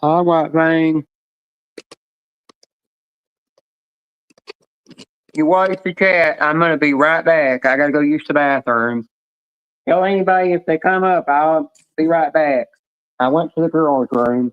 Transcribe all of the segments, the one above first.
All right, Vane. You watch the chat. I'm gonna be right back. I gotta go use the bathroom. Tell anybody if they come up, I'll be right back. I went to the girls' room.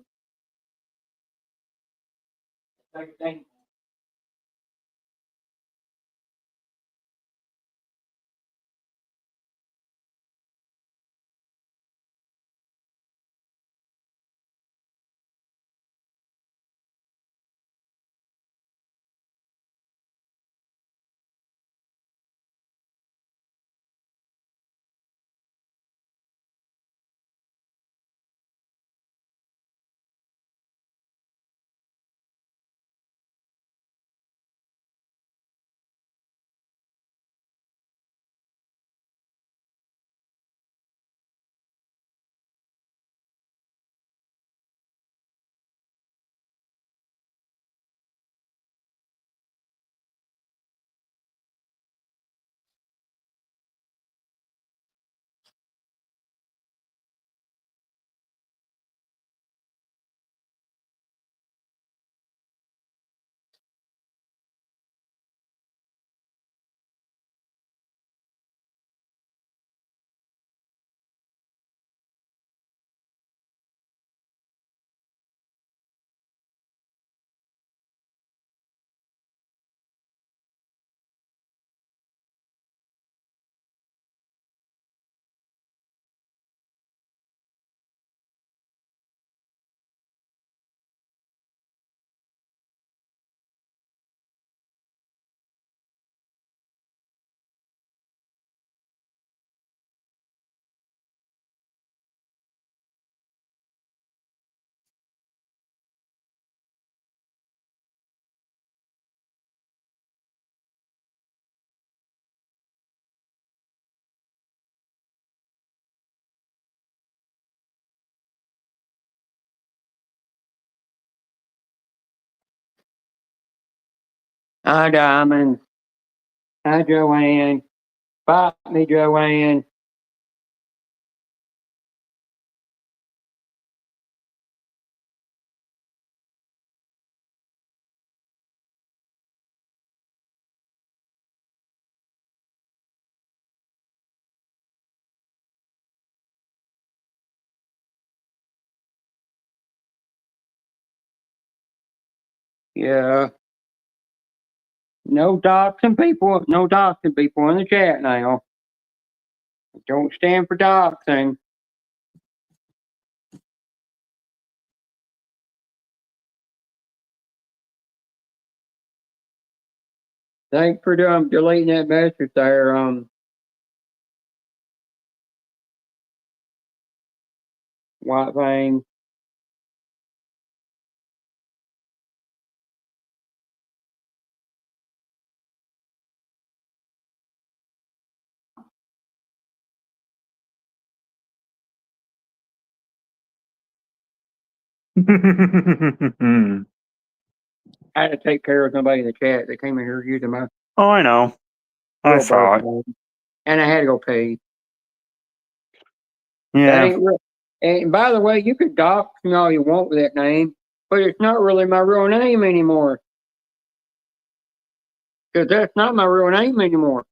Hi, Diamond. Hi, Joanne. Bye, me, Joanne. Yeah. No doxing people. No doxing people in the chat now. Don't stand for doxing. Thanks for deleting that message there. White Vane. I I had to take care of somebody in the chat that came in here using my Oh, I know. I real saw it. birth name. And I had to go pee. That Yeah. ain't real. And by the way, you could dox me all you want with that name, but it's not really my real name anymore. Because that's not my real name anymore.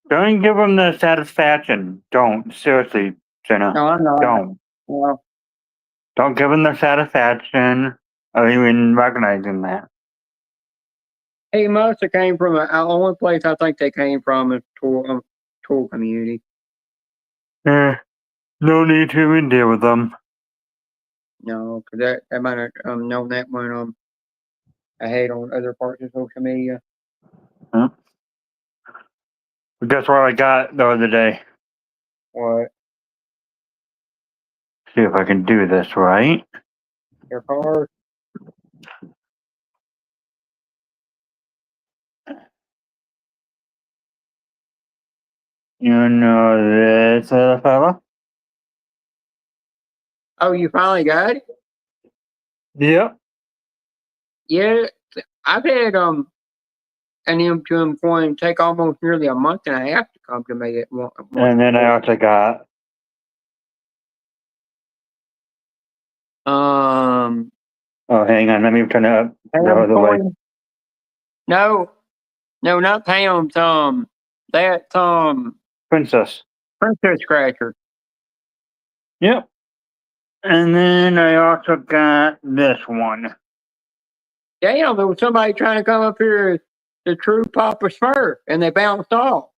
Don't give them the satisfaction. Don't. Seriously, Jenna. No, I'm not. Don't. Well, Don't give them the satisfaction of even recognizing that. he must have came from the only place I think they came from is tool community. Eh, no need to even deal with them. No, because that might have known that when I hate on other parts of social media. Huh? Guess what I got the other day? What? See if I can do this right. Your car? You know this fella? Oh, you finally got it? Yep. Yeah, I've had an M2M coin take almost nearly a month and a half to come to me at one. And then I also got Oh, hang on. Let me turn it up the Pound other way. coin. No, not pounds. That's Princess. Princess Scratcher. Yep. And then I also got this one. Damn, there was somebody trying to come up here as the true Papa Smurf, and they bounced off.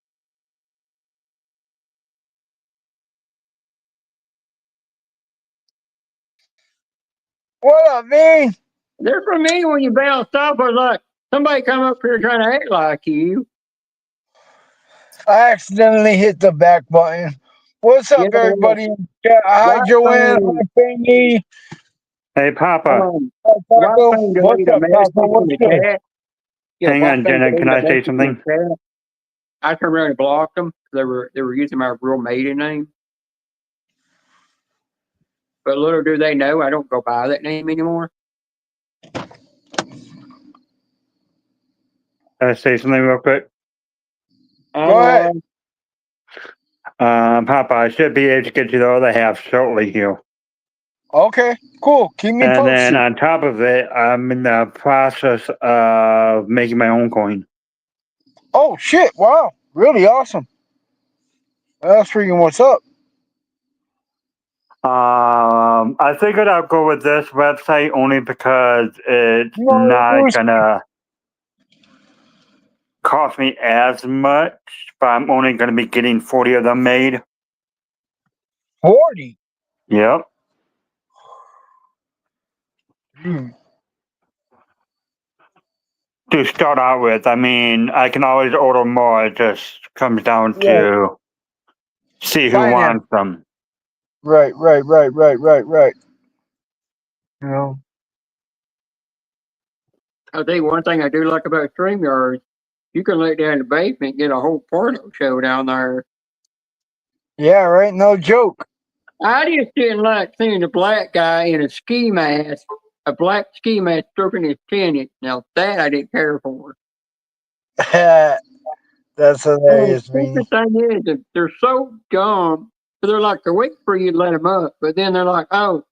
What up, man? They're for me when you bounced off. I was like, somebody come up here trying to act like you. I accidentally hit the back button. What's up, Yeah, everybody? in the chat? Hi, right Joanne. thing. Hi, Penny. Hey, Papa. Hi, Right Taco. thing to What's leave a up, message Taco? in What's the good? chat. Yeah, Hang right on, thing to Jenna. leave Can a I say message in something? the chat. I turned around and blocked them. They were using my real maiden name. But little do they know, I don't go by that name anymore. Can I say something real quick? Go ahead. Papa, I should be able to get you the other half shortly here. Okay, cool. Keep me And then posted. on top of it, I'm in the process of making my own coin. Oh, shit. Wow. Really awesome. That's freaking what's up. I figured I'll go with this website only because it's No, not Bruce, gonna cost me as much, but I'm only gonna be getting 40 of them made. 40. Yep. Hmm. To start out with, I mean, I can always order more. It just comes down Right. to see who Finance. wants them. Right. You know? I'll tell you one thing I do like about StreamYard. You can let down in the basement and get a whole porno show down there. Yeah, right. No joke. I just didn't like seeing a black guy in a ski mask, a black ski mask stroking his chin. Now that I didn't care for. That's hilarious, The man. stupid thing is that they're so dumb. They're like, they're waiting for you to let them up, but then they're like, oh,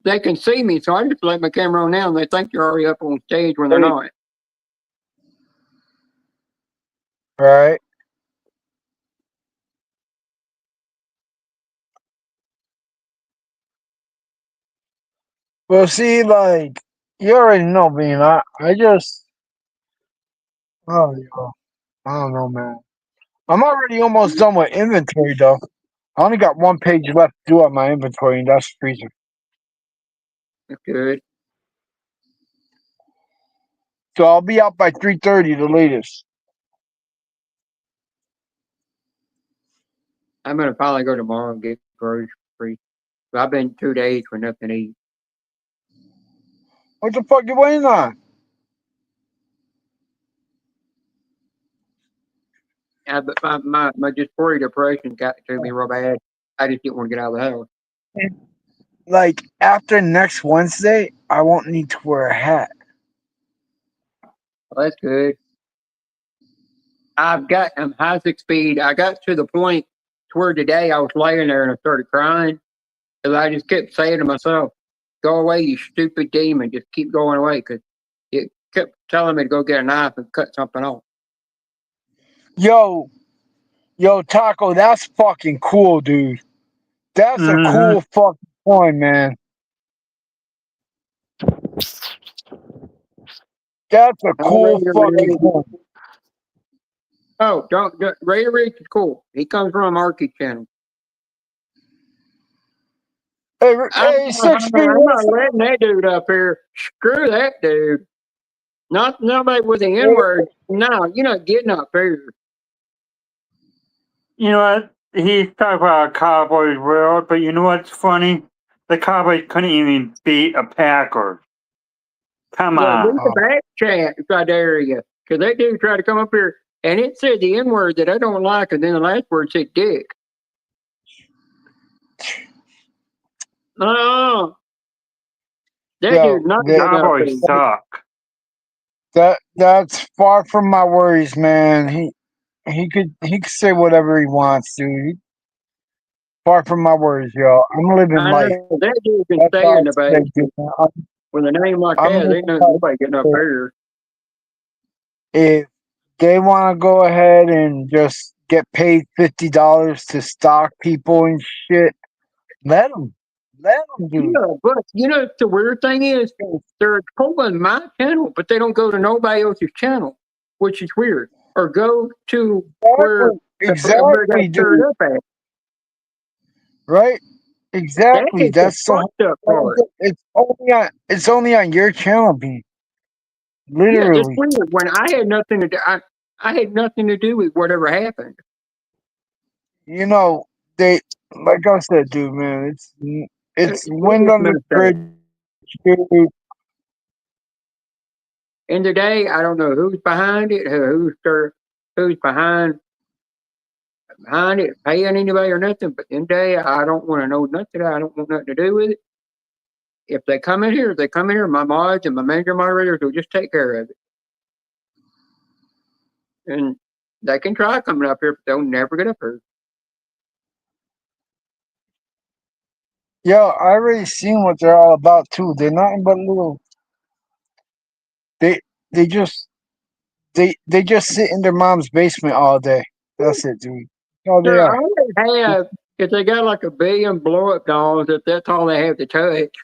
they can see me, so I just let my camera on now, and they think you're already up on stage when they're not. Right. Well, see, like, you already know, Bean. I just, oh, yo, I don't know, man. I'm already almost done with inventory, though. I only got one page left to do on my inventory, and that's freezing. That's good. So I'll be out by 3:30, the latest. I'm gonna probably go tomorrow and get groceries. I've been 2 days with nothing to eat. What the fuck you waiting on? But my dysphoria depression got to me real bad. I just didn't want to get out of the house. Like, after next Wednesday, I won't need to wear a hat. Well, that's good. I'm high 6 speed. I got to the point to where today I was laying there and I started crying because I just kept saying to myself, "Go away, you stupid demon! Just keep going away." Because it kept telling me to go get a knife and cut something off. Yo, Taco, that's fucking cool, dude. That's a Mm-hmm. cool fucking coin, man. That's a cool fucking coin. Oh, don't Raider Rich is cool. He comes from Arky channel. Hey, I'm, hey, 6B, I'm what's not letting that dude up here. Screw that dude. Not nobody with the N word. No, you're not getting up here. You know what? He's talking about a Cowboys world, but you know what's funny? The Cowboys couldn't even beat a Packers. Come Well, on. read the back chat if I dare you. Because that dude tried to come up here and it said the N word that I don't like, and then the last word said dick. No. That Yo, dude's not getting up Cowboys here. suck. that's far from my worries, man. He could say whatever he wants, dude. Far from my words, yo. I'm living I life. know that dude can That's stay all in I the say, base. dude. With a name like I'm that, living ain't life. nobody getting up there. If they want to go ahead and just get paid $50 to stalk people and shit, let them. Let them, dude. Yeah, but the weird thing is they're pulling my channel, but they don't go to nobody else's channel, which is weird. Or go to where everybody got Exactly, stirred dude. up at. Right? That Exactly. is the That's the fucked up part. it's only on your channel, B. Yeah, just Literally. weird. When I had nothing to do, I had nothing to do with whatever happened. You know, they like I said, dude, man, it's It wind just under the messed up. bridge, dude. In the day, I don't know who's behind it, who's behind it, paying anybody or nothing. But in the day, I don't want to know nothing. I don't want nothing to do with it. If they come in here, my mods and my manager moderators will just take care of it. And they can try coming up here, but they'll never get up here. Yo, I already seen what they're all about too. They're nothing but little they they just they just sit in their mom's basement all day. That's it, dude. That's all they Sure, are. all they have, if they got like a billion blow up dolls, if that's all they have to touch,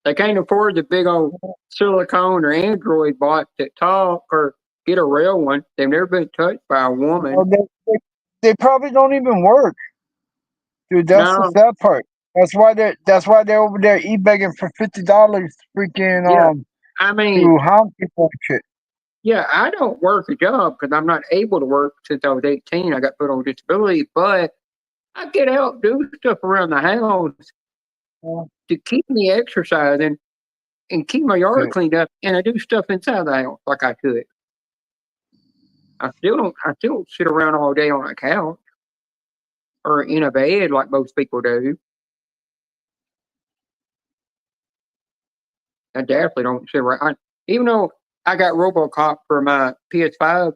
they can't afford the big old silicone or Android bots that talk or get a real one. They've never been touched by a woman. Well, they probably don't even work, dude. That's the No, sad part. That's why they're over there begging for $50 freaking yeah. I mean, to hound people and shit. yeah, I don't work a job because I'm not able to work since I was 18. I got put on disability, but I get out, do stuff around the house Yeah. to keep me exercising and keep my Yeah. yard cleaned up, and I do stuff inside the house like I could. I still don't. I still don't sit around all day on a couch or in a bed like most people do. I definitely don't sit around. Even though I got RoboCop for my PS5,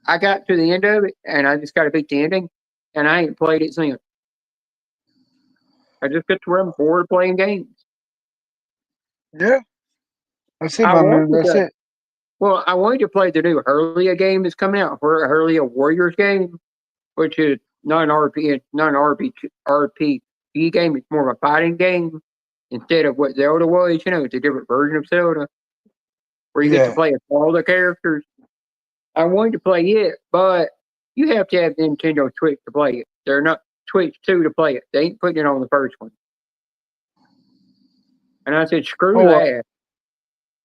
I got to the end of it, and I just got to beat the ending, and I ain't played it since. I just get to where I'm bored playing games. Yeah. That's it, I my man. wanted That's to. it. Well, I wanted to play the new Hurlia game that's coming out, for Hurlia Warriors game, which is not an RPG game. It's more of a fighting game instead of what Zelda was. It's a different version of Zelda where you get to Yeah. play as all the characters. I wanted to play it, but you have to have Nintendo Switch to play it. They're not Switch 2 to play it. They ain't putting it on the first one. And I said, screw Oh well. that.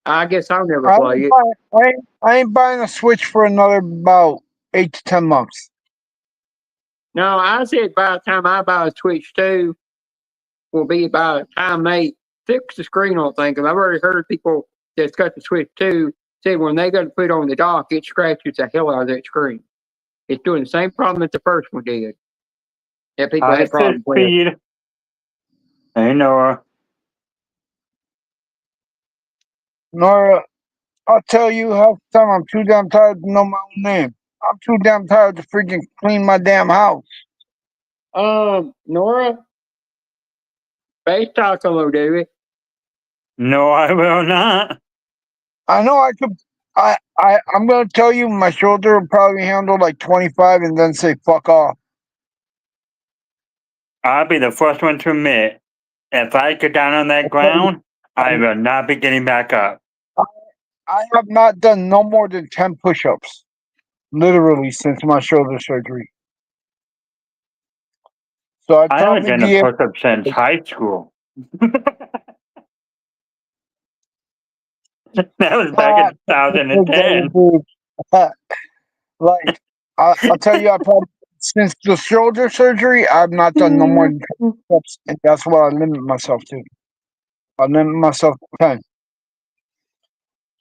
I guess I'll never I play ain't it. buying, I ain't buying a Switch for another about 8 to 10 months. No, I said by the time I buy a Switch 2 will be by the time they fix the screen on thing. Because I've already heard people that's got the Switch 2 say when they got to put it on the dock, it scratches the hell out of that screen. It's doing the same problem that the first one did. That people I had said problems with. speed. Hey, Noah. Nora, I'll tell you half the time I'm too damn tired to know my own name. I'm too damn tired to freaking clean my damn house. Nora, Space Taco will do it. No, I will not. I know I could. I'm gonna tell you, my shoulder will probably handle like 25, and then say fuck off. I'll be the first one to admit, if I get down on that ground, I will not be getting back up. I have not done no more than 10 push-ups, literally, since my shoulder surgery. So I'd I haven't probably done a be able. push-up since high school. That was back in 2010. Like, I'll tell you, I probably since the shoulder surgery, I've not done no more than 10 push-ups, and that's what I limit myself to. I limit myself to 10,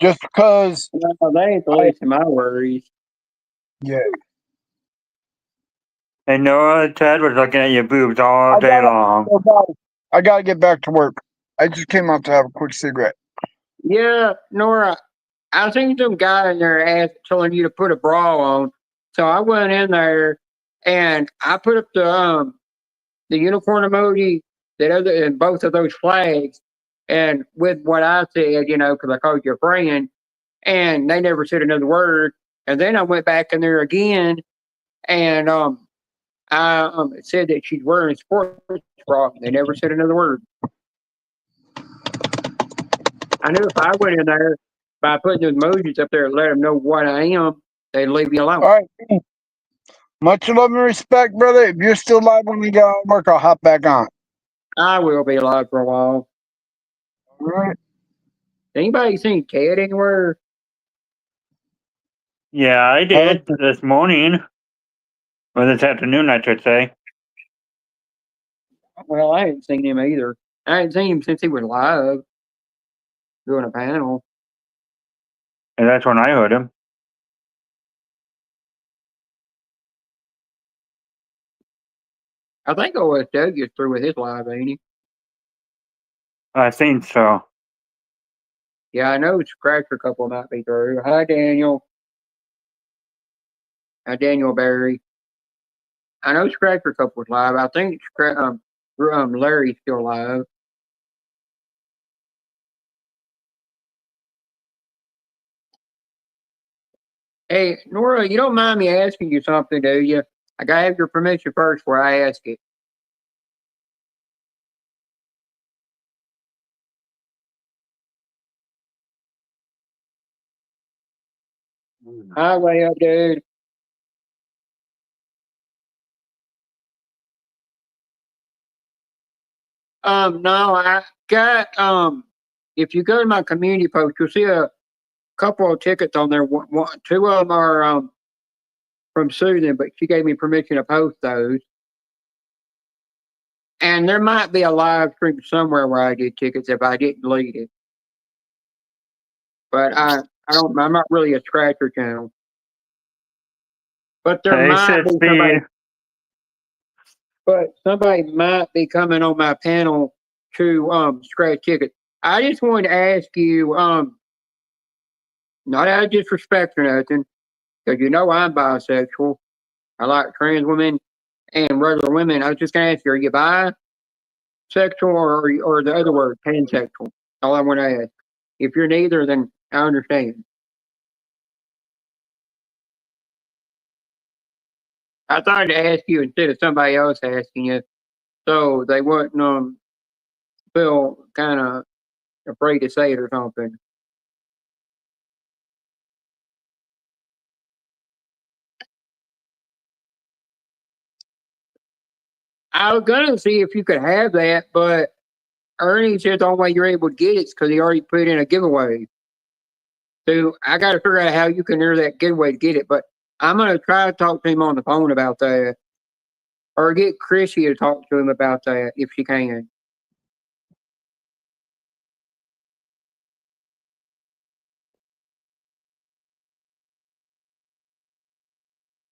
just because. No, that ain't the least of my worries. Yeah, And Noah, Ted was looking at your boobs all I day gotta, long. so guys, I gotta get back to work. I just came out to have a quick cigarette. Yeah, Nora, I seen some guy in there telling you to put a bra on. So I went in there and I put up the unicorn emoji, that other, and both of those flags, and with what I said, because I called you a friend, and they never said another word. And then I went back in there again, and I said that she's wearing a sports bra. They never said another word. I knew if I went in there by putting those emojis up there and let them know what I am, they'd leave me alone. All right. Much love and respect, brother. If you're still live when we get on work, I'll hop back on. I will be alive for a while. All right. Anybody seen Ted anywhere? Yeah, I did this morning. Or this afternoon, I should say. Well, I haven't seen him either. I hadn't seen him since he was live doing a panel. And that's when I heard him. I think OSW is through with his live, ain't he? I think so. Yeah, I know Scratcher Couple might be through. Hi, Daniel. Hi, Daniel Barry. I know Scratcher Couple was live. I think Larry's still live. Hey, Nora, you don't mind me asking you something, do you? I gotta have your permission first before I ask it. Hi, way up, dude. No, I got if you go to my community post, you'll see a couple of tickets on there. Two of them are from Susan, but she gave me permission to post those. And there might be a live stream somewhere where I did tickets if I didn't delete it. But I don't. I'm not really a scratcher channel. But there Hey, might be Sid somebody. Speed. But somebody might be coming on my panel to scratch tickets. I just wanted to ask you, not out of disrespect or nothing, because I'm bisexual. I like trans women and regular women. I was just gonna ask you, are you bisexual or the other word, pansexual? All I want to ask. If you're neither, then I understand. I thought to ask you instead of somebody else asking you, so they wouldn't feel kind of afraid to say it or something. I was gonna see if you could have that, but Ernie said the only way you're able to get it is because he already put in a giveaway. So I got to figure out how you can enter that giveaway to get it. But I'm gonna try to talk to him on the phone about that, or get Chrissy to talk to him about that if she can.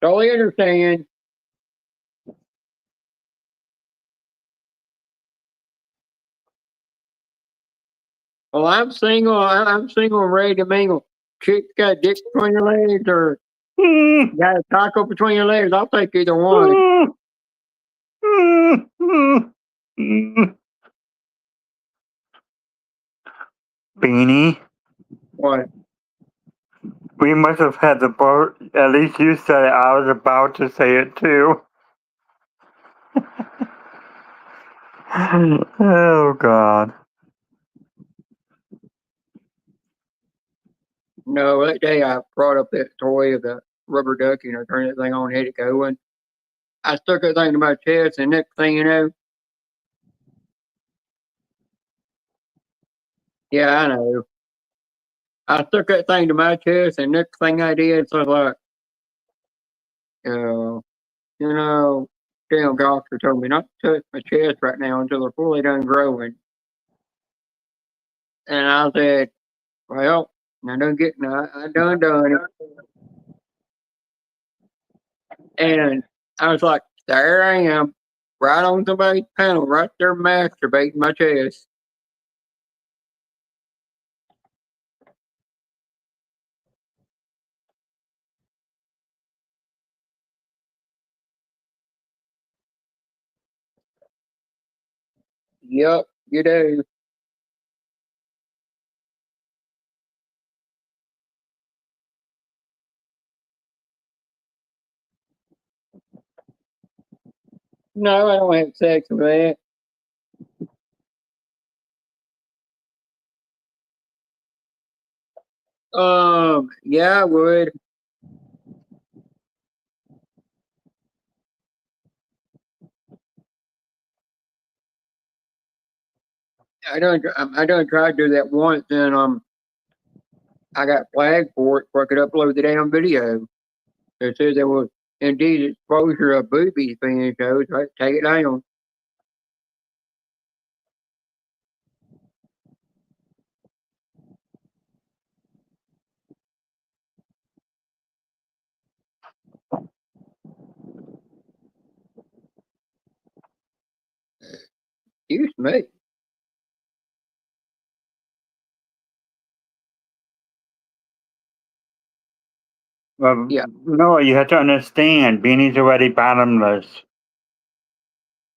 Totally understand. Well, I'm single. I'm single and ready to mingle. Chick got a dick between your legs, or got a taco between your legs. I'll take either one. Beanie. What? We must have had the boat. At least you said it. I was about to say it too. Oh, God. No, that day I brought up that toy of the rubber ducky and I turned that thing on, had it going. I stuck that thing to my chest, and next thing you know, yeah, I know. I stuck that thing to my chest, and next thing I did, so I was like, uh, damn doctor told me not to touch my chest right now until they're fully done growing. And I said, well, I done done it. And I was like, there I am, right on somebody's panel, right there masturbating my chest. Yep, you do. No, I don't have sex with that. Yeah, I would. I done tried to do that once, and I got flagged for it. So I could upload the damn video. It says there was indeed exposure of boobies being showed. So I had to take it down. Excuse me. Well, Yeah. no, you have to understand, Beanie's already bottomless.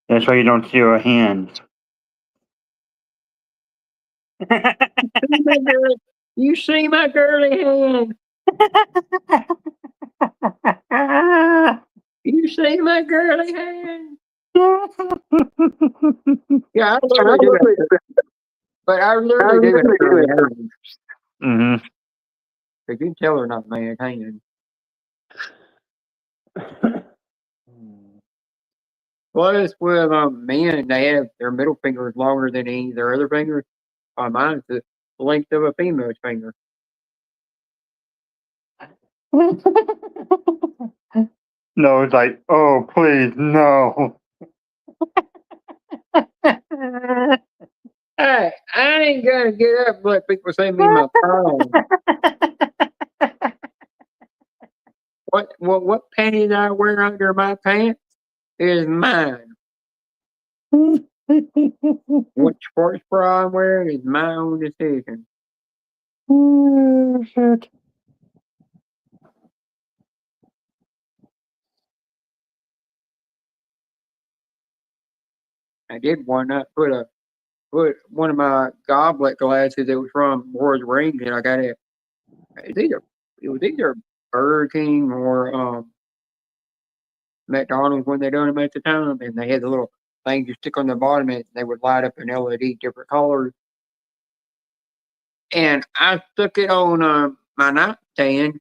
That's why you don't see her hands. See my girl- You see my girly hand? You see my girly hand? Yeah, I literally do that. But I literally do have girly hands. hmm But you can tell they're not man's hands. Plus, with men, they have their middle finger is longer than any of their other fingers. Mine's the length of a female's finger. No, it's like, oh, please, no. Hey, I ain't gonna get up and let people see me my phone. What panties I wear under my pants is mine. What sports bra I'm wearing is my own decision. Oh, shit. I did one night put one of my goblet glasses that was from Lord of the Rings, and I got it's either it was either Burger King or McDonald's when they done them at the time, and they had the little thing you stick on the bottom, and they would light up an LED different colors. And I stuck it on my nightstand,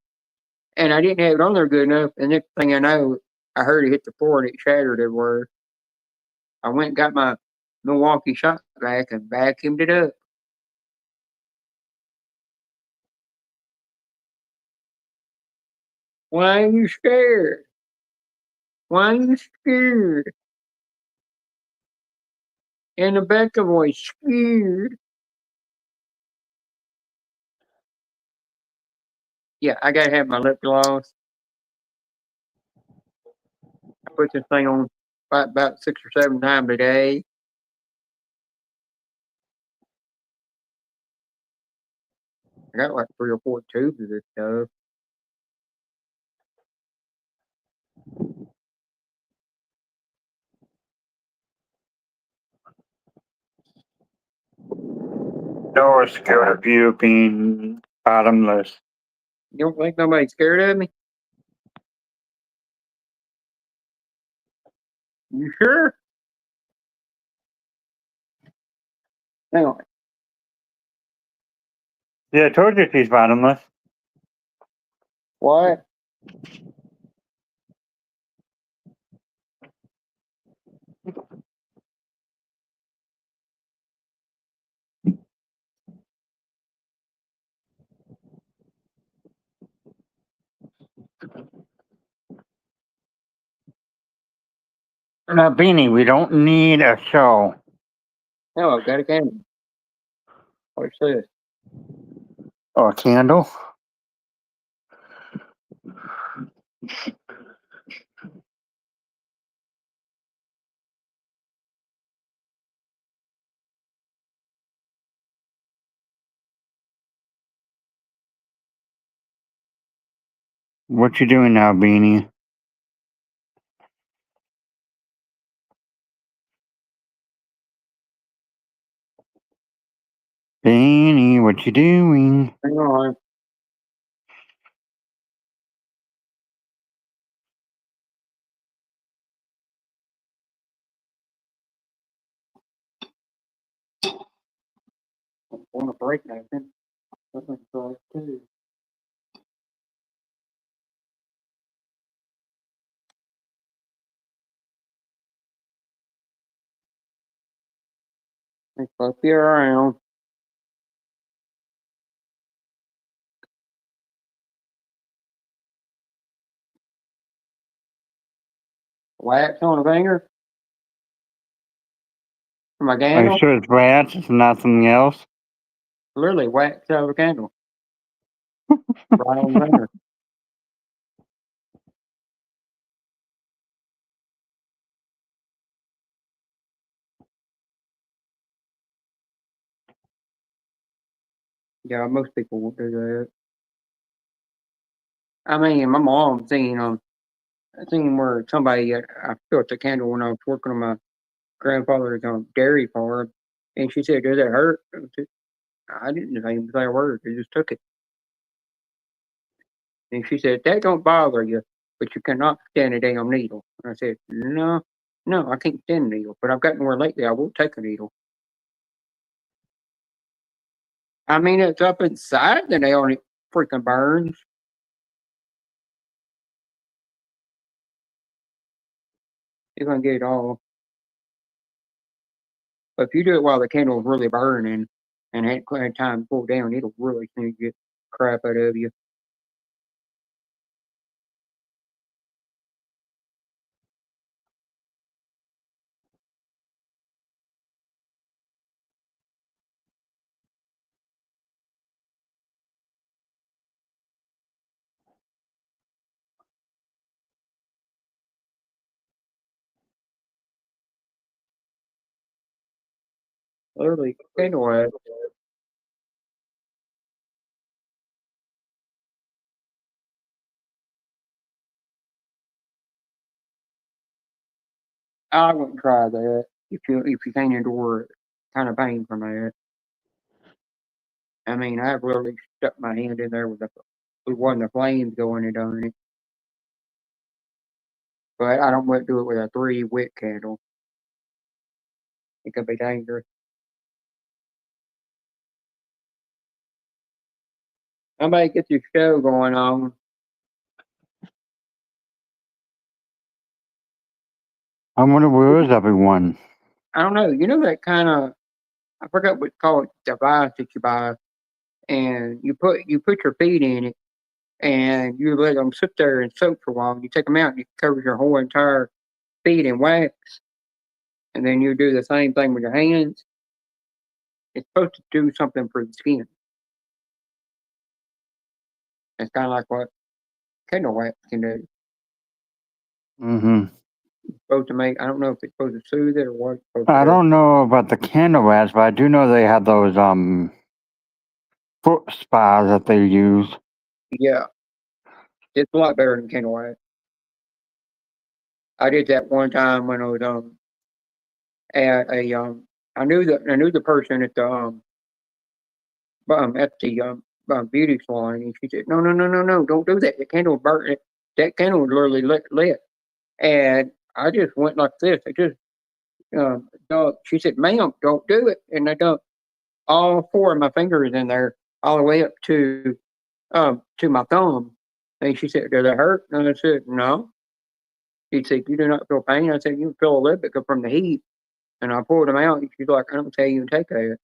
and I didn't have it on there good enough. And next thing I know, I heard it hit the floor and it shattered everywhere. I went and got my Milwaukee shop vac and vacuumed it up. Why are you scared? Why are you scared? And the Becca voice, scared. Yeah, I gotta have my lip gloss. I put this thing on about 6 or 7 times a day. I got like 3 or 4 tubes of this stuff. No one's scared of you being bottomless. You don't think nobody's scared of me? You sure? Hang on. Yeah, I told you she's bottomless. What? Now, Beanie, we don't need a show. No, I've got a camera. What's this? Or a candle. What you doing now, Beanie? Danny, what you doing? Hang on. I want to break nothing. Nothing's right too. Let's flip you around. Wax on a finger for my Are you candle. sure it's rats? It's nothing else? Literally wax out of a candle. Right on the finger. Yeah, most people won't do that. I mean, my mom seen where somebody I filled the candle when I was working on my grandfather's dairy farm, and she said, "Does it hurt?" I didn't even say a word. I just took it, and she said, "That don't bother you, but you cannot stand a damn needle." And I said, "No, no, I can't stand a needle, but I've gotten where lately I won't take a needle. I mean, it's up inside the nail and it freaking burns. You're gonna get it all. But if you do it while the candle's really burning and ain't had time to cool down, it'll really soon get crap out of you." Literally, candle wax. I wouldn't try that if you can't endure kind of pain from that. I mean, I've really stuck my hand in there with one of the flames going and done it, but I don't want to do it with a 3 wick candle. It could be dangerous. Somebody get your show going on. I wonder where is everyone? I don't know. You know that kind of I forgot what it's called device that you buy, and you put your feet in it, and you let them sit there and soak for a while. And you take them out, and it covers your whole entire feet in wax, and then you do the same thing with your hands. It's supposed to do something for the skin. It's kind of like what candle wax can do. Mm-hmm. It's supposed to make. I don't know if it's supposed to soothe it or what it's supposed to I do. don't know about the candle rats, but I do know they have those foot spas that they use. Yeah, it's a lot better than candle wax. I did that one time when I was at a I knew the person at the beauty salon, and she said, "No, no, no, no, no, don't do that. The candle burn it. That candle was literally lit." And I just went like this. I just she said, "Ma'am, don't do it." And I dumped all 4 of my fingers in there, all the way up to my thumb. And she said, "Does it hurt?" And I said, "No." She said, "You do not feel pain?" I said, "You feel a little bit from the heat." And I pulled them out, and she's like, "I don't tell you to take that."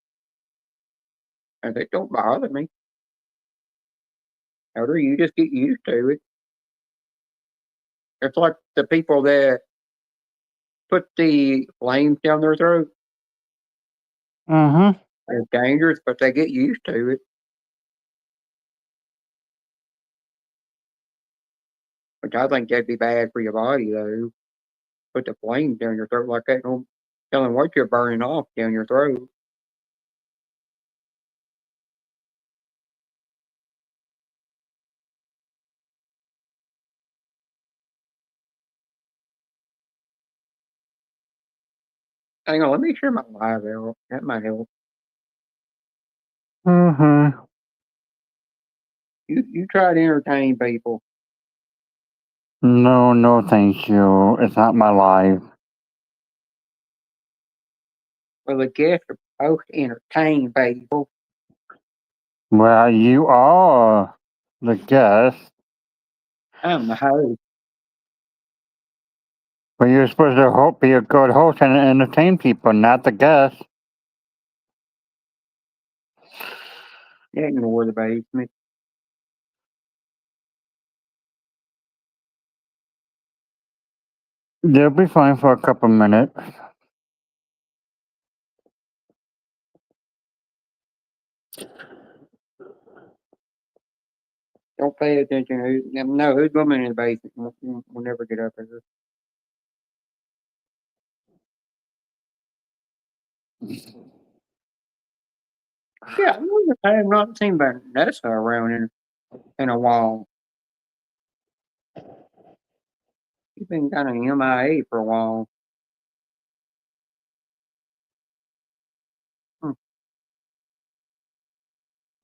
I said, "Don't bother me." Elder, you just get used to it. It's like the people that put the flames down their throat. Mm-hmm. It's dangerous, but they get used to it. Which I think that'd be bad for your body, though. Put the flames down your throat like that. Don't tell them what you're burning off down your throat. Hang on, let me share my live out. That might help. Mm-hmm. You try to entertain people. No, no, thank you. It's not my life. Well, the guests are supposed to entertain people. Well, you are the guest, I'm the host. but you're supposed to be a good host and entertain people, not the guest. Ignore the basement. They'll be fine for a couple minutes. Don't pay attention. No, who's woman in the basement? We'll never get up here. Yeah, I have not seen Vanessa around in a while. She's been kind of MIA for a while. Hmm.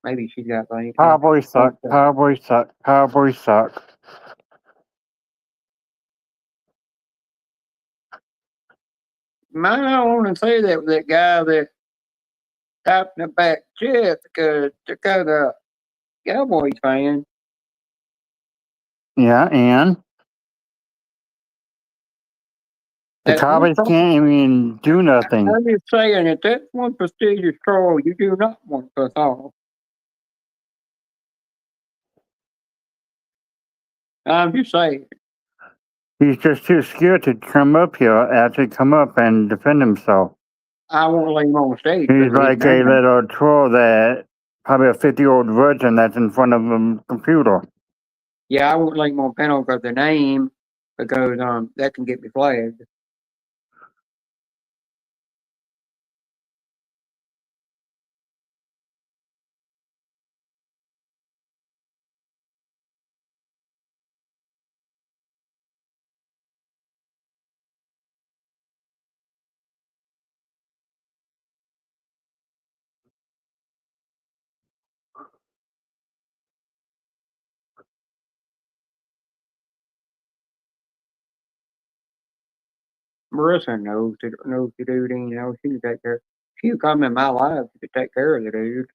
Maybe she got like Cowboys suck. Cowboys suck. Cowboys suck. Might not want to say that guy that tapped in the back jet because a Cowboys fan. Yeah, and the That one, Cowboys can't even do nothing. I'm just saying that that's one prestigious troll you do not want to off. I'm just saying. He's just too scared to come up here, actually come up and defend himself. I won't let him on stage. He's like a little troll that probably a 50-year-old virgin that's in front of a computer. Yeah, I won't let him on panel because the name, because that can get me flagged. Marissa knows the dude. You know, she can take care. She would come in my life to take care of the dude.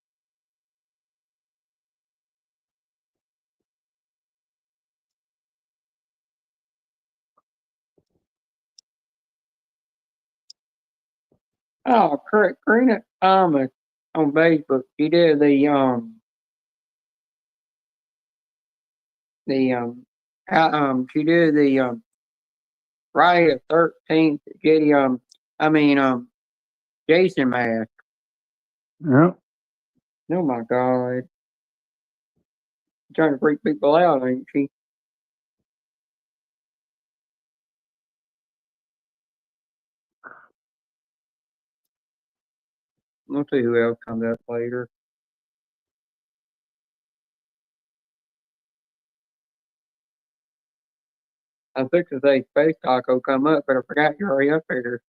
Oh, Karina Thomas on Facebook. She did she did the Friday the 13th Jetty Jason mask. Yep. Oh my God, trying to freak people out, ain't she? We'll see who else comes up later. I think to say Space Taco come up, but I forgot you're already up here.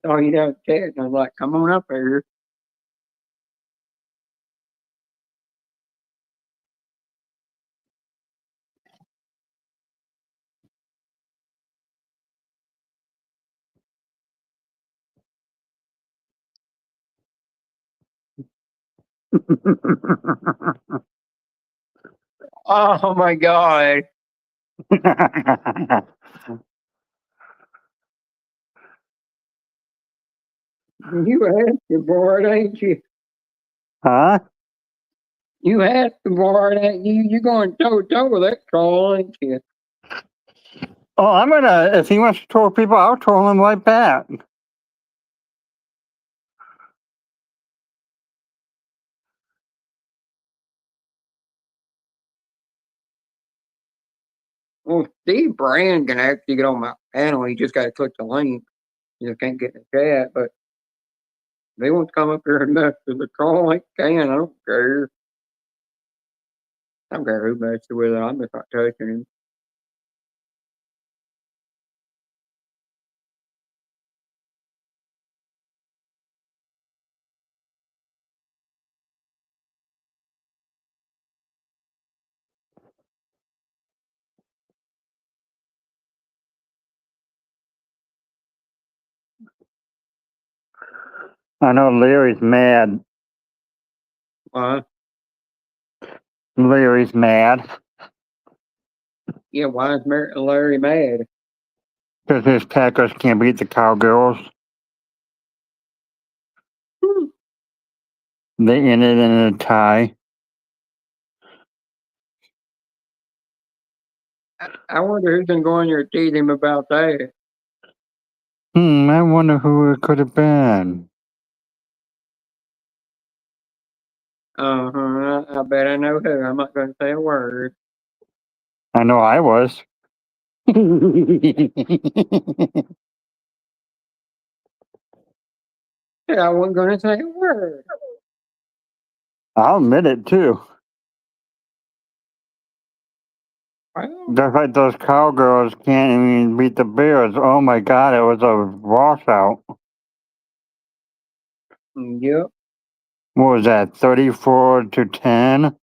Oh, you know, chat, and I was like, come on up here. Oh my God. You asking for it, ain't you? Huh? You asking for it, ain't you? You going toe to toe with that troll, ain't you? Oh, I'm gonna. If he wants to troll people, I'll troll him right back. Well, Steve Brand can actually get on my panel. He just got to click the link. You just can't get in the chat, but they want to come up here and mess with the troll like can. I don't care. I don't care who messes with it. I'm just not touching him. I know Larry's mad. Larry's mad Yeah, why is Larry mad? because his Packers can't beat the Cowgirls. Hmm. They ended in a tie. I wonder who's been going there to tease him about that. I wonder who it could have been. Uh-huh. I bet I know who. I'm not going to say a word. I know I was. Yeah, I wasn't going to say a word. I'll admit it too. Well, Just like those Cowgirls can't even beat the Bears. Oh my God, it was a washout. yep. What was that, 34-10?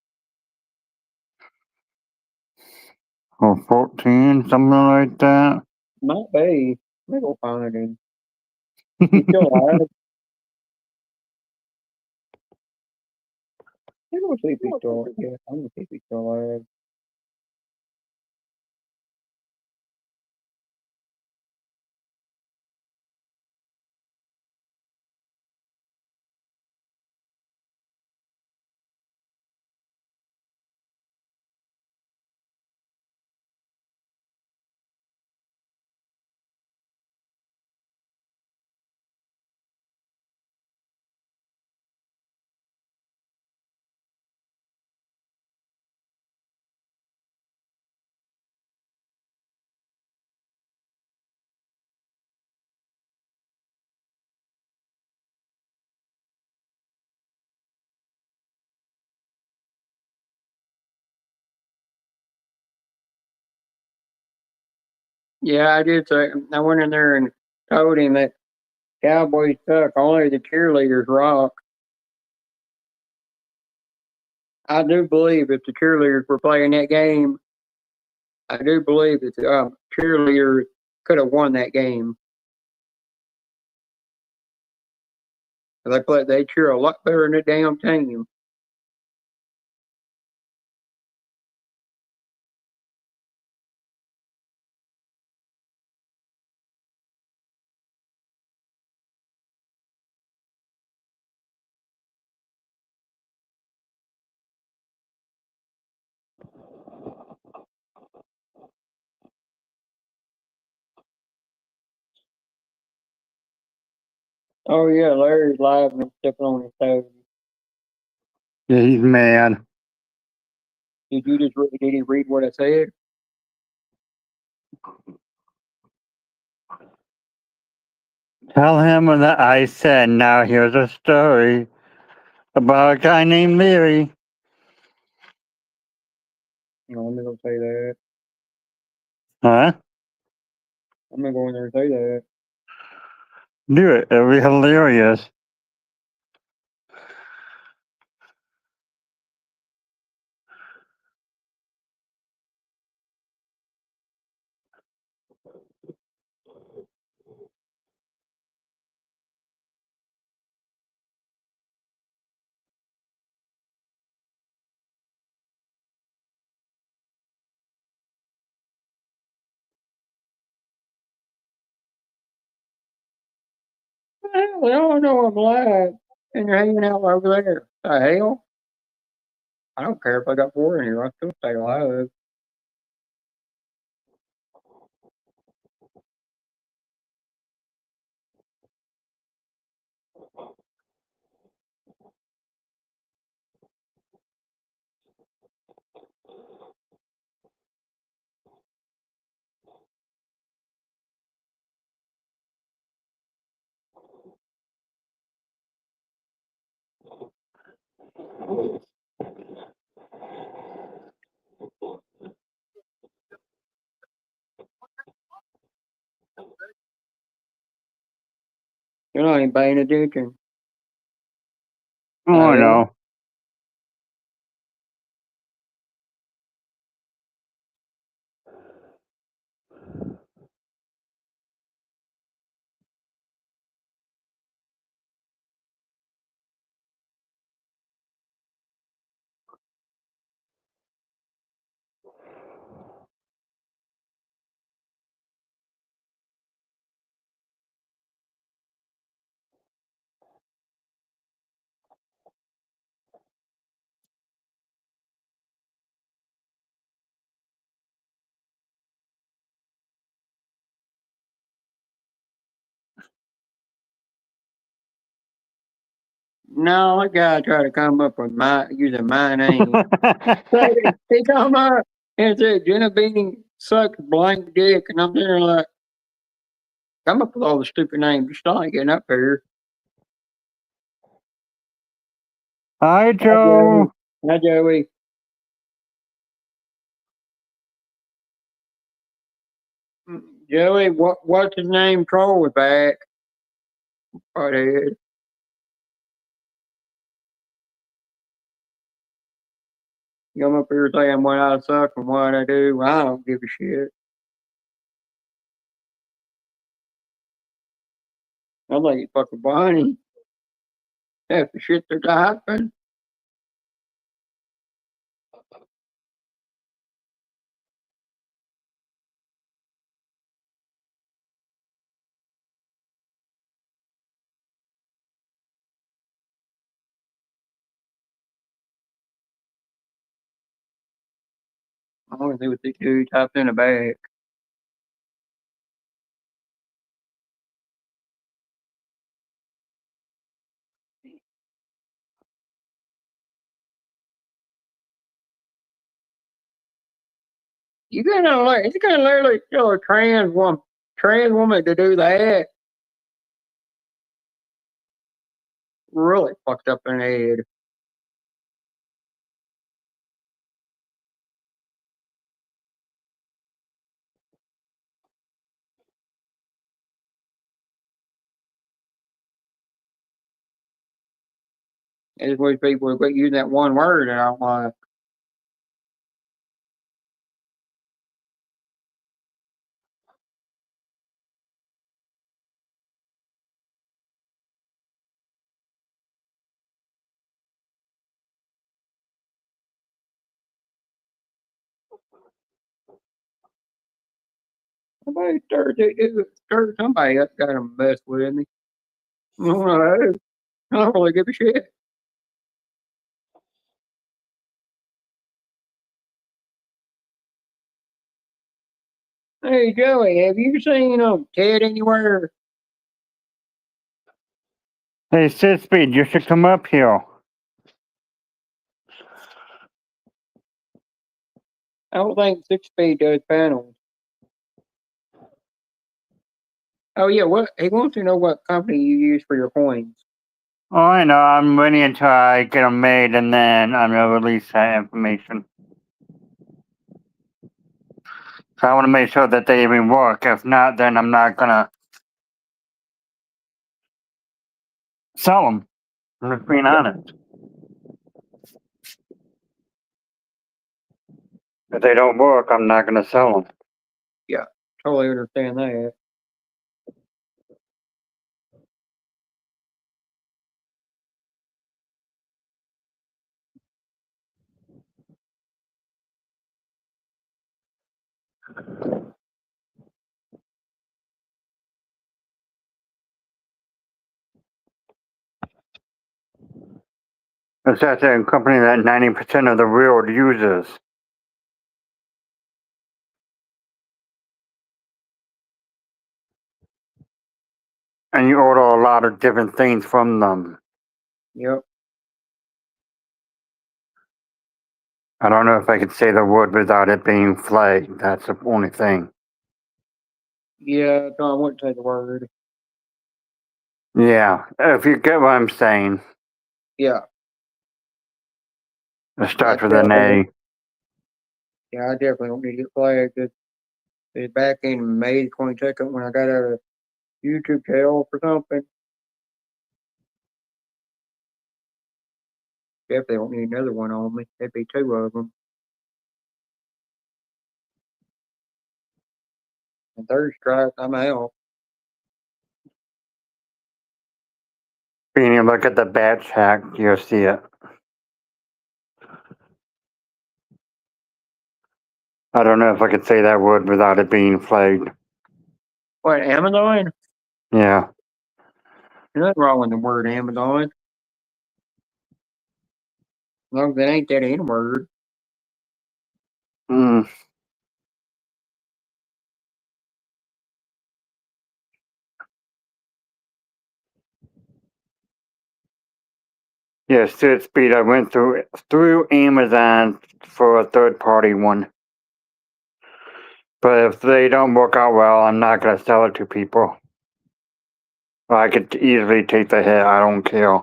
Or 14, something like that? Might be. Let me go find him. He's still alive. Let me go see if he's still alive. Yeah, I'm going to see if he's still alive. Yeah, I did say, I went in there and told him that Cowboys suck. Only the cheerleaders rock. I do believe if the cheerleaders were playing that game, I do believe that the cheerleaders could have won that game. They cheer a lot better than the damn team. Oh yeah, Larry's live and stepping on his toes. Yeah, he's mad. Did he read what I said? Tell him that I said, now here's a story about a guy named Larry. No, I'm not gonna say that. Huh? I'm not going there and say that. Do it. It'll be hilarious. Well, they all know I'm live, and you're hanging out over there. The hell? I don't care if I got four in here. I still stay live. You're not even paying attention. Oh, The I hell? know. No, that guy tried to come up with using my name. So he come up and said, Jenna Beanie sucks blank dick. And I'm there like, come up with all the stupid names. Just not getting up here. Hi, Hi, Joe. Hi, Joey. Joey, what's his name? Troll was back. Butthead. You come up here saying what I suck and what I do. Well, I don't give a shit. I think it's fucking funny. Half the shit they're typing. I want to see what this dude typed in the back. You gotta like, it's gonna literally tell a trans woman to do that. Really fucked up in the head. It's wish people would quit using that one word and I'm like, somebody stir somebody up got to mess with me. I don't know. I don't really give a shit. Hey Joey, have you seen Ted anywhere? Hey, Sitspeed, you should come up here. I don't think 6 Speed does panels. Oh yeah, what he wants to know what company you use for your coins. Oh, I know. I'm waiting until I get them made, and then I'm gonna release that information. So I want to make sure that they even work. If not, then I'm not gonna sell them. I'm just being honest. If they don't work, I'm not gonna sell them. Yeah, totally understand that. It's that a company that 90% of the world uses. And you order a lot of different things from them. Yep. I don't know if I could say the word without it being flagged. That's the only thing. Yeah, no, I wouldn't say the word. Yeah, if you get what I'm saying. Yeah. It starts I with an definitely A. yeah, I definitely don't need to get flagged. It's back in May 22nd when I got out of YouTube jail for something. Definitely don't need another one on me. There'd be 2 of them. And third strike, I'm out. When you look at the batch hack, you'll see it. I don't know if I could say that word without it being flagged. What, Amazon? Yeah. There's nothing wrong with the word Amazon. As long as it ain't that N word. Mm. Yeah, Sit Speed. I went through Amazon for a third party one. But if they don't work out well, I'm not gonna sell it to people. I could easily take the hit. I don't care.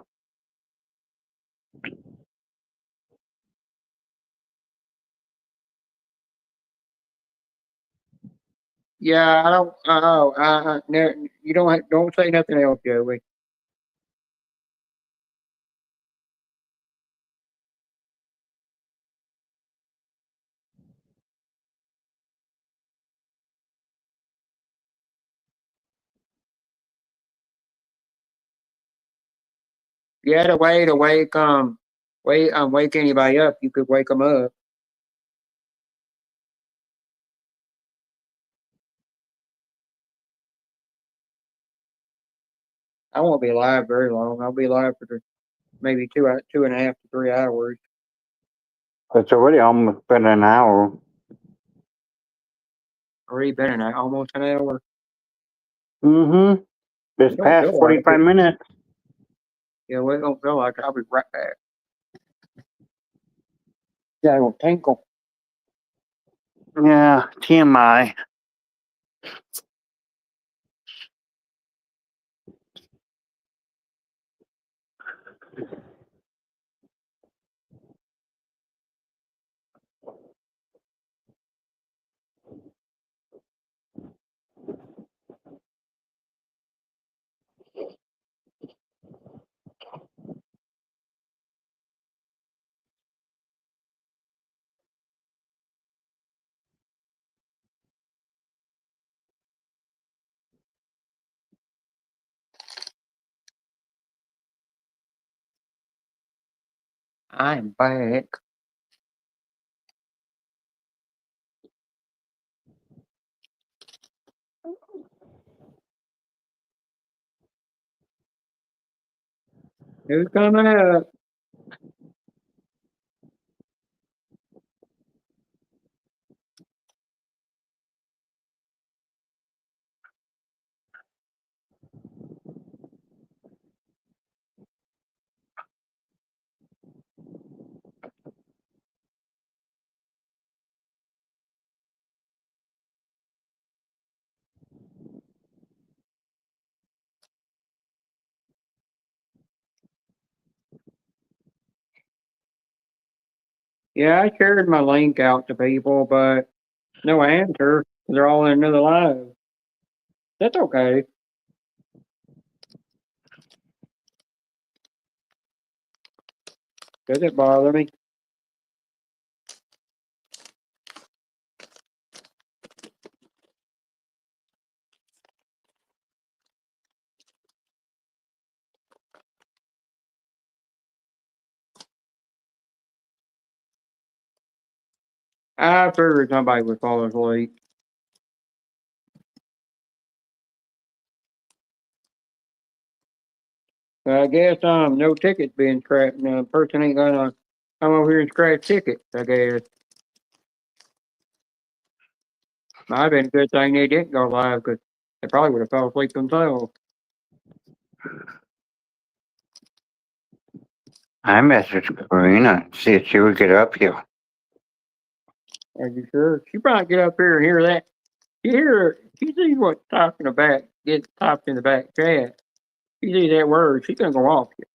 Yeah, I don't. No, you don't say nothing else, Joey. You had a way to wake anybody up. You could wake them up. I won't be live very long. I'll be live for maybe 2.5 to 3 hours. It's already almost been an hour. Already been almost an hour. Mm-hmm. It's Don't past feel like 45 it. minutes. Yeah, well, it don't feel like it. I'll be right back. Yeah, it'll tinkle. Yeah, TMI. I'm back. Who's coming up? Yeah, I shared my link out to people, but no answer. They're all in another live. That's okay. Doesn't bother me. I figured somebody would fall asleep. But I guess no tickets being scratched. No person ain't gonna come over here and scratch tickets. I guess might have been a good thing they didn't go live because they probably would have fell asleep themselves. I messaged Karina. See if she would get up here. Are you sure? She probably get up here and hear that. She hear. She sees what's typed in the back. Gets typed in the back chat. She sees that word. She's gonna go off you.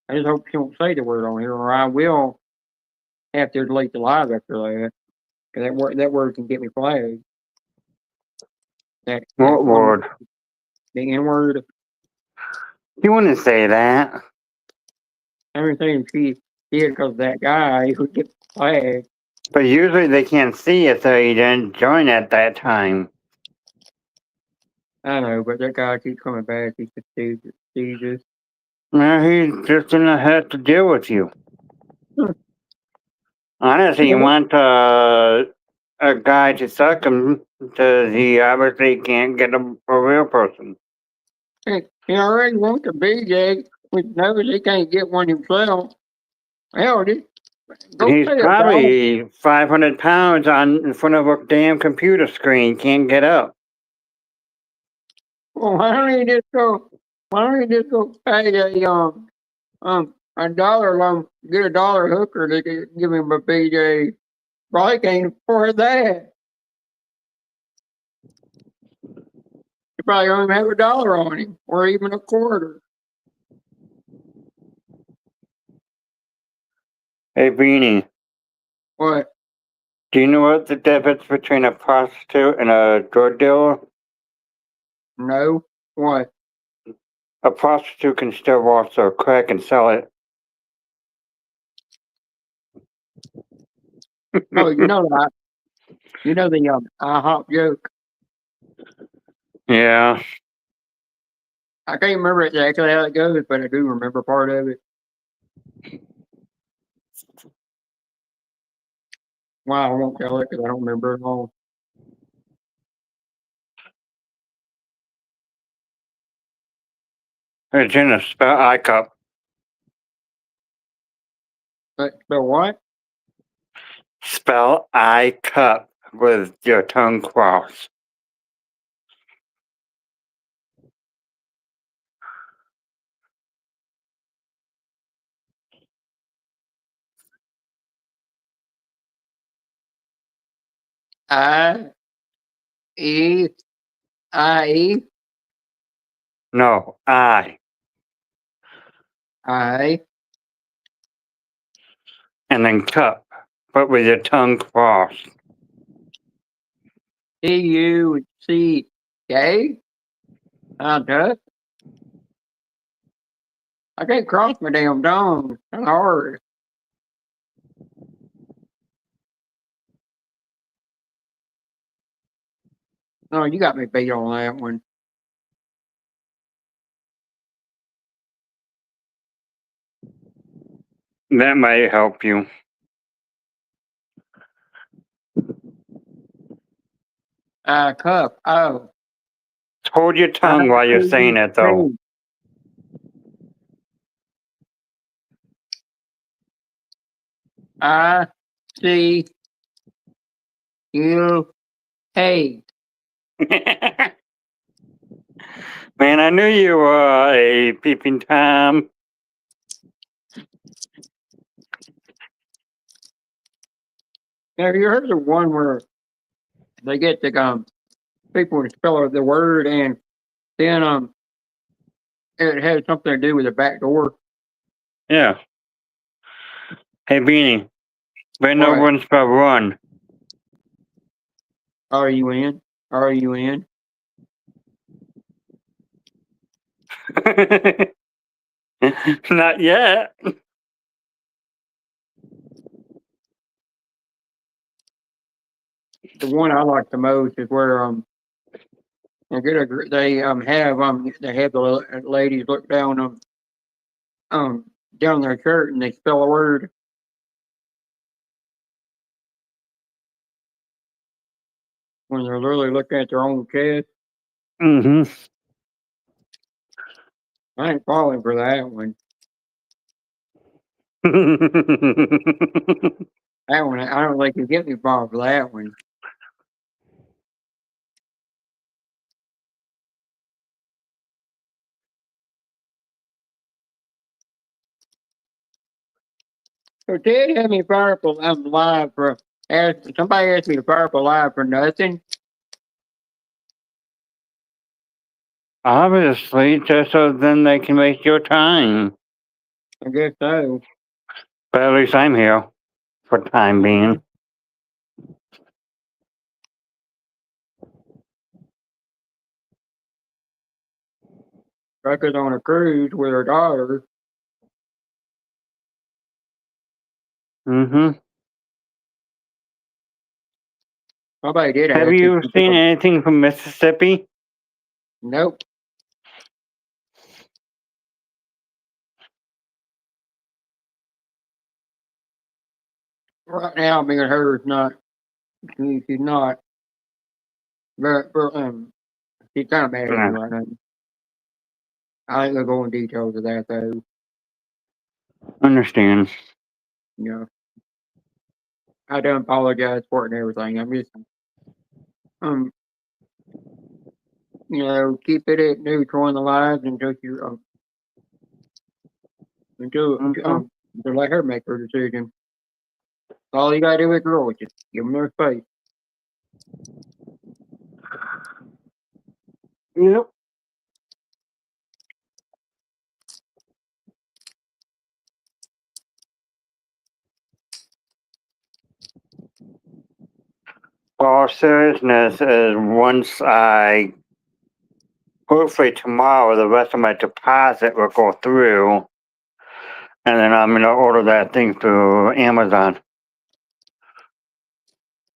I just hope she don't say the word on here, or I will have to delete the live after that. Cause that word can get me flagged. That What word? the N word. You wouldn't say that. Everything she did because that guy would get flagged. But usually they can't see it, so you didn't join at that time. I know, but that guy keeps coming back. He's Jesus. No, he just didn't have to deal with you. Hmm. Honestly, you Yeah. want a guy to suck him because he obviously can't get a real person. He already wants a BJ, which knows he can't get one himself. Hell, just go He's pay a dollar. probably 500 pounds in front of a damn computer screen, can't get up. Well, why don't you just go? Why don't you just go pay a $1 loan, get a dollar hooker, they could give him a BJ. Probably can't afford that. He probably don't even have $1 on him, or even a quarter. Hey, Beanie, What? do you know what the difference between a prostitute and a drug dealer? No? What? A prostitute can still wash their crack and sell it. Oh, you know that. You know the IHOP joke. Yeah. I can't remember exactly how it goes, but I do remember part of it. Well, I won't tell it because I don't remember it all. It's in a spell I cup. But what? Spell I cup with your tongue crossed. I E I E No, I and then cup, but with your tongue crossed. Tuck. I'm tough. I can't cross my damn tongue. That's hard. No, you got me beat on that one. That might help you. Cup. Oh. Hold your tongue while you're saying it, though. ICUA. Man, I knew you were a peeping Tom. Have you heard the one where they get the people to spell the word and then it has something to do with the back door? Yeah. Hey, Beanie. But no What? one spell run. Are you in? Are you in? Not yet. The one I like the most is where they have the ladies look down their shirt and they spell a word. When they're literally looking at their own chest. Mm-hmm. I ain't falling for that one. That one, I don't think you get me fall for that one. So Ted had me fire up live for somebody asked me to fire up live for nothing. Obviously, just so then they can waste your time. I guess so. But at least I'm here for time being. Rebecca's on a cruise with her daughter. Mm-hmm. Somebody did Have ask me. you seen anything from Mississippi? Nope. Right now, me and her is not. She's not. But she's kind of mad at me Nah. right now. I ain't gonna go in details of that though. Understand. You know, I done apologize for it and everything. I'm just um, keep it at neutral in the lives until you and do Mhm. to let her make her decision. All you gotta do with girls, just give them their space. Yep. All seriousness is once I hopefully tomorrow the rest of my deposit will go through, and then I'm gonna order that thing through Amazon.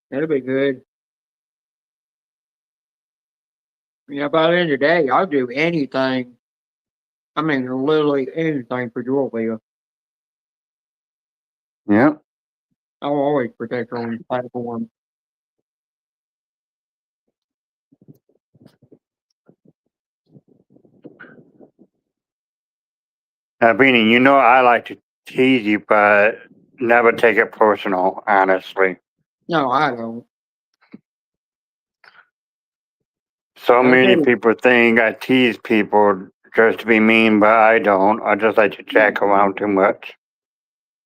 That'll be good. By the end of the day, I'll do anything. I mean, literally anything for Julia. Yep. I'll always protect her on the platform. Beanie, you know I like to tease you, but never take it personal, honestly. No, I don't. So I many do. people think I tease people just to be mean, but I don't. I just like to jack around too much.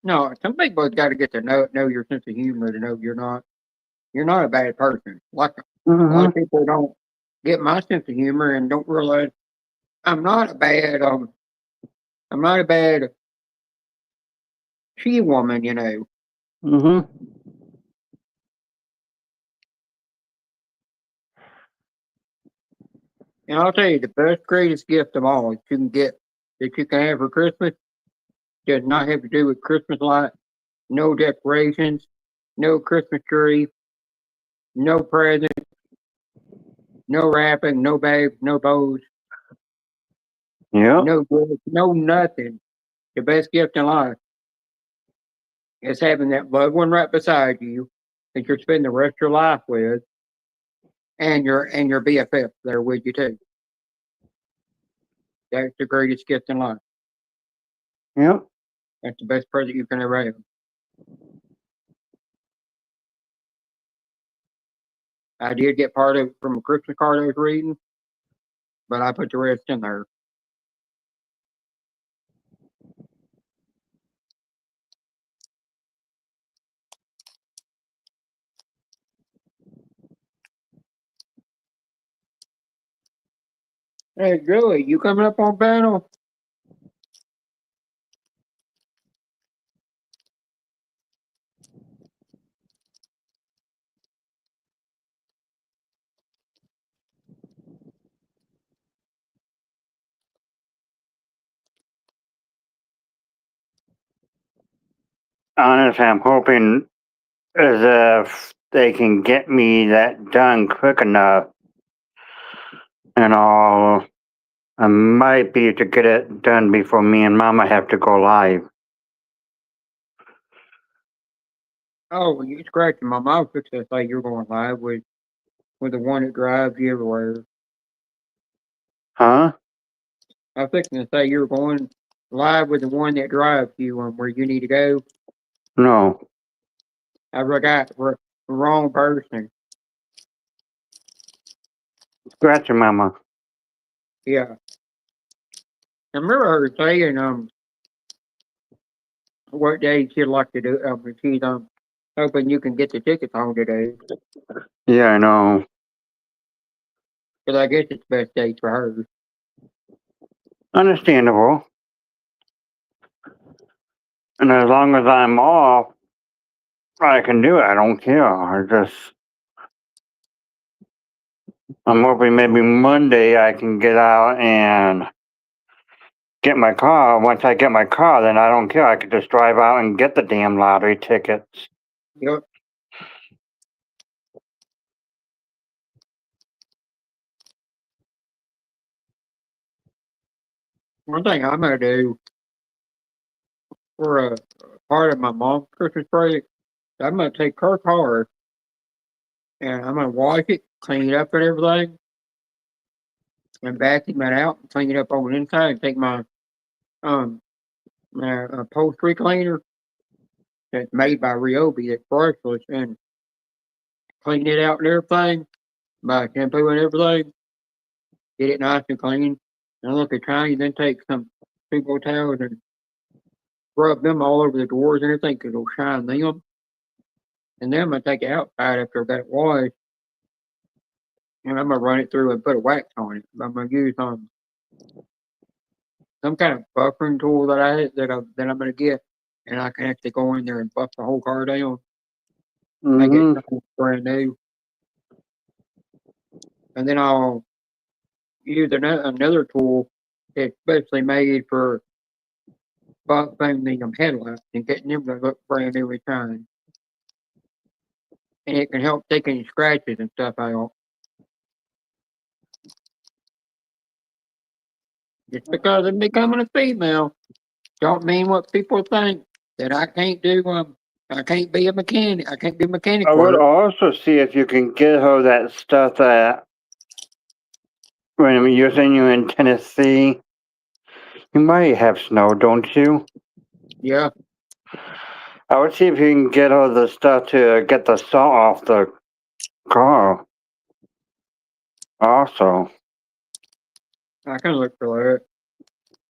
No, some people got to get to know your sense of humor to know you're not a bad person. Like a lot of people don't get my sense of humor and don't realize I'm not a bad I'm not a bad she woman, you know. Mm-hmm. And I'll tell you the best greatest gift of all that you can have for Christmas does not have to do with Christmas lights, no decorations, no Christmas tree, no present, no wrapping, no bags, no bows, Yep. no gifts, no nothing. The best gift in life is having that loved one right beside you that you're spending the rest of your life with, and your BFF there with you too. That's the greatest gift in life. Yep. That's the best present you can ever have. I did get part of it from a Christmas card I was reading, but I put the rest in there. Hey, Joey, you coming up on panel? Honestly, I'm hoping as if they can get me that done quick enough, and I might be able to get it done before me and Mama have to go live. Oh, you scratching my mouth fixed to say you're going live with the one that drives you everywhere. Huh? I was fixing to say you're going live with the one that drives you where you need to go. No. I forgot the wrong person. Scratch it, Mama. Yeah. I remember her saying what day she'd like to do. She's hoping you can get the tickets on today Yeah, I know. because I guess it's the best day for her. Understandable. And as long as I'm off, I can do it. I don't care. I'm hoping maybe Monday I can get out and get my car. Once I get my car, then I don't care. I could just drive out and get the damn lottery tickets. Yep. One thing I'm gonna do for a part of my mom's Christmas break, I'm gonna take her car and I'm gonna wash it, clean it up and everything, and vacuum it out and clean it up on the inside. And take um my upholstery cleaner that's made by Ryobi that's brushless and clean it out and everything by shampoo and everything. Get it nice and clean. And look at trying, then take some people towels and rub them all over the doors and everything 'cause it'll shine them. And then I'm gonna take it outside after I got it washed, and I'm gonna run it through and put a wax on it. I'm gonna use some kind of buffering tool that I'm gonna get, and I can actually go in there and buff the whole car down, make it Mm-hmm. brand new. And then I'll use another tool that's specially made for buffing the headlights and getting them to look brand new every time. And it can help take any scratches and stuff out. Just because I'm becoming a female don't mean what people think that I can't do. I can't be a mechanic. I can't do mechanic I would work. also see if you can get her that stuff that when you're saying you're in Tennessee, you might have snow, don't you? Yeah, I would see if you can get her the stuff to get the salt off the car. Also, I can look for that.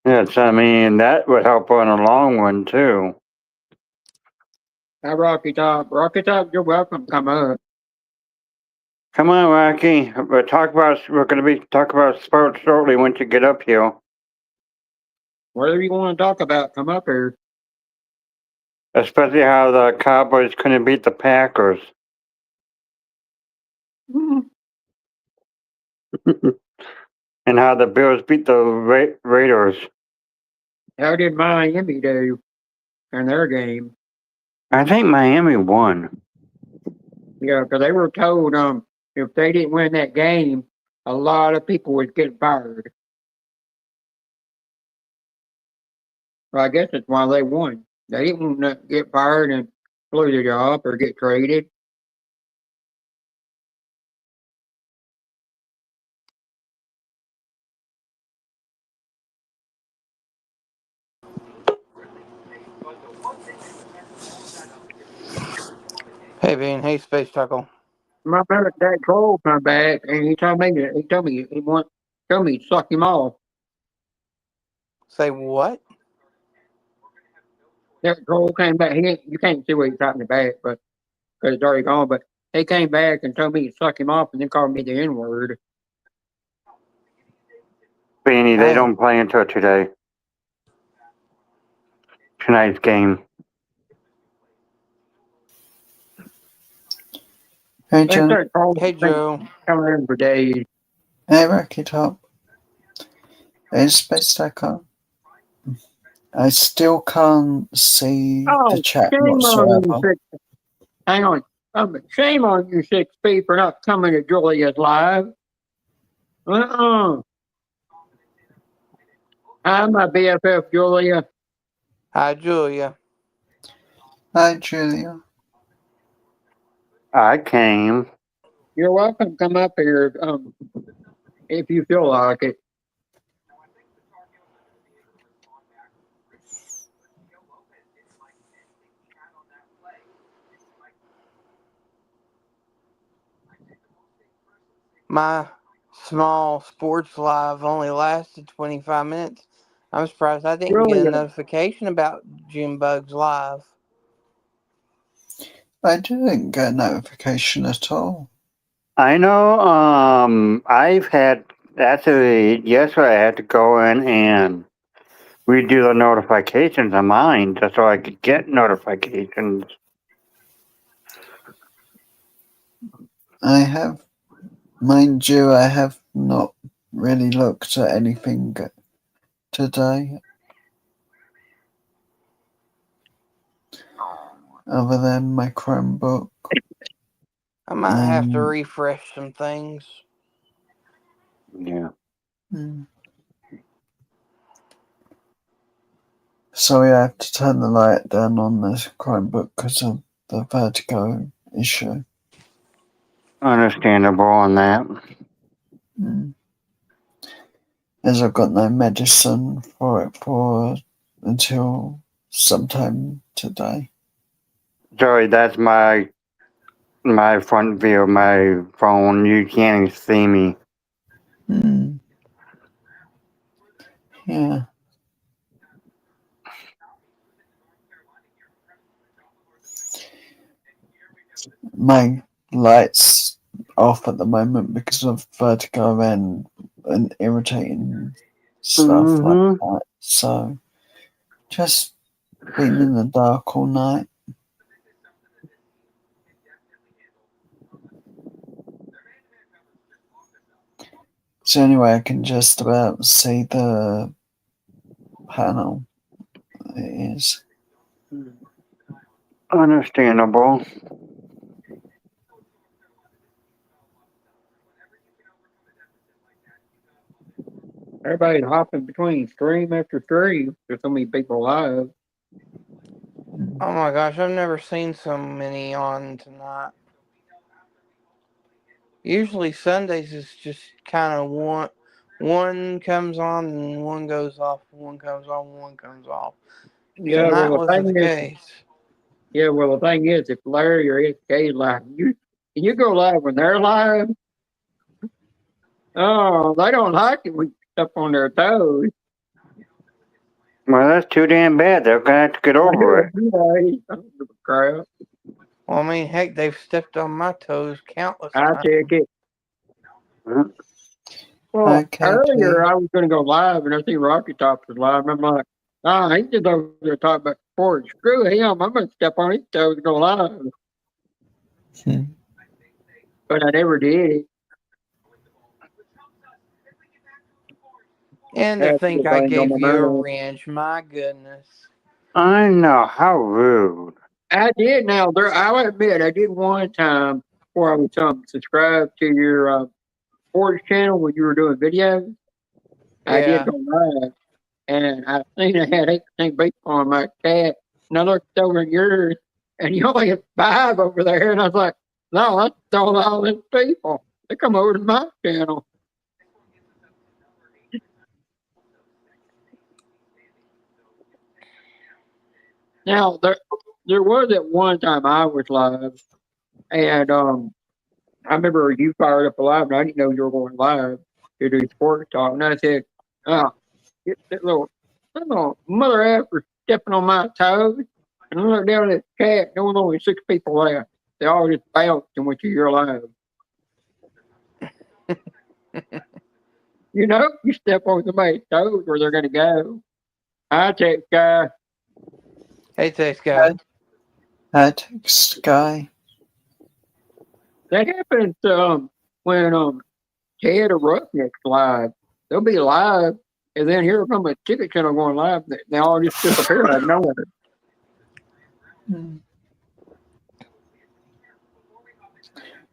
yes, I mean that would help on a long one too. Hi, Rocky Top. Rocky Top, you're welcome. Come up. Come on, Rocky. We're going to be talking about sports shortly once you get up here. Whatever you want to talk about, come up here. Especially how the Cowboys couldn't beat the Packers. Mm, And how the Bills beat the Raiders. How did Miami do in their game? I think Miami won. Yeah, because they were told if they didn't win that game, a lot of people would get fired. Well, I guess that's why they won. They didn't want to get fired and lose their job or get traded. Hey, Bean. Hey, Space Chuckle. My brother, that troll come back and he told me told me to suck him off. Say what? That troll came back. You can't see what he's talking about, but because it's already gone. But he came back and told me to suck him off and then called me the N word. Beanie, they Hey. don't play until tonight's game. Hey Joe. Hey, Joe. Coming in for days. Hey Rocky Top. Hey Space Tacker. I still can't see Oh, the chat shame on you, whatsoever. hang on. Shame on you, 6P, for not coming to Julia's live. Hi, my BFF, Julia. Hi, Julia. Hi Julia. I came. You're welcome. Come up here if you feel like it. My small sports live only lasted 25 minutes. I'm surprised I didn't get a Julia, notification about Junebug's live. I didn't get a notification at all. I know. I've had actually yesterday. I had to go in and redo the notifications on mine just so I could get notifications. I have, mind you, I have not really looked at anything today. Other than my Chromebook. I might have to refresh some things. Yeah. Sorry, I have to turn the light down on the Chromebook because of the vertigo issue. Understandable on that. As I've got no medicine for it until sometime today. Sorry, that's my front view of my phone. You can't even see me. Yeah. my lights off at the moment because of vertigo and irritating stuff like Mm-hmm. that. So just being in the dark all night. It's the only way I can just about see the panel. It is. Understandable. Everybody's hopping between stream after stream. There's so many people live. Oh my gosh, I've never seen so many on tonight. Usually Sundays is just kind of one comes on and one goes off, one comes on, one comes off. Yeah, Tonight well the wasn't the thing is, case. if Larry or SK live, you go live when they're live. Oh, they don't like it when you step on their toes. Well, that's too damn bad. They're gonna have to get over it. Yeah, he don't give a crap. Well, I mean, heck, they've stepped on my toes countless I times. take it. Mhm. Well, Okay, earlier G. I was going to go live, and I see Rocky Top was live. And I'm like, he just over there talking about sports. Screw him. I'm going to step on his toes and go live. Hmm. But I never did. And to That's think the I thing on gave my you a mind. wrench, my goodness. I know, how rude. I did now. I'll admit, I did one time before I was subscribed to your sports channel when you were doing videos. I did Yeah. go live, and I seen I had 8% baseball on my cat, and I looked over at yours, and you only had 5 over there, and I was like, no, I stole all these people. They come over to my channel. Now there was at one time I was live, and I remember you fired up a live, and I didn't know you were going live to do sports talk, and I said, "Oh, get that little mother effer stepping on my toes." And I looked down at the chat, there was only 6 people left. They all just bounced and went to your live. You step on somebody's toes where they're going to go. I text guy, Hey, thanks, guy. Text guy. that happens when Ted or Ruffneck's live. They'll be live, and then here come a ticket channel going live. They all just disappear out of nowhere.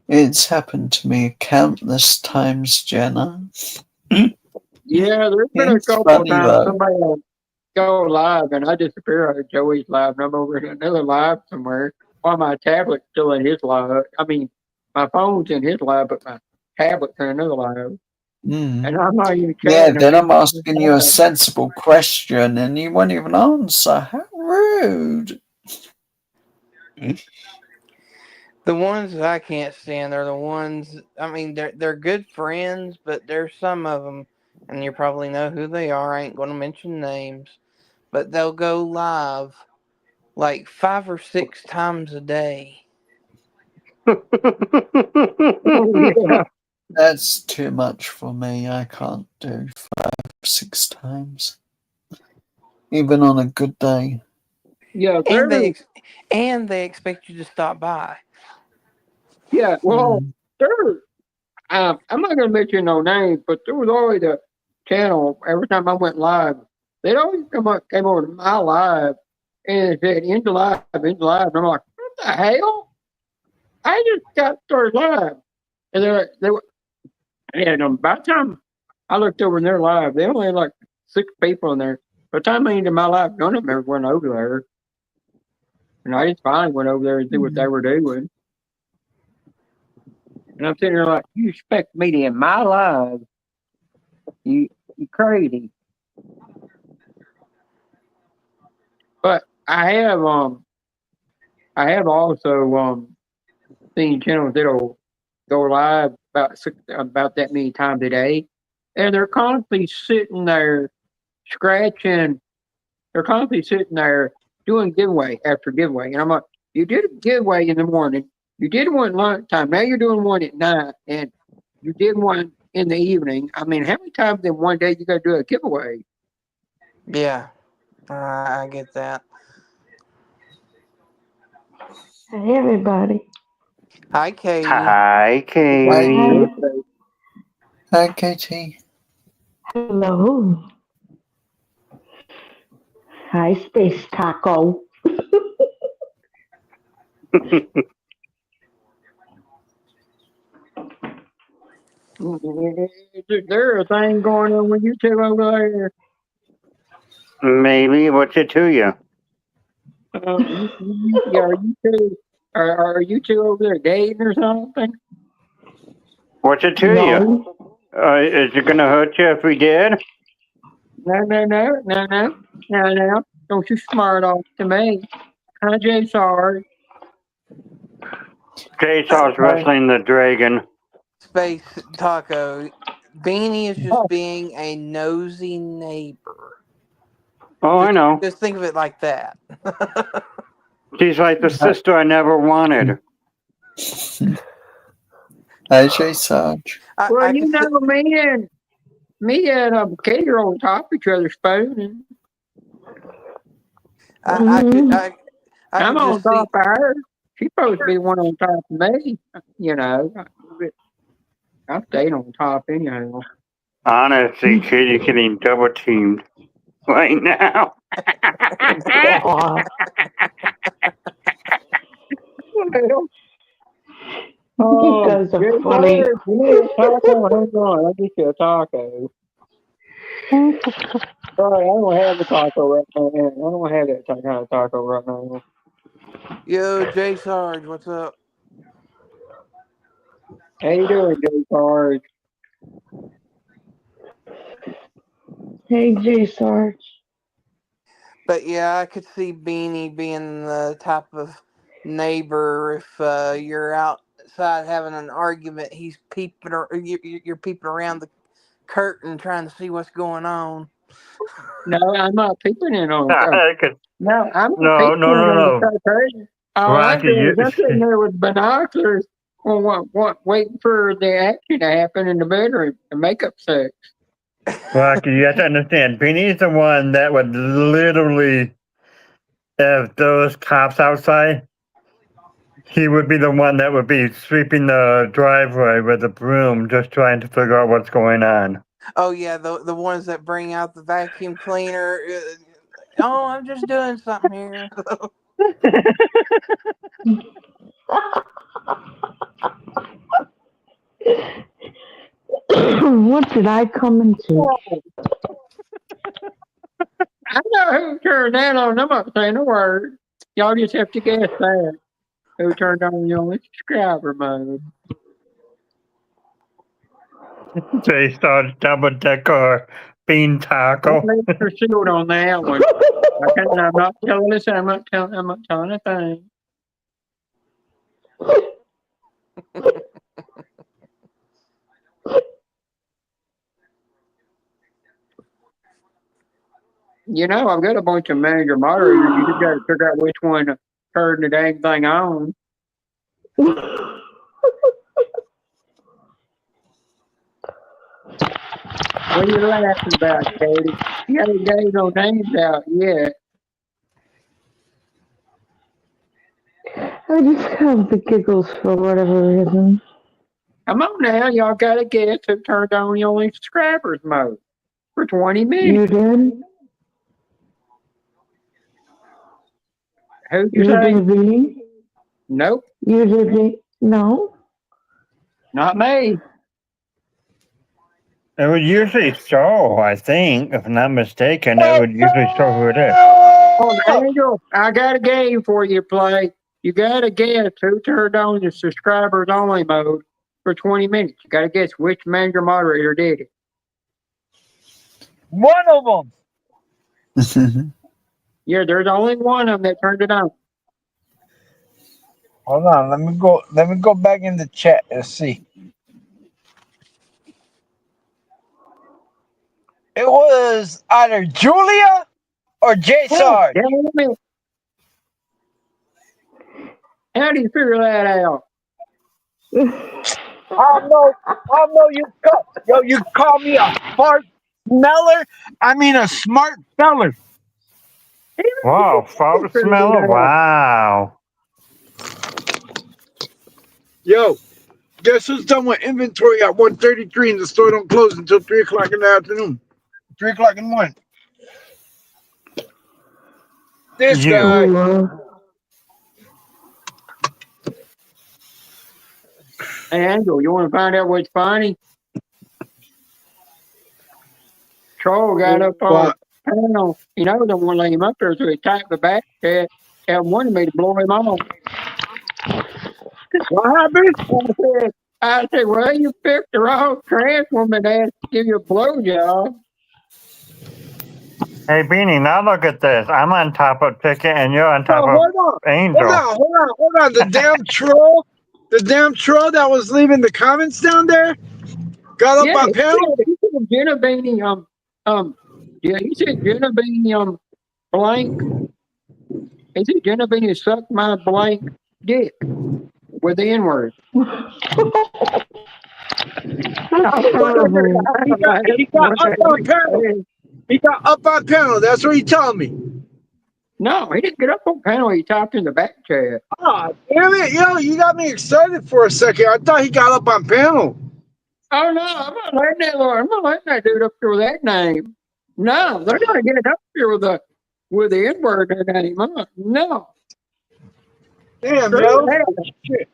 It's happened to me countless times, Jenna. Yeah, there's been a It's couple of funny times though. somebody will go live and I disappear out of Joey's live and I'm over in another live somewhere while my tablet's still in his live. I mean, my phone's in his live, but my tablet's in another live. Mm. And I'm not even Yeah, chatting. then I'm asking you a sensible question and you won't even answer. How rude. The ones that I can't stand are the ones. I mean, they're good friends, but there's some of them, and you probably know who they are. I ain't going to mention names, but they'll go live like 5 or 6 times a day. Oh, yeah. That's too much for me. I can't do 5, 6 times. Even on a good day. Yeah, And they expect you to stop by. well, Mm. there. I'm not going to mention no names, but there was always a channel every time I went live. They'd always came over to my live and it said into live, into live. And I'm like, what the hell? I just got started live. And they were, and by the time I looked over in their live, they only had like 6 people in there. By the time I into my live, none of them ever went over there. And I just finally went over there and see what they were doing. And I'm sitting there like, you expect me to in my live? You crazy. But I have also seen channels that'll go live about that many times a day, and they're constantly sitting there scratching. They're constantly sitting there doing giveaway after giveaway, and I'm like, you did a giveaway in the morning, You did one lunchtime. Now you're doing one at night, and you did one in the evening. I mean, how many times in one day you got to do a giveaway? Yeah, I get that. Hey, everybody. Hi, Katie. Hi, Katie. Hi, Katie. Hello. Hi, Space Taco. Is there a thing going on with you two over there? Maybe what's it to you? Are you two? Are you two over there dating or something? What's it to you? No. Is it gonna hurt you if we did? No. Don't you smart off to me. Hi, Jay Sarge. Jay Saw's wrestling the dragon. Space Taco. Beanie is just being a nosy neighbor. Oh, I know. Just think of it like that. She's like the sister I never wanted. Hi, Jay Sarge. Well, you know, me and Katie are on top of each other spooning. I'm I'm on top of her. She's supposed to be one on top of me. You know, I stayed on top anyhow. Honestly, kid, you're getting double teamed right now. You guys are Jay funny. Sarge, you need a taco? Hang on, I'll get you a taco. Sorry, I don't have a taco right now. I don't have that kind of taco right now. Yo, Jay Sarge, what's up? How you doing, Jay Sarge? Hey, J Sarge. But yeah, I could see Beanie being the type of neighbor if you're outside having an argument, he's peeping or you're peeping around the curtain trying to see what's going on. No, I'm not peeping in on No, I'm not No, peeping in on the curtain. All I'm Rocky, doing is I'm sitting there with binoculars waiting for the action to happen in the bedroom, the makeup sex. Rocky, you have to understand, Beanie's the one that would literally, if those cops outside, he would be the one that would be sweeping the driveway with a broom, just trying to figure out what's going on. Oh yeah, the ones that bring out the vacuum cleaner. Oh, I'm just doing something here. What did I come into? I know who turned that on. I'm not saying a word. Y'all just have to guess that. Who turned on the only subscriber mode? Jay starts double decker bean taco. Let's pursue on that one. I'm not telling us. I'm not telling a thing. You know, I've got a bunch of manager moderators. You just got to figure out which one turned the dang thing on. What are you laughing about, Katie? You haven't gave no names out yet. I just have the giggles for whatever reason. Come on now, y'all got to guess who turned on the only subscribers mode for 20 You minutes. did? Who'd You you say? did, Beanie? Nope, You did? No? not me. It would usually show, I think, if I'm not mistaken, it would usually show who it is. Oh, Angel, I got a game for you to play. You got to guess who turned on the subscribers only mode for 20 minutes. You got to guess which manager moderator did it. One of them. Yeah, there's only one of them that turned it on. Hold on, let me go back in the chat and see. It was either Julia or Jay Sarge. Damn it. How do you figure that out? I know you call me a fart smeller. I mean a smart feller. Whoa, fart smeller? Wow. Yo, guess who's done with inventory at 1:33 and the store don't close until 3 o'clock in the afternoon? 3 o'clock in the morning. This You. guy. Hey, Angel, you want to find out what's funny? Troll got up on What? the panel. You know, don't want to let him up there, so he typed the back chat. Tell wanted me to blow him off. What happened? I said, well, you picked the wrong trans woman to ask to give you a blowjob. Hey, Beanie, now look at this. I'm on top of Ticket and you're on top Oh, of hold on. Angel. Hold on. The damn troll that was leaving the comments down there got up on panel. He said Jenna Beanie, yeah, he said Jenna Beanie, blank. He said Jenna Beanie sucked my blank dick with the N-word. He got up on panel. He got up on panel. That's what he told me. No, he didn't get up on panel. He typed in the back chat. Ah, damn it. Yo, you got me excited for a second. I thought he got up on panel. Oh no, I'm not letting that dude up there with that name. No, they're gonna get it up here with the N-word in their name. No. Damn, Sure yo. Shit.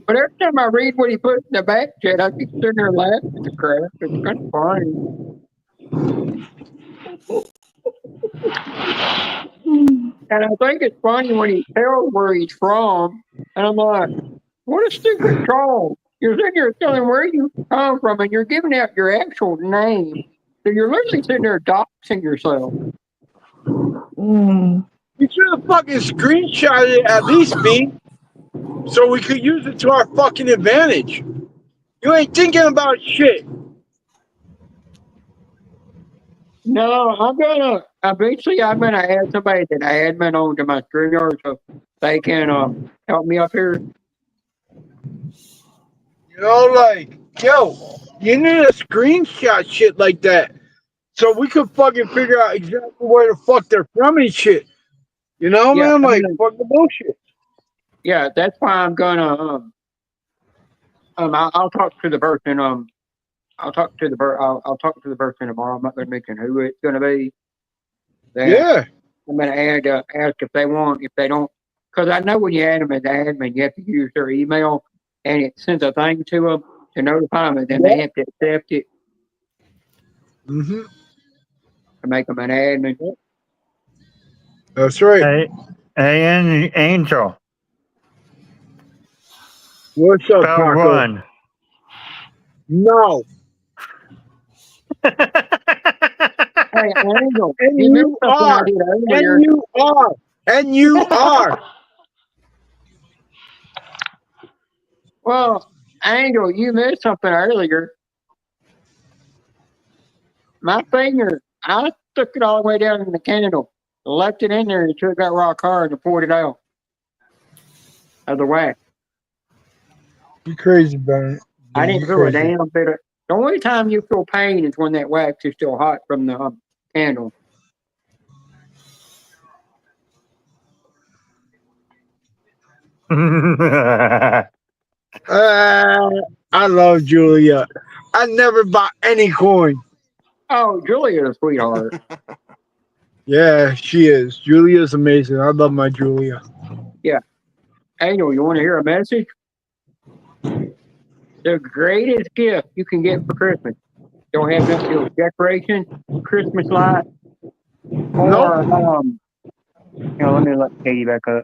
But every time I read what he put in the back chat, I keep sitting there laughing at the crap. It's kind of funny. And I think it's funny when he tells where he's from. And I'm like, what a stupid troll. You're sitting there telling where you come from and you're giving out your actual name. So you're literally sitting there doxing yourself. You should have fucking screenshotted it at least, me, so we could use it to our fucking advantage. You ain't thinking about shit. No, I'm gonna add somebody that admin onto my StreamYard so they can help me up here. You know, like, yo, you need a screenshot shit like that so we could fucking figure out exactly where the fuck they're from and shit. You know, Yeah, man, like fucking bullshit. Yeah, that's why I'm gonna I'll talk to the person I'll talk to the person tomorrow. I'm not gonna mention who it's gonna be. Yeah. I'm gonna ask if they don't, because I know when you add them as admin, you have to use their email, and it sends a thing to them to notify them, and then they have to accept it Mm-hmm. to make them an admin. That's right. Hey, Angel. What's up, Spell Taco? run. No. Hey, Angel, And you you missed something I are. did earlier. And you are. And you are. Well, Angel, you missed something earlier. My finger, I took it all the way down in the candle, left it in there until it got rock hard and poured it out of the wax. You crazy, Bennett. I didn't feel a damn bit of. The only time you feel pain is when that wax is still hot from the candle. I love Julia. I never bought any coin. Oh, Julia's a sweetheart. Yeah, she is. Julia's amazing. I love my Julia. Yeah. Angel, you want to hear a message? The greatest gift you can get for Christmas. Don't have nothing to do with decoration, Christmas lights, or let me let Katie back up.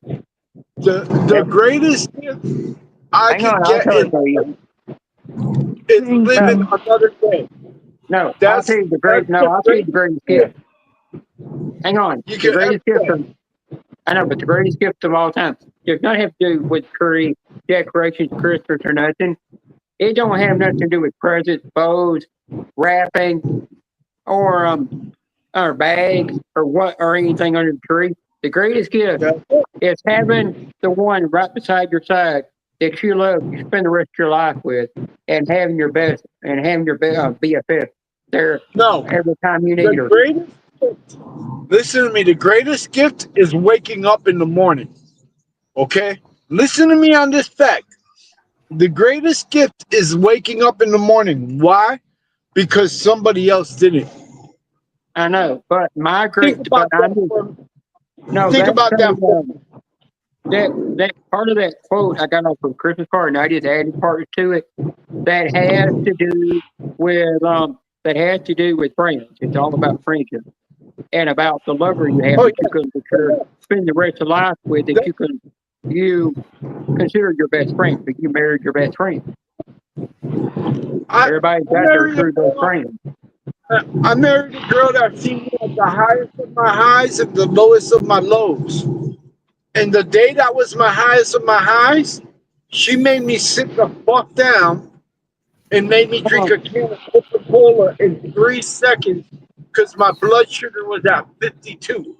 The greatest gift I Hang can on, get I'll tell you. is living another day. No, I'll tell you the greatest gift. Hang on. The greatest gift I know, but the greatest gift of all time does not have to do with curry, decorations, Christmas, or nothing. It don't have nothing to do with presents, bows, wrapping, or bags, or anything under the tree. The greatest gift is having the one right beside your side that you love, you spend the rest of your life with, and having your best and having your BFF there No, every time you the need her. greatest gift, listen to me, the greatest gift is waking up in the morning. Okay? Listen to me on this fact. The greatest gift is waking up in the morning. Why? Because somebody else didn't. I know, but my Think great, but about I that do. for No, think that's about that because for that part of that quote I got off from Christmas card, and I just added parts to it that has to do with friends. It's all about friendship and about the lover you have oh that you can spend the rest of life with yeah. you consider your best friend, but you married your best friend. I, Everybody's I got their married a true best girl. friend. I married a girl that seen me at the highest of my highs and the lowest of my lows. And the day that was my highest of my highs, she made me sit the fuck down and made me drink Um, a can of Coca Cola in 3 seconds because my blood sugar was at 52.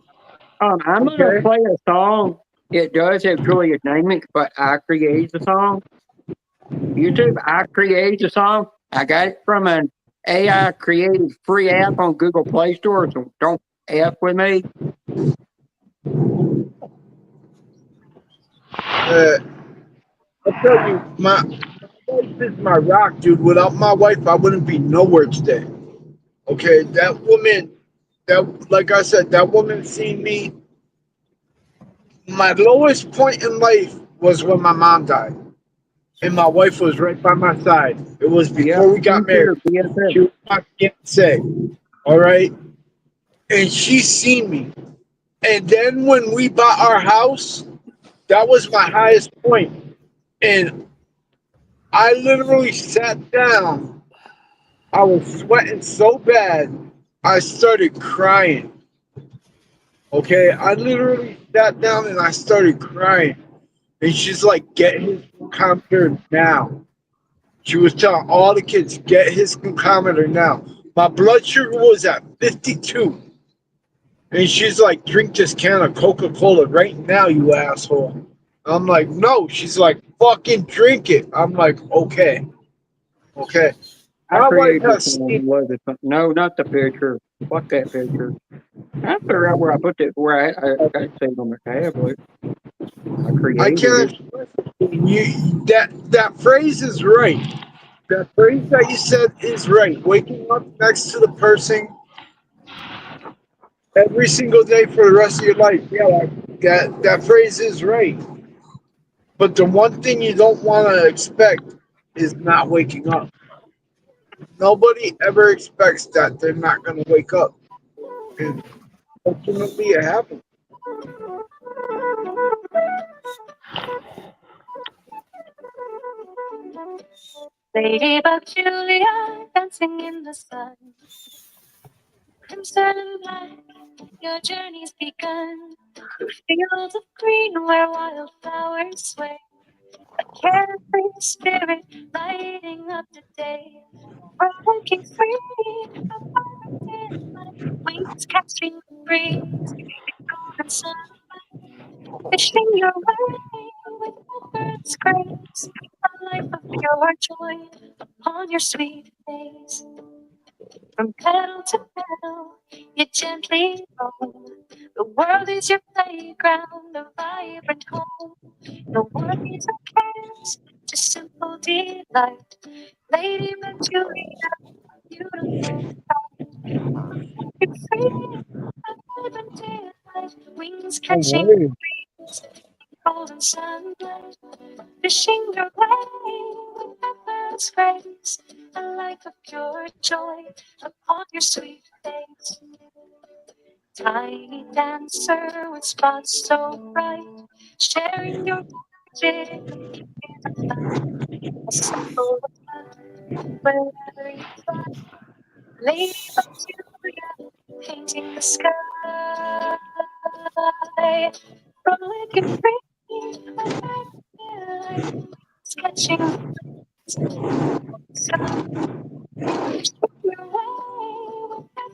I'm gonna Okay? play a song. It does have Julia's name in it, but I created the song. YouTube, I created the song. I got it from an AI created free app on Google Play Store, so don't F with me. I'll tell you, my wife is my rock, dude. Without my wife, I wouldn't be nowhere today. Okay? That woman, like I said, that woman seen me. My lowest point in life was when my mom died. And my wife was right by my side. It was Yep, before we got she's married. your BFF. She was my fiance, all right? And she seen me. And then when we bought our house, that was my highest point. And I literally sat down. I was sweating so bad, I started crying. Okay? I literally sat down and I started crying. And she's like, get his computer now. She was telling all the kids, get his glucometer now. My blood sugar was at 52. And she's like, drink this can of Coca Cola right now, you asshole. I'm like, no. She's like, fucking drink it. I'm like, okay. Okay. I My wife created this has song. seen. Was it? No, not the picture. Fuck that picture. I figure out where I put it. Where I got it saved on my tablet. I I created can't it. express it. That phrase is right. That phrase that you said is right. Waking up next to the person every single day for the rest of your life. Yeah, like that phrase is right. But the one thing you don't want to expect is not waking up. Nobody ever expects that they're not going to wake up. And ultimately, it happens. Ladybug Julia dancing in the sun. Crimson and black, your journey's begun. Through fields of green where wildflowers sway. A carefree spirit lighting up the day. We're walking free, a pirate daylight, wings catching the breeze. Golden sunlight, fishing your way with the bird's grace. A life of pure joy upon your sweet face. From petal to petal, you gently roll. The world is your playground, a vibrant home. No worries or cares, just simple delight. Ladybug Julia, beautiful sight. It's free, a vibrant daylight, wings Oh, catching right. breeze, golden sunlight, fishing your way with that bird's grace, a life of pure joy upon your sweet face. Tiny dancer with spots so bright, sharing your magic is a fun, a simple love wherever you fly. Ladybug Julia, painting the sky, rollicking free, a fairy sketching the sun. Your way with that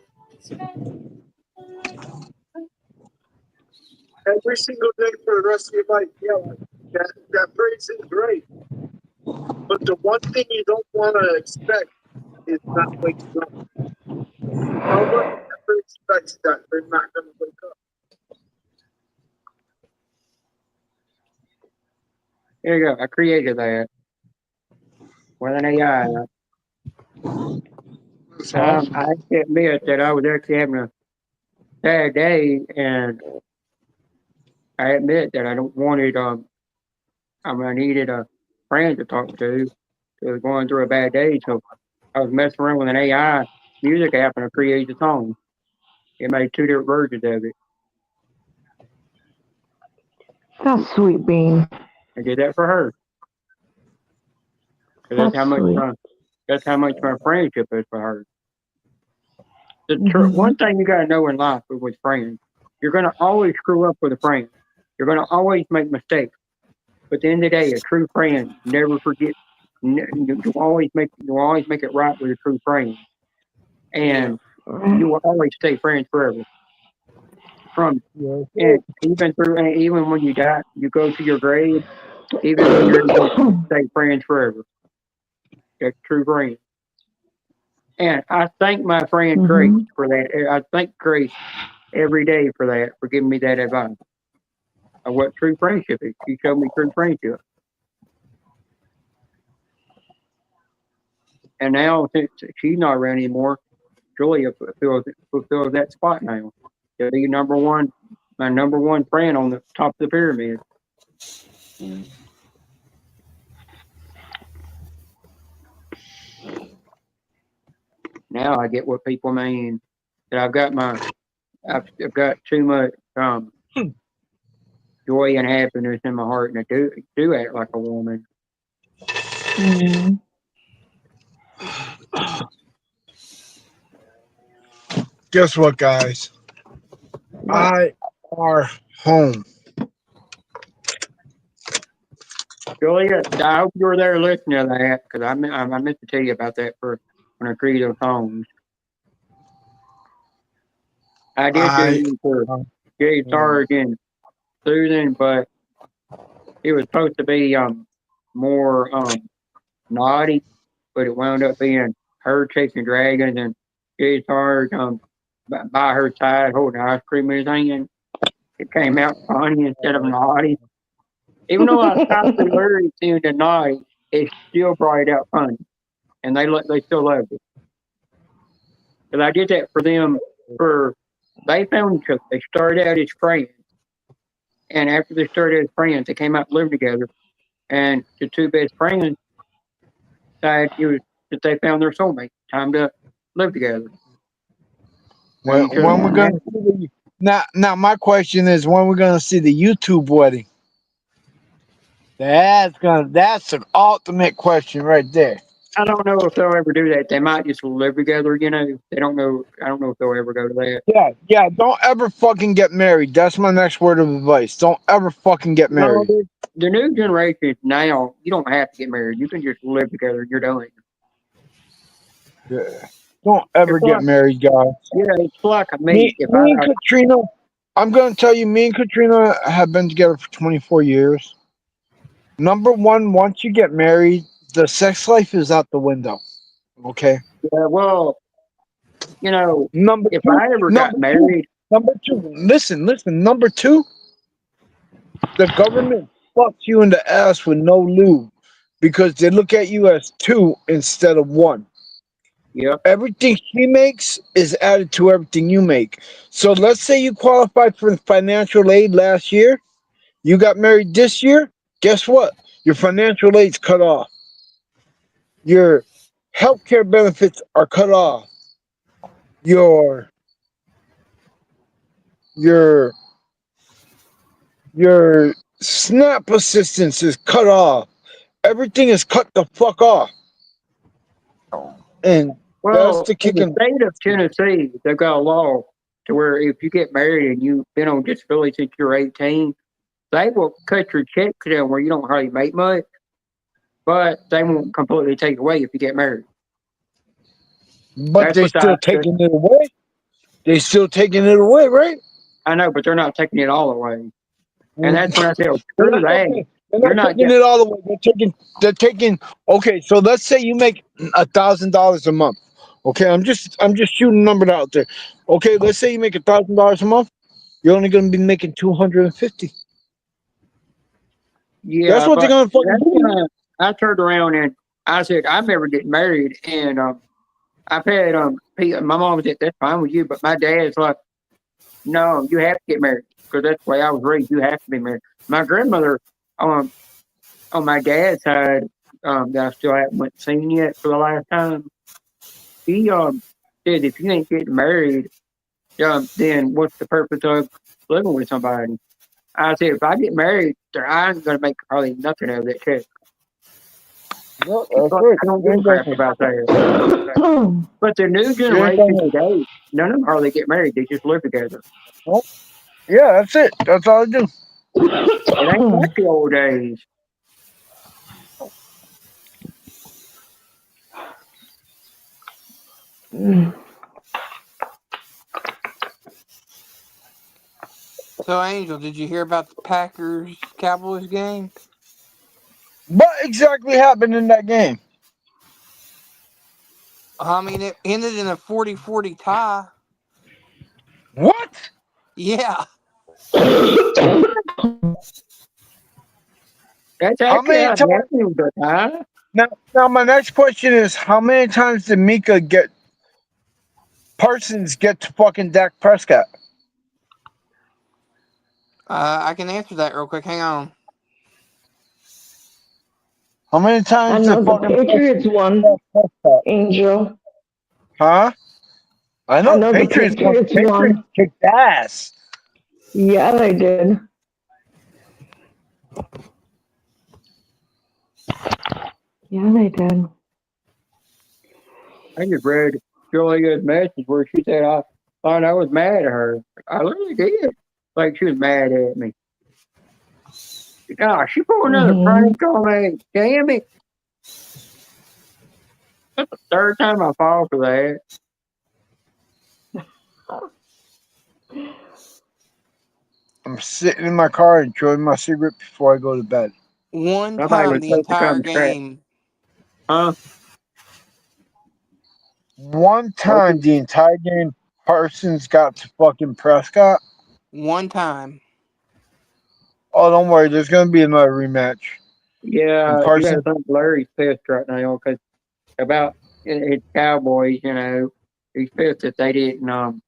Every single day for the rest of your life. Yeah. That praise is great. But the one thing you don't want to expect is not waking up. Nobody ever expects that they're not going to wake up. There you go. I created that with an AI. That's awesome. I have to admit that I was actually having a bad day, and I admit that I don't wanted I needed a friend to talk to. I was going through a bad day, so I was messing around with an AI music app and I created a song. It made 2 different versions of it. That's sweet, Bean. I did that for her. 'Cause That's sweet. that's how much my friendship is for her. Mhm. One thing you gotta know in life with friends, you're gonna always screw up with a friend. You're gonna always make mistakes. But at the end of the day, a true friend never forgets. You always make it right with a true friend, and you will always stay friends forever. From and even when you die, you go to your grave. Even when you're going to stay friends forever. That's true friend. And I thank my friend Grace Mhm. for that. I thank Grace every day for that, for giving me that advice of what true friendship is. She showed me true friendship. And now, since she's not around anymore, Julia fulfills that spot now. To be my number one friend on the top of the pyramid. Now I get what people mean. That I've got too much joy and happiness in my heart, and I do act like a woman. Mhm. Guess what, guys? I are home. Julia, I hope you were there listening to that because I meant to tell you about that for when I created those songs. I did I do for Jay Sarge and Susan, but it was supposed to be more naughty, but it wound up being her chasing dragons and Jay Sarge by her side holding ice cream in his hand. It came out funny instead of naughty. Even though I stopped the lyrics into naughty, it still brought it out funny, and they still loved it. Because I did that for them they found each other. They started out as friends. And after they started as friends, they came out and lived together. And the 2 best friends decided that they found their soulmate. Time to live together. when we're gonna see the, now my question is when we're gonna see the YouTube wedding. That's an ultimate question right there. I don't know if they'll ever do that. They might just live together, They don't know. I don't know if they'll ever go to that. Yeah. Don't ever fucking get married. That's my next word of advice. Don't ever fucking get No, married. the new generation now, you don't have to get married. You can just live together. You're done. Yeah. Don't ever It's get like, married, guys. it's like me. Me and Katrina, I'm gonna tell you, me and Katrina have been together for 24 years. Number one, once you get married, the sex life is out the window. Okay. Well, Number if two, I ever got number two, married, number two. Listen. Number two, the government fucks you in the ass with no lube because they look at you as two instead of one. yep, Everything she makes is added to everything you make. So let's say you qualified for financial aid last year. You got married this year. Guess what? Your financial aid's cut off. Your healthcare benefits are cut off. Your your your SNAP assistance is cut off. Everything is cut the fuck off. And that's well, the in the kicking. state of Tennessee, they've got a law to where if you get married and you've been on disability since you're 18, they will cut your checks down where you don't hardly make much, but they won't completely take it away if you get married. But That's they still what taking it away. They still taking it away, right? I know, but they're not taking it all away. And that's when I said, screw that. Okay. They're You're not not taking getting. it all the way. They're taking. Okay, so let's say you make $1,000 a month. Okay, I'm just shooting a number out there. Okay, let's say you make $1,000 a month. You're only going to be making 250. That's Yeah, what they're but going to fucking that's do. I turned around and I said I'm never getting married, and I've had my mom said that's fine with you, but my dad's like, no, you have to get married because that's the way I was raised. You have to be married. My grandmother, um, on my dad's side, that I still haven't went and seen yet for the last time. He said if you ain't getting married, then what's the purpose of living with somebody? I said if I get married, then I'm gonna make probably nothing out of that check. No, She's that's like, right. I don't You give a ain't crap gonna, about that. But the new you ain't generation gonna, today, none of them hardly get married. They just live together. no. Yeah, that's it. That's all I do. It ain't like the old days. So, Angel, did you hear about the Packers Cowboys game? What exactly happened in that game? I mean, it ended in a 40-40 tie. What? Yeah. That's How actually many how it times? happened, but Now, my next question is: how many times did Mika get Parsons get to fucking Dak Prescott? I can answer that real quick. Hang on. How many I times know did the fucking Patriots Dak won, Prescott? Angel. Huh? I I know know the Patriots won. Patriots Patriots won. kicked ass. Yeah, they did. Yeah, they did. I just read Julia's message where she said I thought I was mad at her. I literally did. Like she was mad at me. She pulled another Hmm. prank on me. Damn it. That's the third time I fall for that. I'm sitting in my car enjoying my cigarette before I go to bed. One Somebody time was the supposed to entire come scratch. game. Huh? One What time the entire game, Parsons got to fucking Prescott. One time. Oh, don't worry, there's gonna be another rematch. And Yeah, you got to Parsons, think Larry's pissed right now because about his Cowboys, he's pissed that they didn't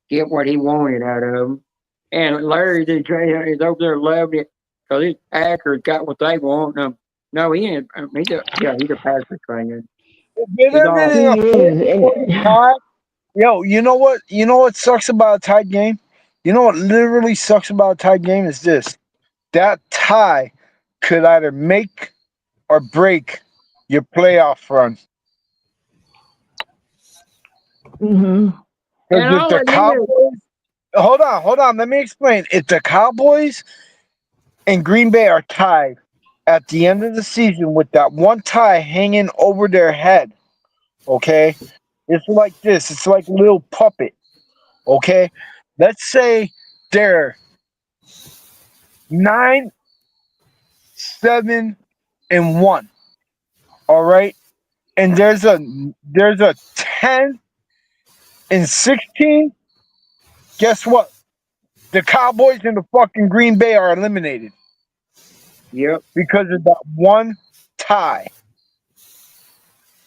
get what he wanted out of them. And Larry is over there loving it because his Packers got what they want. No, he ain't. He's a Packers fan. if it He's ended all in He a is. 40 tie, yo, you know what? You know what sucks about a tied game? You know what literally sucks about a tied game is this: that tie could either make or break your playoff run. Hmm. Because and if all the it is. Cowboys, hold on, let me explain. If the Cowboys and Green Bay are tied at the end of the season with that one tie hanging over their head, okay? It's like this. It's like a little puppet, okay? Let's say they're 9, 7, and 1, all right? And there's a 10 and 16. Guess what? The Cowboys and the fucking Green Bay are eliminated Yep. because of that one tie.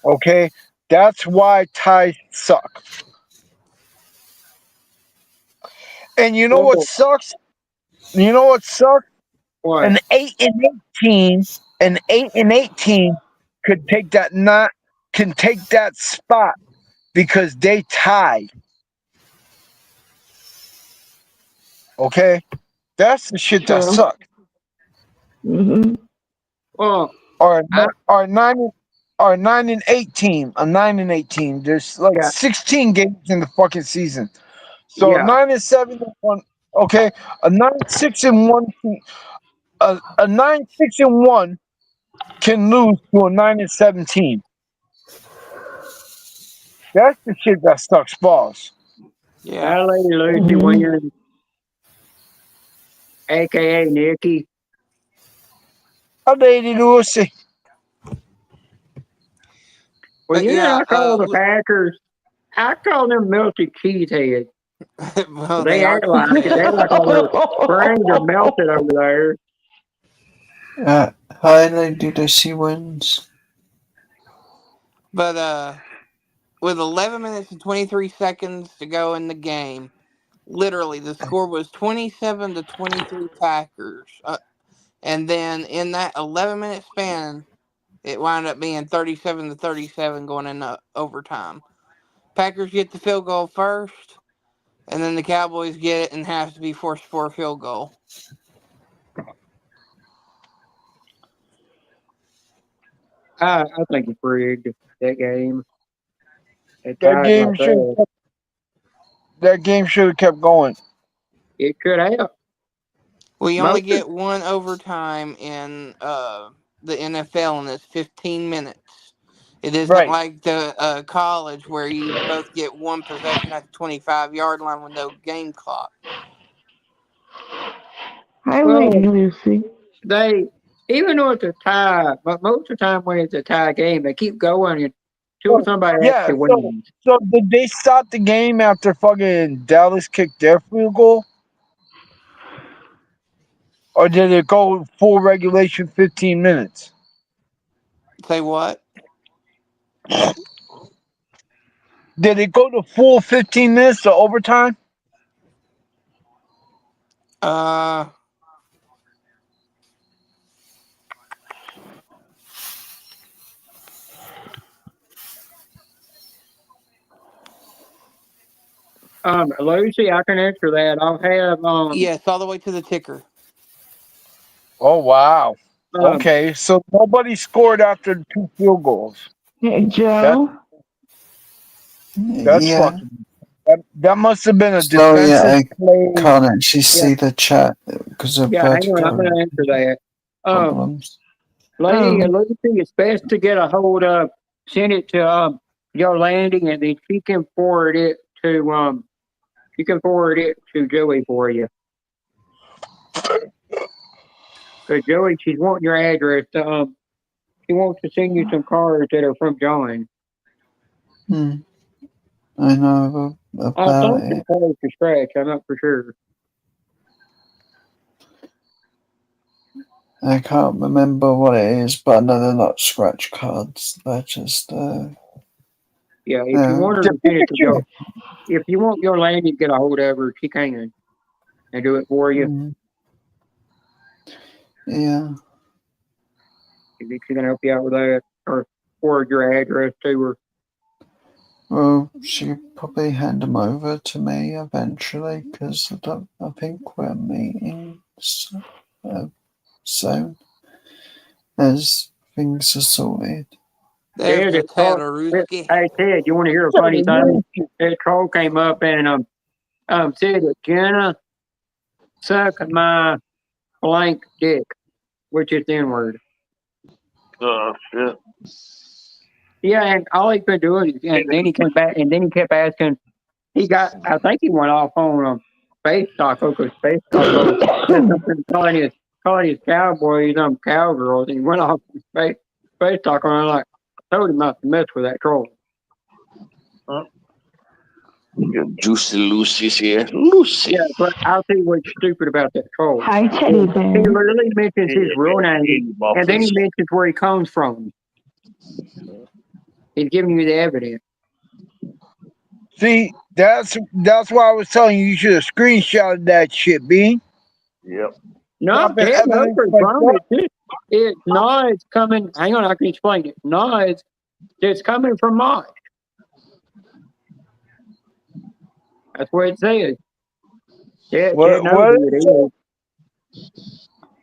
Okay? That's why ties suck. And you know what Well, sucks? You know what sucks? what? An 8-18, an 8-18 could take that not can take that spot because they tied. Okay? That's the shit that True. sucks. Hmm. Well, Or a I ni- or 9-8 team. A 9-8 team. There's like yeah 16 games in the fucking season. So yeah 9-7-1. Okay, a 9-6-1 team. A 9-6-1 can lose to a 9-7 team. That's the shit that sucks balls. Yeah. Our Lady Lucy Hmm. wins, aka Nikki. Lady Lucy. Well, But you know, yeah, I call the Packers. I call them melted cheeseheads. well, they They are act like it. They like all their brains are Oh, melted over there. Hi, Lady Lucy wins. But with 11 minutes and 23 seconds to go in the game, literally the score was 27-23 Packers. And then in that 11-minute span, it wound up being 37-37 going into overtime. Packers get the field goal first, and then the Cowboys get it and have to be forced for a field goal. I think it's rigged, that game. It That tied game like should that. that game should have kept going. It could have. We only Most of, get one overtime in the NFL, and it's 15 minutes. It isn't Right. like the college where you both get one possession at the 25-yard line with no game clock. hi, Lady well, Lucy. they, even though it's a tie, but most of the time when it's a tie game, they keep going until So, somebody yeah. actually So wins. so did they stop the game after fucking Dallas kicked their field goal, or did it go full regulation 15 minutes? Say what? Did it go to full 15 minutes to overtime? Uh, Lucy, I can answer that. I'll have yes, all the way to the ticker. Oh wow. um Okay, so nobody scored after 2 field goals. Hey, That Joe. that's Yeah. fucking. That must have been a Sorry, defensive I play. can't actually yeah, see the chat because of yeah, hang on, I'm vertigo gonna answer that. problems. Lady Oh, Lucy, it's best to get a hold of, send it to your landing, and then she can forward it to Joey for you. Because Joey, she's wanting your address to she wants to send you some cards that are from John. Hmm. I know I about thought it. the cards to scratch. I'm not for sure. I can't remember what it is, but I know they're not scratch cards. They're just Yeah, if you want her The to send it to Pikachu. if you want your landing to get a hold of her, she can and do it for you. Yeah. If she can help you out with that, or forward your address to her. Well, she could probably hand them over to me eventually because I think we're meeting soon as things are sorted. There's Ted, the Tataruski. hey Ted, you want to hear a funny thing? That troll came up and said that Jenna sucked my blank dick, which is the N word. Oh shit. Yeah, and all he's been doing is, and then he came back, and then he kept asking. I think he went off on Space Taco because Space Taco said something calling his cowboys cowgirls, and he went off on Space Taco, and I told him not to mess with that troll. Your juicy Lucy's here. Lucy. Yeah, but I'll tell you what's stupid about that troll. hi, Teddy He Bear. literally mentions his real name, Hey, and then he Muffins. mentions where he comes from. He's giving you the evidence. See, that's why I was telling you should have screenshotted that shit, Bean. Yep. No, Dropping Ted knows evidence where it's like from. that. It's Nas coming. Hang on, I can explain it. Nas it's coming from Mosh. That's what it says. Ted knows What who it is.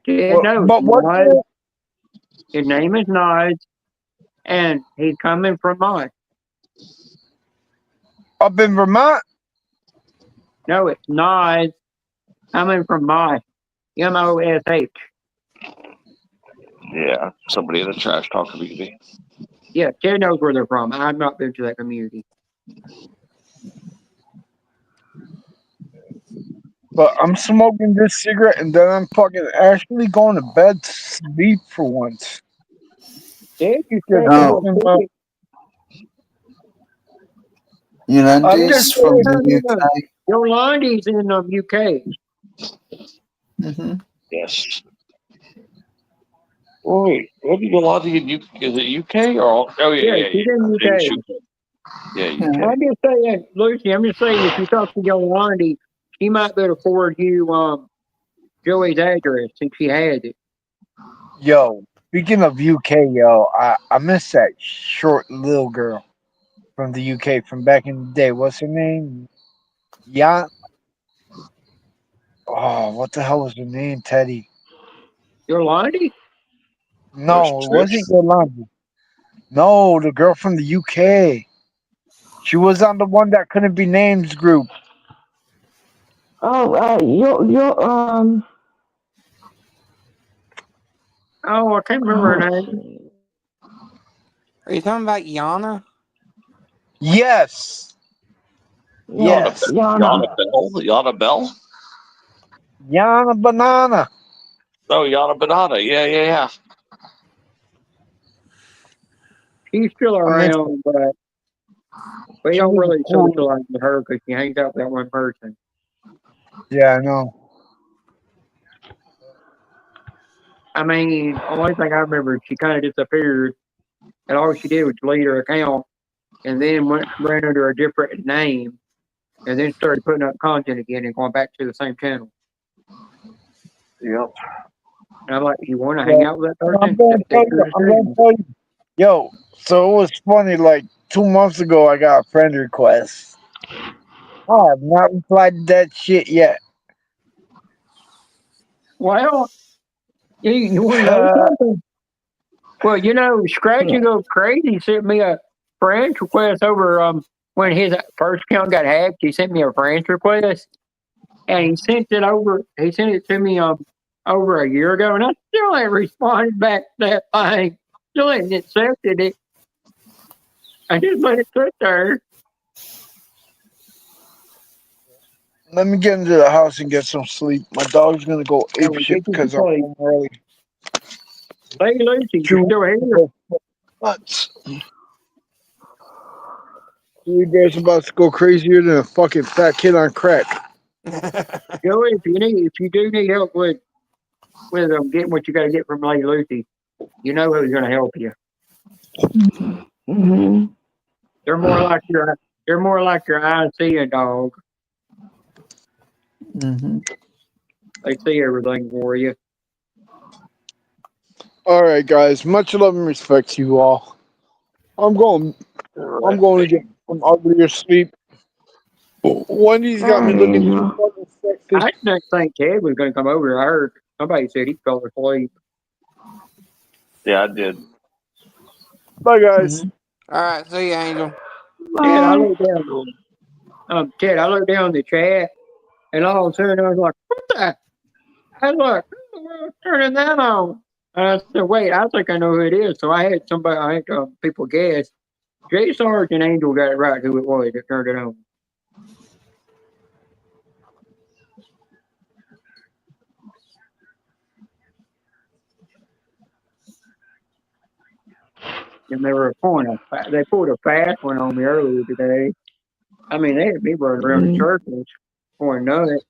Ted knows. but what's Nas, the, his name is Nas, and he's coming from Mosh. up in Vermont? No, it's Nas coming from Mosh. Mosh. Yeah. Somebody in the trash talk community. Yeah, Ted knows where they're from. I've not been to that community. But I'm smoking this cigarette and then I'm fucking actually going to bed sleep for once. Did you You're say Oh. talking about. I'm just Yolanda's from saying. the UK. Yolanda's in the UK. Hmm. Yes. Oh, wait, what did Yolanda in UK? Is it UK or? Oh, yeah, Yeah, yeah, she's yeah. in I think it's UK. UK. Yeah, Yeah. UK. I'm just saying, Lucy, I'm just saying if you talk to Yolanda, she might be able to forward you Joey's address since she has it. Yo, speaking of UK, yo, I miss that short little girl from the UK from back in the day. What's her name? Yeah. Oh, what the hell was her name, Teddy? Yolanda? Nurse No, it wasn't Trish. Yolanda. No, the girl from the UK. She was on the one that couldn't be names group. Oh, Oh, I can't remember her oh, name. Are you talking about Yana? Yes. Yana, Yes. Yana Yana. Bell. Yana Bell. Yana Banana. Oh, Yana Banana. Yeah, yeah, yeah. She's still I miss around, but we she don't was really cool. socialize with her because she hangs out with that one person. Yeah, I know. I mean, only thing I remember, she kind of disappeared, and all she did was delete her account, and then ran under a different name, and then started putting up content again and going back to the same channel. Yep. And I'm like, you want to hang Yeah. out with that I'm person? gonna tell That's you. your I'm gonna decision. tell you. Yo, so it was funny. Like 2 months ago, I got a friend request. I have not replied to that shit yet. Well, you want to know something? Well, Scratchy Go Crazy sent me a friend request over when his first account got hacked. He sent me a friend request, and he sent it over. He sent it to me over a year ago, and I still ain't responded back to that thing. Still ain't accepted it. I just let it sit there. Let me get into the house and get some sleep. My dog's gonna go And ape we shit get you to because I'm sleep. home early. Lady Lucy, you Chew still here? go nuts. You guys about to go crazier than a fucking fat kid on crack. Joey, if you do need help with getting what you got to get from Lady Lucy, you know who's going to help you. Mm-hmm. They're more like your eye seeing dog. Hmm. They see everything for you. All right, guys. Much love and respect to you all. I'm going. I'm going to get some uglier sleep. Wendy's got me Alright, looking too Angel. fucking sexy. I didn't think Ted was going to come over. I heard somebody said he fell asleep. Yeah, I did. Bye, guys. All right, see you, Angel. Ted, I Bye. looked down. Ted, I looked down the chat, and all of a sudden I was like, "What the?" I was like, "Who in the world's turning that on?" And I said, "Wait, I think I know who it is." So I had people guess. Jay Sarge and Angel got it right who it was that turned it on. And they pulled a fast one on me earlier today. I mean, they had me running around in Mm. circles, going nuts.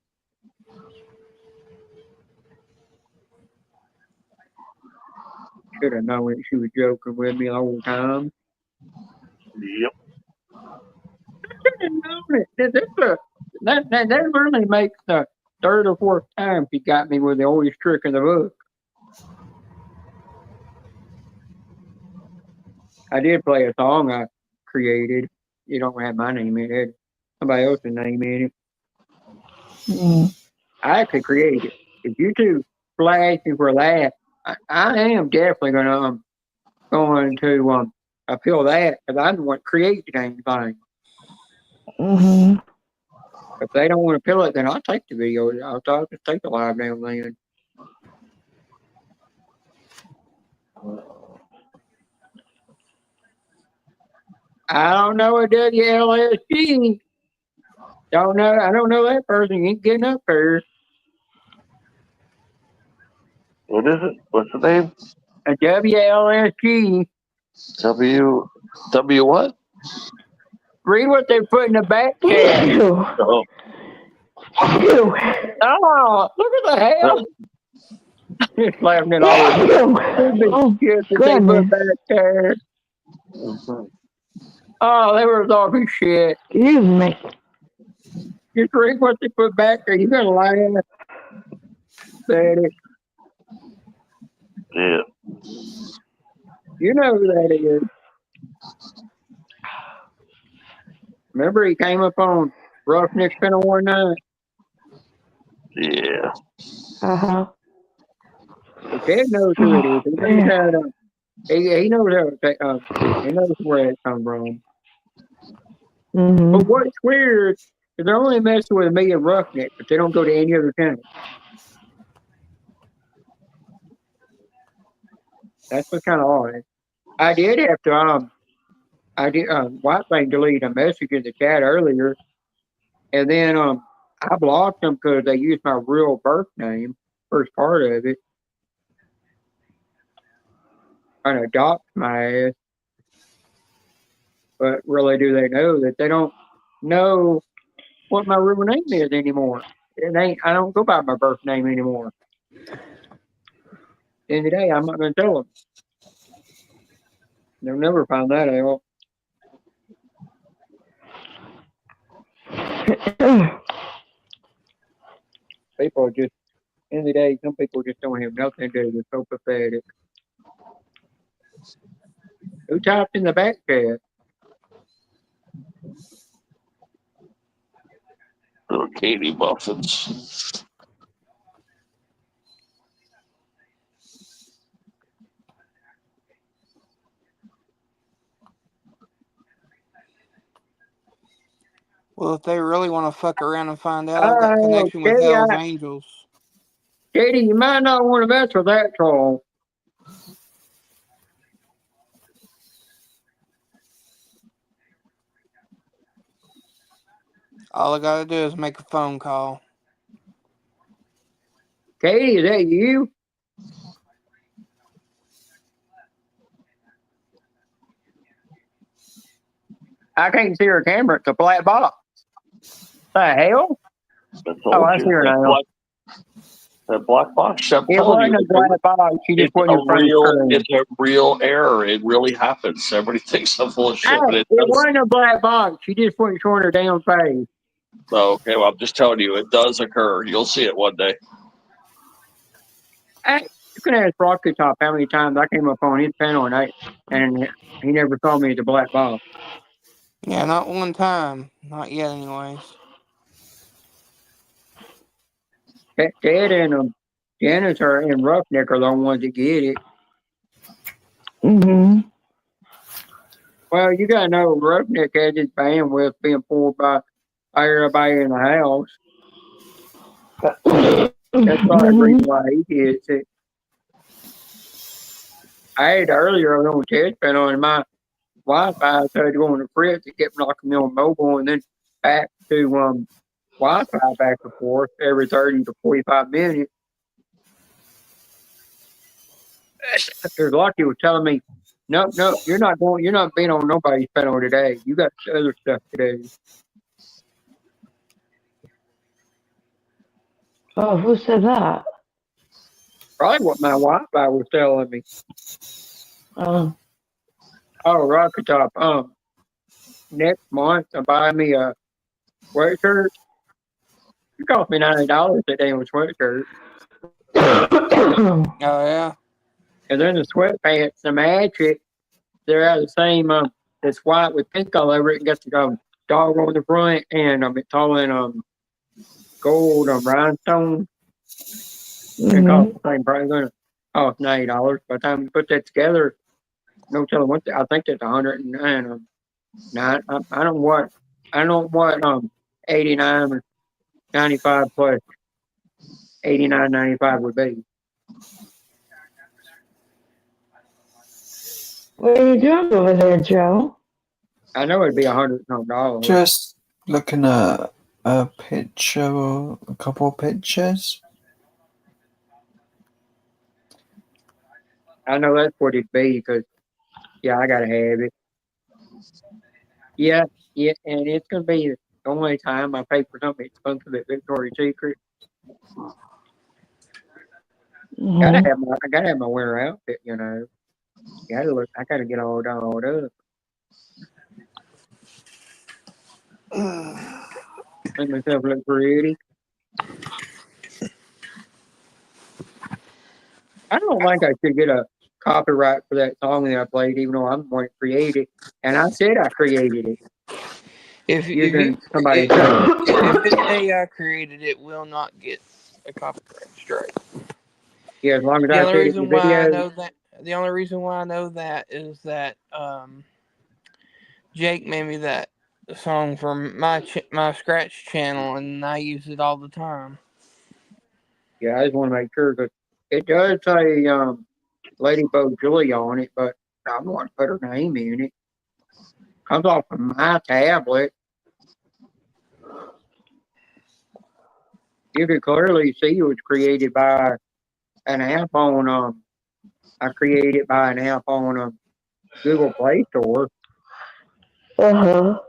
Should have known it. She was joking with me the whole time. Yep. Should have known it. That really makes the third or fourth time she got me with the oldest trick in the book. I did play a song I created. You don't have my name in it. It had somebody else's name in it. Mm. I actually created it. If you two flash me for that, I am definitely going to appeal that because I don't want to create the dang thing. Mm-hmm. If they don't want to appeal it, then I'll take the video. I'll just take the live down then. I don't know a WLSG. Don't know. I don't know that person. You ain't getting up there. What is it? What's the name? A WLSG. W what? Read what they put in the back chat. Ew. Oh, Ew. Oh, look at the hell. Just laughing at all the Ew. Oh, shit that they goodness. put back there. Oh, they were talking shit. Excuse me. Just read what they put back there. You're gonna laugh. Said it. yeah. You know who that is. Remember he came up on Roughneck Spinner one night? Yeah. Uh-huh. The kid knows who it is. He knows how to, he knows how to, he knows where it comes from. Mm-hmm. But what's weird is they're only messing with me and Roughneck, but they don't go to any other channel. That's what's kind of odd. I did have to, White Thing deleted a message in the chat earlier, and then I blocked them because they used my real birth name, first part of it, trying to adopt my ass. But really, do they know that they don't know what my real name is anymore? It ain't. I don't go by my birth name anymore. At the end of the day, I'm not going to tell them. They'll never find that out. People just, in the day, some people just don't have nothing to do. They're so pathetic. Who typed in the back chat? Little Katie Muffins. Well, if they really want to fuck around and find out, I've got Oh, connection with Katie, Hell's Angels. Katie, you might not want to mess with that troll. All I gotta do is make a phone call. Katie, is that you? I can't see her camera. It's a black box. The hell? Oh, I see her now. That black box. I'm It telling wasn't you, a black box. She just it's put in a front of real. the It's a real error. It really happens. Everybody thinks I'm full of shit, but Hey, it it does. wasn't a black box. She just put in front of her damn face. Oh, okay, well, I'm just telling you, it does occur. You'll see it one day. Hey, you can ask Rocky Top how many times I came up on his panel and he never saw me as a black box. Yeah, not one time. Not yet, anyways. Ted and Janice and Roughneck are the only ones that get it. Mm-hmm. Well, you gotta know Roughneck has his bandwidth being pulled by everybody in the house. That's probably the reason why he gets it. I had earlier I was on Ted's panel and my Wi-Fi started going to Fritz. It kept knocking me on mobile and then back to Wi-Fi back and forth every 30 to 45 minutes. There's like he was telling me, no, you're not being on nobody's panel today. You got other stuff to do. Oh, who said that? Probably what my Wi-Fi was telling me. Oh. Oh, Rocket Top. Next month I'll buy me a sweatshirt. It cost me $90 that damn sweatshirt. Oh, yeah? And then the sweatpants to match it, they're out of the same, it's white with pink all over it and got the dog on the front and it's all in gold rhinestone. It costs the same price. It's cost $90. By the time you put that together, no telling what I think that's 109. I don't what 89 or 95 plus 89.95 would be. What are you doing over there, Joe? I know it'd be $100. Just looking at a picture or a couple of pictures. I know that's what it'd be because, yeah, I gotta have it. Yeah, yeah, and it's gonna be the only time I pay for something expensive at Victoria's Secret. Mhm. I gotta have my winter outfit, Gotta look. I gotta get all dolled up. Make myself look pretty. I don't think I should get a copyright for that song that I played, even though I'm the one that created. And I said I created it If using you somebody's if, drum. if it's AI created, it will not get a copyright strike. Yeah, as long as The I only said it in reason the why I video. know that the only reason why I know that is that Jake made me that song from my Scratch channel, and I use it all the time. Yeah, I just want to make sure because it does say Ladybug Julia on it, but I want to put her name in it. Comes off of my tablet. You can clearly see it was created by an app on I created it by an app on Google Play Store. Uh-huh.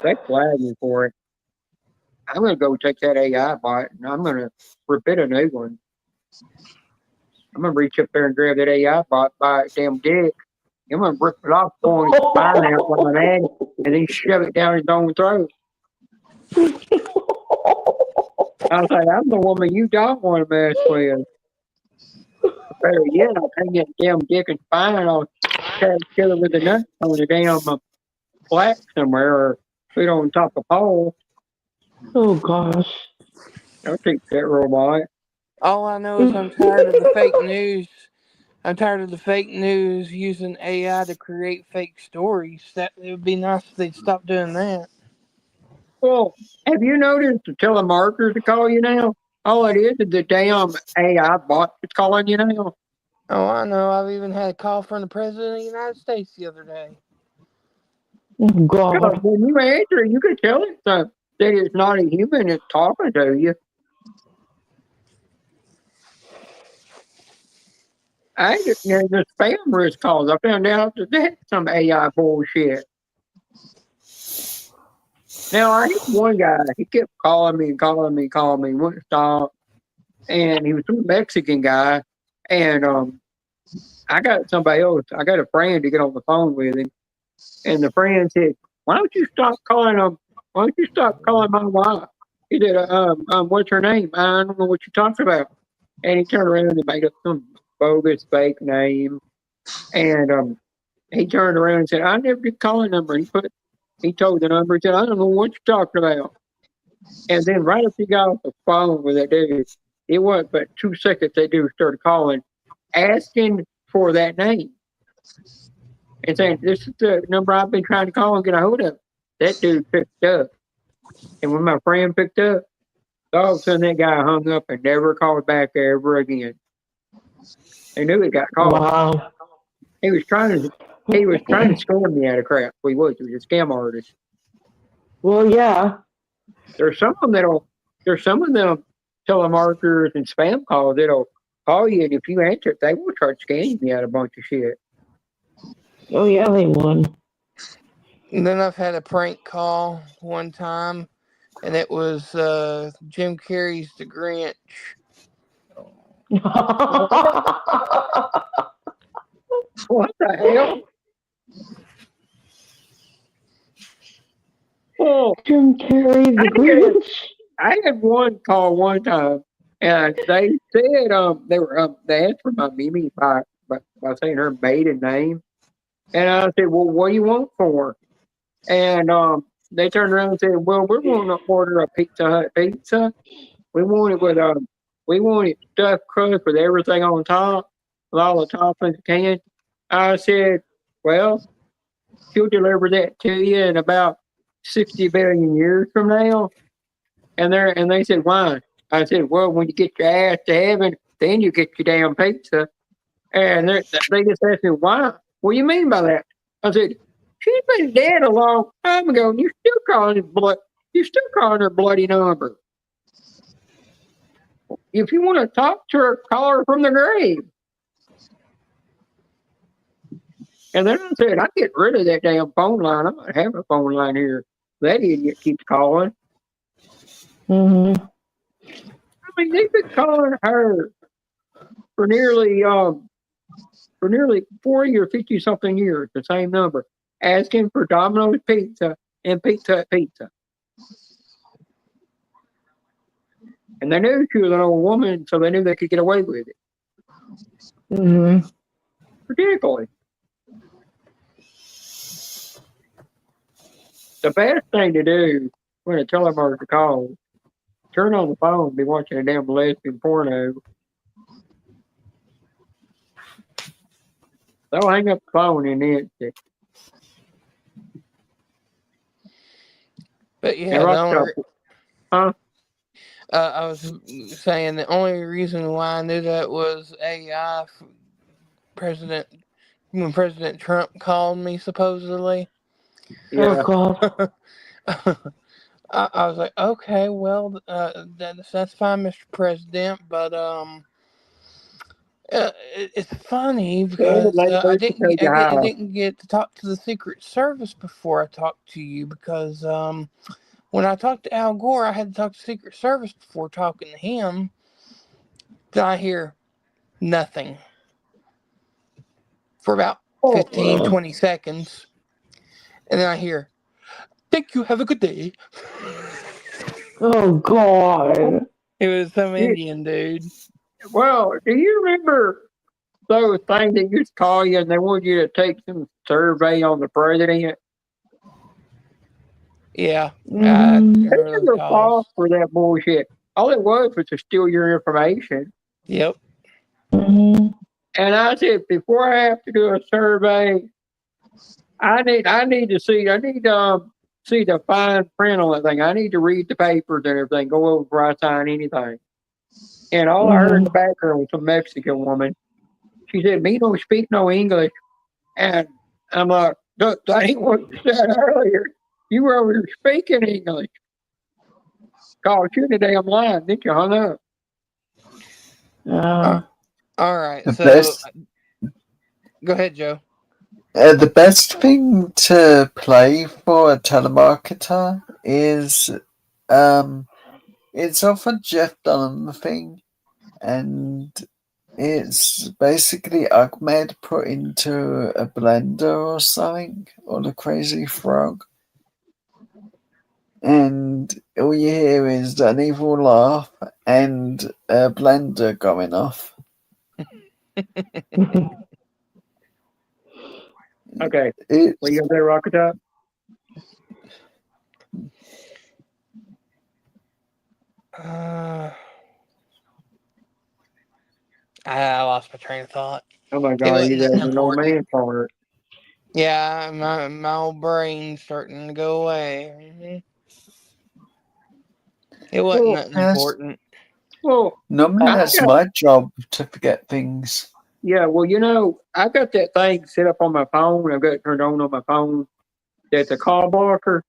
They flagged me for it. I'm gonna go take that AI bot and I'm gonna repeat a new one. I'm gonna reach up there and grab that AI bot by its damn dick. I'm gonna rip it off, pulling its spine out while I'm at it, and then shove it down his own throat. I was like, I'm the woman you don't want to mess with. Better yet, I'll hang that damn dick and spine. I'll kill it with a nut on the damn flat somewhere or put it on top of a pole. Oh gosh. I'll take that robot. All I know is I'm tired of the fake news. I'm tired of the fake news using AI to create fake stories. That it would be nice if they'd stop doing that. Well, have you noticed the telemarketers to call you now? All it is the damn AI bot that's calling you now. Oh, I know. I've even had a call from the President of the United States the other day. Oh Because God. when you answer, you can tell it that it's not a human that's talking to you. The spam risk calls. I found out that that's some AI bullshit. Now, I had one guy, he kept calling me, wouldn't stop. And he was some Mexican guy. And I got somebody else, I got a friend to get on the phone with him. And the friend said, why don't you stop calling why don't you stop calling my wife? He said, what's her name? I don't know what you're talking about. And he turned around and made up some bogus fake name. And he turned around and said, I never did call a number. He told the number, he said, I don't know what you're talking about. And then right after he got off the phone with that dude, it wasn't but 2 seconds that dude started calling, asking for that name. And saying, this is the number I've been trying to call and get a hold of. That dude picked up. And when my friend picked up, all of a sudden that guy hung up and never called back ever again. They knew he got caught. Wow. He was trying to scam me out of crap. He was a scam artist. Well, yeah. There's some of them telemarketers and spam calls that'll call you, and if you answer it, they will start scamming you out a bunch of shit. Oh yeah, they would. And then I've had a prank call one time, and it was Jim Carrey's The Grinch. What the hell? Oh, Jim Carrey, the Grinch. I had one call one time, and they said they asked for my Mimi by saying her maiden name, and I said, well, what do you want for her? And they turned around and said, well, we're going to order a Pizza Hut pizza. We want it stuffed crust with everything on top, with all the toppings can. I said, well, she'll deliver that to you in about 60 billion years from now. And they said, why? I said, well, when you get your ass to heaven, then you get your damn pizza. And they just asked me, why? What do you mean by that? I said, she's been dead a long time ago, and you're still calling her bloody number. If you want to talk to her, call her from the grave. And then I said, I get rid of that damn phone line. I'm not having a phone line here. That idiot keeps calling. Mm-hmm. I mean, they've been calling her for nearly 40 or 50 something years, the same number, asking for Domino's pizza and Pizza Hut pizza. And they knew she was an old woman, so they knew they could get away with it. Mm-hmm. Ridiculous. The best thing to do when a telemarketer calls, turn on the phone, be watching a damn lesbian porno. They'll hang up the phone in an instant. But And yeah, the right only, huh? I was saying the only reason why I knew that was AI. President when President Trump called me supposedly. Yeah. Oh God. I was like, okay, well, that's fine, Mr. President, but it's funny David because Lake I Booth didn't told you I how. didn't get to talk to the Secret Service before I talked to you because when I talked to Al Gore, I had to talk to Secret Service before talking to him. Then I hear nothing for about 15, 20 seconds, and then I hear, "Thank you. Have a good day." Oh God. It was some You- Indian dude. Well, do you remember those things that used to call you and they wanted you to take some survey on the president? Yeah, I Mm-hmm. They remember those never calls. fall for that bullshit. All it was to steal your information. Yep. Mm-hmm. And I said, before I have to do a survey, I need to see see the fine print on that thing. I need to read the papers and everything, go over before I sign anything. And all I heard in the background was some Mexican woman. She said, "Me don't speak no English." And I'm like, "That ain't what you said earlier. You were over here speaking English. Called you the damn line, didn't you hung up?" Uh, All right. The So best, go ahead, Joe. the best thing to play for a telemarketer is, it's off a Jeff Dunham thing, and it's basically Ahmed put into a blender or something, or the Crazy Frog. And all you hear is an evil laugh and a blender going off. Okay. It's Well, you gonna play Rocket Top? I lost my train of thought. Oh my It God, wasn't you got nothing an old important. man part. Yeah, my old brain's starting to go away. It wasn't Well, nothing yes, important. well, normally I that's got my job to forget things. yeah. Well, I got that thing set up on my phone. I've got it turned on my phone. That's a call blocker.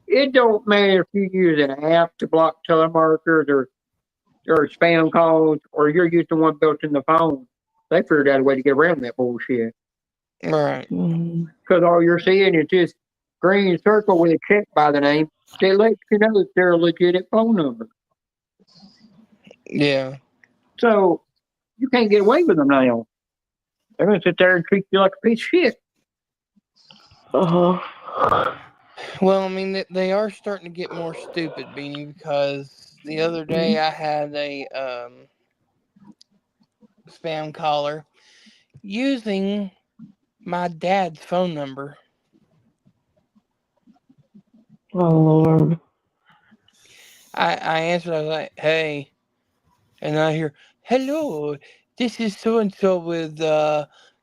It don't matter if you use an app to block telemarketers or spam calls, or you're using one built in the phone. They figured out a way to get around that bullshit. Right. Because all you're seeing is just green circle with a check by the name that lets you know that they're a legitimate phone number. Yeah. So you can't get away with them now. They're going to sit there and treat you like a piece of shit. uh-huh. Well, I mean, they are starting to get more stupid, Beanie, because the other day I had a spam caller using my dad's phone number. Oh Lord. I answered, I was like, "Hey," and I hear, "Hello, this is so and so with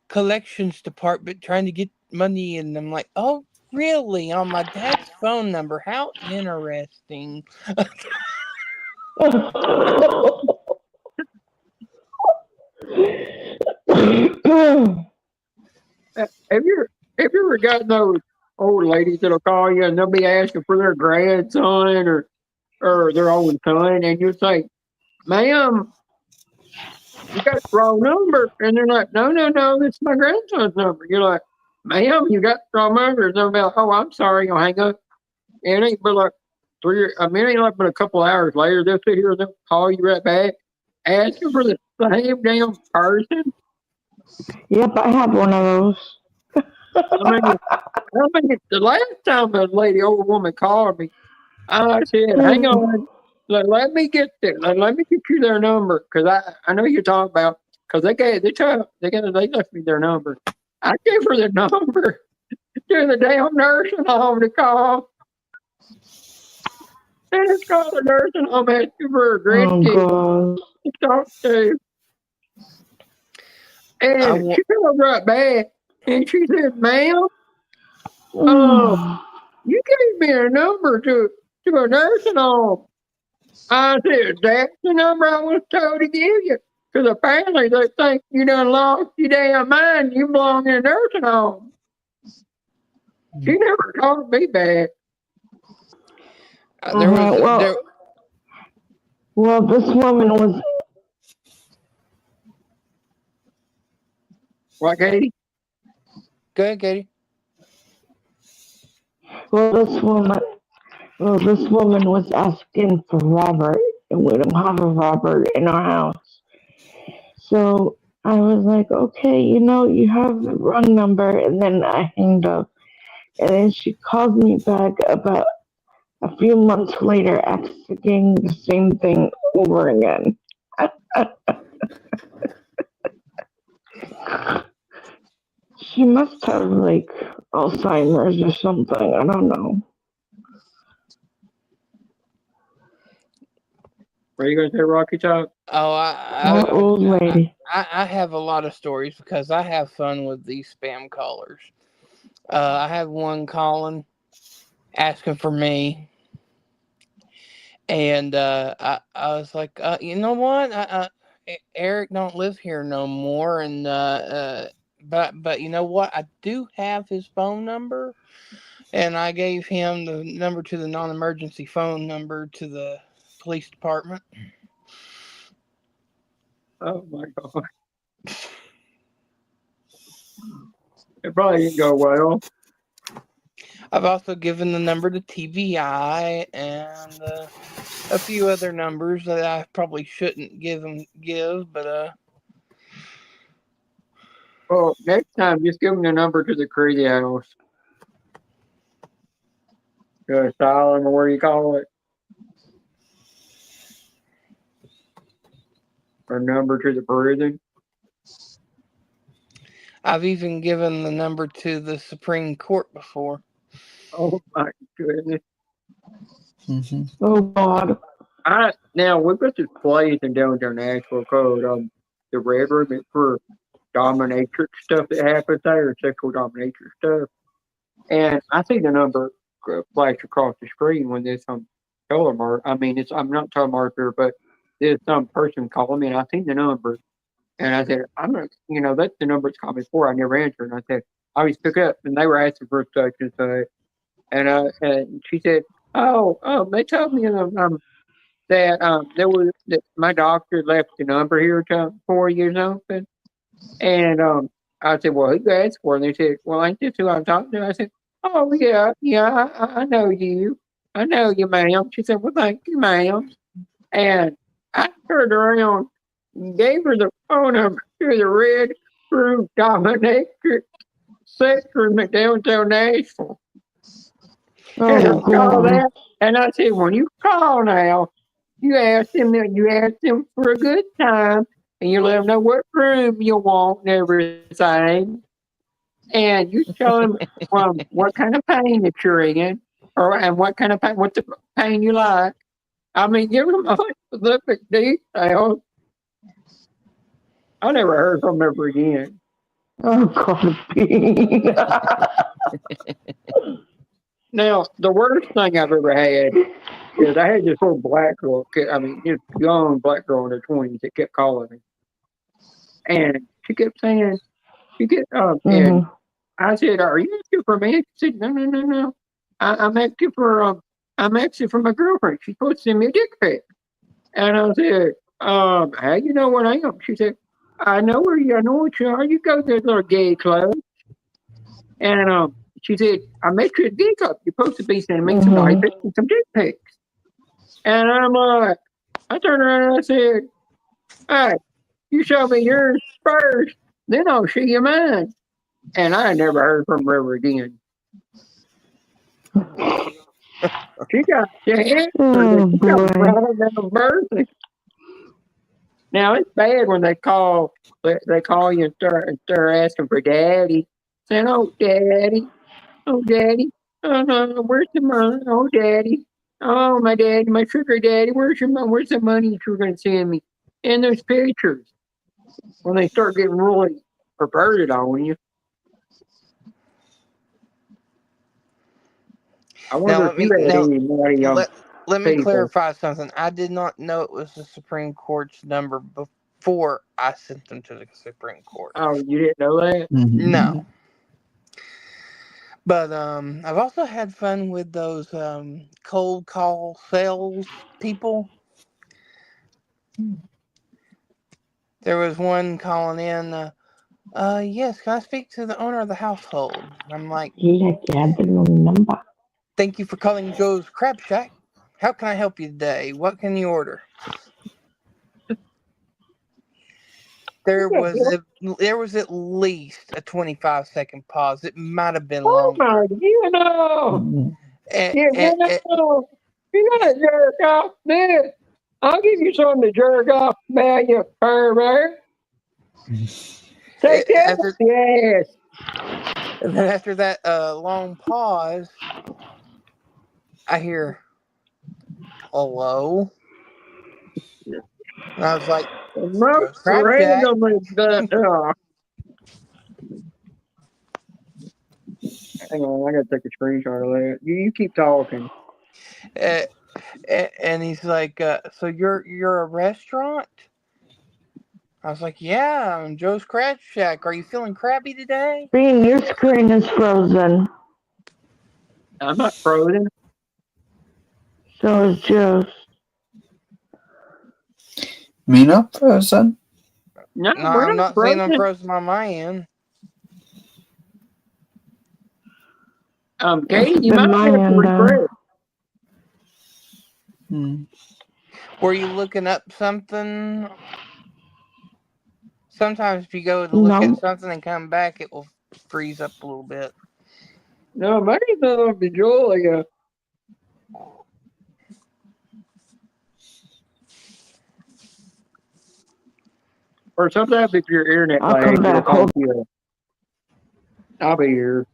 collections department trying to get money," and I'm like, "Oh, really? On my dad's phone number? How interesting." Have you ever gotten those old ladies that'll call you and they'll be asking for their grandson or their own son, and you say, "Ma'am, you got the wrong number. And they're like, no, this is my grandson's number. You're like, ma'am, you got the wrong number. And they'll be like, oh, I'm sorry. You'll hang up. And it ain't but like ain't like but a couple hours later, they'll sit here and they'll call you right back, asking for the same damn person. Yep, I have one of those. The last time a old woman called me, I said, hang on, let me get there. Let me get you their number, because I know you're talking about, because they left me their number. I gave her the number to the damn nursing home to call. And it's called the nursing home asking for a grandkid to talk to. And she called right back, and she said, ma'am, you gave me a number to a nursing home. I said, that's the number I was told to give you. Because apparently they think you done lost your damn mind. You belong in a nursing home. She never called me back. Well, this woman was. What, Katie? Go ahead, Katie. Well, this woman was asking for Robert, and we don't have a Robert in our house. So I was like, okay, you have the wrong number, and then I hanged up. And then she called me back about a few months later, asking the same thing over again. She must have like Alzheimer's or something. I don't know. What are you going to say, Rocky Top? Oh, old lady. I have a lot of stories because I have fun with these spam callers. I had one calling, asking for me. And I was like, you know what? Eric don't live here no more. And but you know what? I do have his phone number. And I gave him the number to the non-emergency phone number to the police department. Oh, my God. It probably didn't go well. I've also given the number to TVI and a few other numbers that I probably shouldn't give, but Well, next time, just give them the number to the crazy house. The asylum, or what do you call it? Or number to the prison. I've even given the number to the Supreme Court before. Oh, my goodness. Mm-hmm. Oh, God. Now, we've got this place in downtown Nashville called the Red Room. It's for dominatrix stuff that happens there, sexual dominatrix stuff. And I see the number flash across the screen when there's some telemark. I mean, I'm not telemarketer, but there's some person calling me, and I seen the number. And I said, I'm not, that's the number that's called me before. I never answered. And I said, I always pick up, and they were asking for such and such. And she said, oh, they told me that my doctor left the number here for you or something. And I said, well, who asked for it? And they said, well, ain't this who I'm talking to? I said, oh, yeah, I know you. I know you, ma'am. She said, well, thank you, ma'am. And I turned around and gave her the phone number to the Red Room Dominatrix sex room at downtown Nashville. Oh, God. And I said, when you call now, you ask them for a good time, and you let them know what room you want and everything. And you tell them what kind of pain that you're in, and what kind of pain, what the pain you like. I mean, give them a specific details. I never heard from them ever again. Oh, God. Now, the worst thing I've ever had is I had this little black girl, this young black girl in her 20s that kept calling me. And she kept saying, and I said, are you asking for me? She said, no. I'm asking for my girlfriend. She's supposed to send me a dick pic. And I said, how you know what I am? She said, I know where you. I know what you are. You go to those little gay clubs. And she said, I met you at gay club. You're supposed to be sending me some diapers and some dick pics. And I'm like, I turned around and I said, hey, you show me yours first, then I'll show you mine. And I never heard from her again. She got the answer. Oh She got boy. rattled down birthday. Now it's bad when they call you and start asking for daddy. Saying, oh daddy, oh daddy, oh no, where's the money? Oh daddy. Oh my daddy, my sugar daddy, where's the money that you're gonna send me? And those pictures. When they start getting really perverted on you. I wonder if you had anybody let me people. clarify something. I did not know it was the Supreme Court's number before I sent them to the Supreme Court. Oh, you didn't know that? No. But I've also had fun with those cold call sales people. There was one calling in, yes, can I speak to the owner of the household? I'm like, Like you had the wrong number. thank you for calling Joe's Crab Shack. How can I help you today? What can you order? There was at least a 25-second pause. It might have been longer. Oh my, you know. You gotta jerk off this. I'll give you something to jerk off about, you pervert. Take that off the ass. And then after that long pause, I hear, hello? And I was like, Most Crab Shack. randomly, hang on, I gotta take a screenshot of that. You keep talking. And he's like, so you're a restaurant? I was like, yeah, I'm Joe's Crab Shack. Are you feeling crabby today? Bean, your screen is frozen. I'm not frozen. So is Joe's. Me not frozen? No, I'm not seeing them frozen on my end. Katie, you might have to refresh. Were you looking up something? Sometimes if you go to look at something and come back, it will freeze up a little bit. No, maybe that'll be Julia. Or sometimes if your internet lags, it'll call you. I'll be here.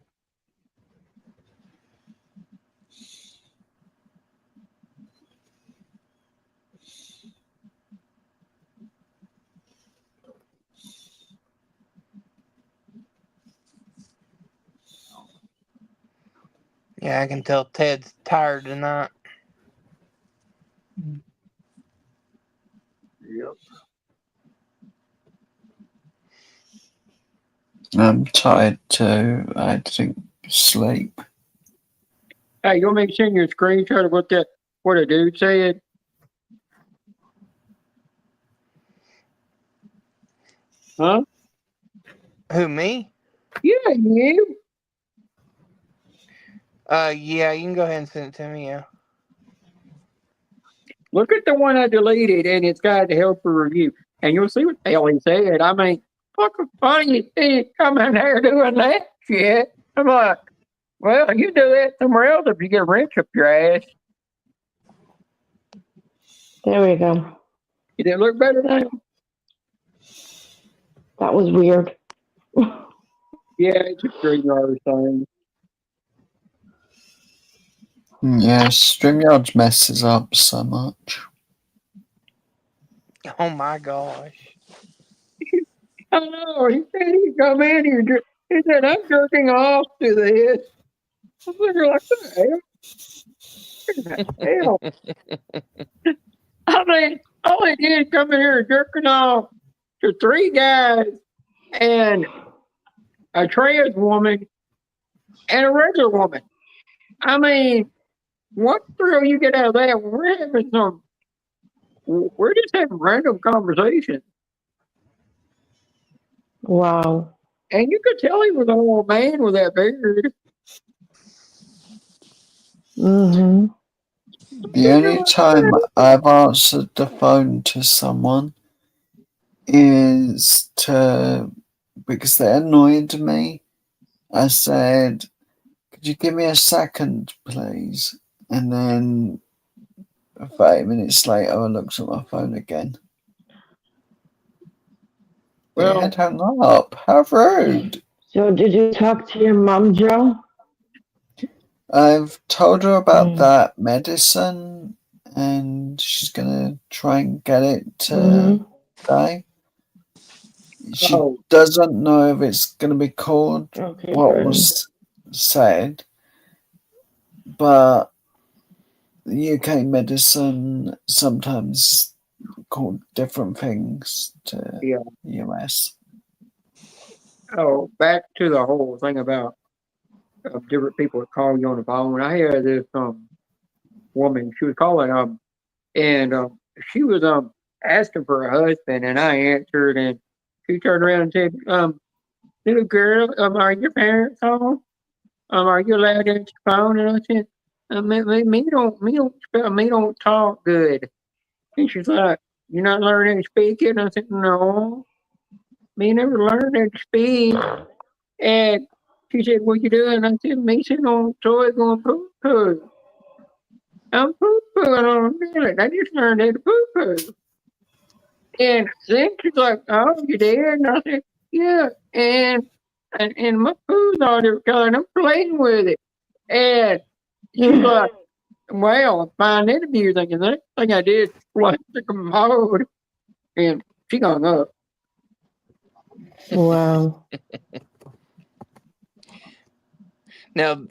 Yeah, I can tell Ted's tired tonight. Yep. I'm tired too. I didn't sleep. Hey, you want me to send you a screenshot of what a dude said? Huh? Who, me? Yeah, you. Yeah, you can go ahead and send it to me, yeah. Look at the one I deleted, and it's got the helper review, and you'll see what the hell he said. I mean, fucking funny you coming here doing that shit. I'm like, well, you do that somewhere else if you get a wrench up your ass. There we go. You didn't look better now? That was weird. Yeah, it's a StreamYard thing. Yeah, StreamYard messes up so much. Oh my gosh. I know. He said he'd come in here. He said, I'm jerking off to this. I was like, what the hell? I mean, all he did is come in here jerking off to 3 guys and a trans woman and a regular woman. I mean, what thrill you get out of that? We're just having random conversations. Wow. And you could tell he was an old man with that beard. Mm-hmm. The only time I've answered the phone to someone is because they annoyed me. I said, "Could you give me a second, please?" And then 30 minutes later, I looked at my phone again. They Well, had hung up. How rude. So did you talk to your mom, Joe? I've told her about Mm. that medicine, and she's gonna try and get it Mm-hmm. today. She oh, doesn't know if it's gonna be called Okay, what good. was said, but the UK medicine sometimes called different things to yeah. US. Oh, back to the whole thing about different people that call you on the phone. I had this woman. She was calling and she was asking for a husband, and I answered, and she turned around and said, little girl, are your parents home? Are you allowed to answer the phone? And I said, me don't talk good. And she's like, you're not learning to speak it? And I said, no, me never learned how to speak. And she said, what you doing? I said, me sitting on the toilet going poo poo. I'm poo pooing on a toilet. I just learned how to poo poo. And then she's like, oh, you did? And I said, yeah. And my poo's all different color, and I'm playing with it. And she's like, well, fine interview thinking the next thing I did was the commode. And she hung up. Wow. Now,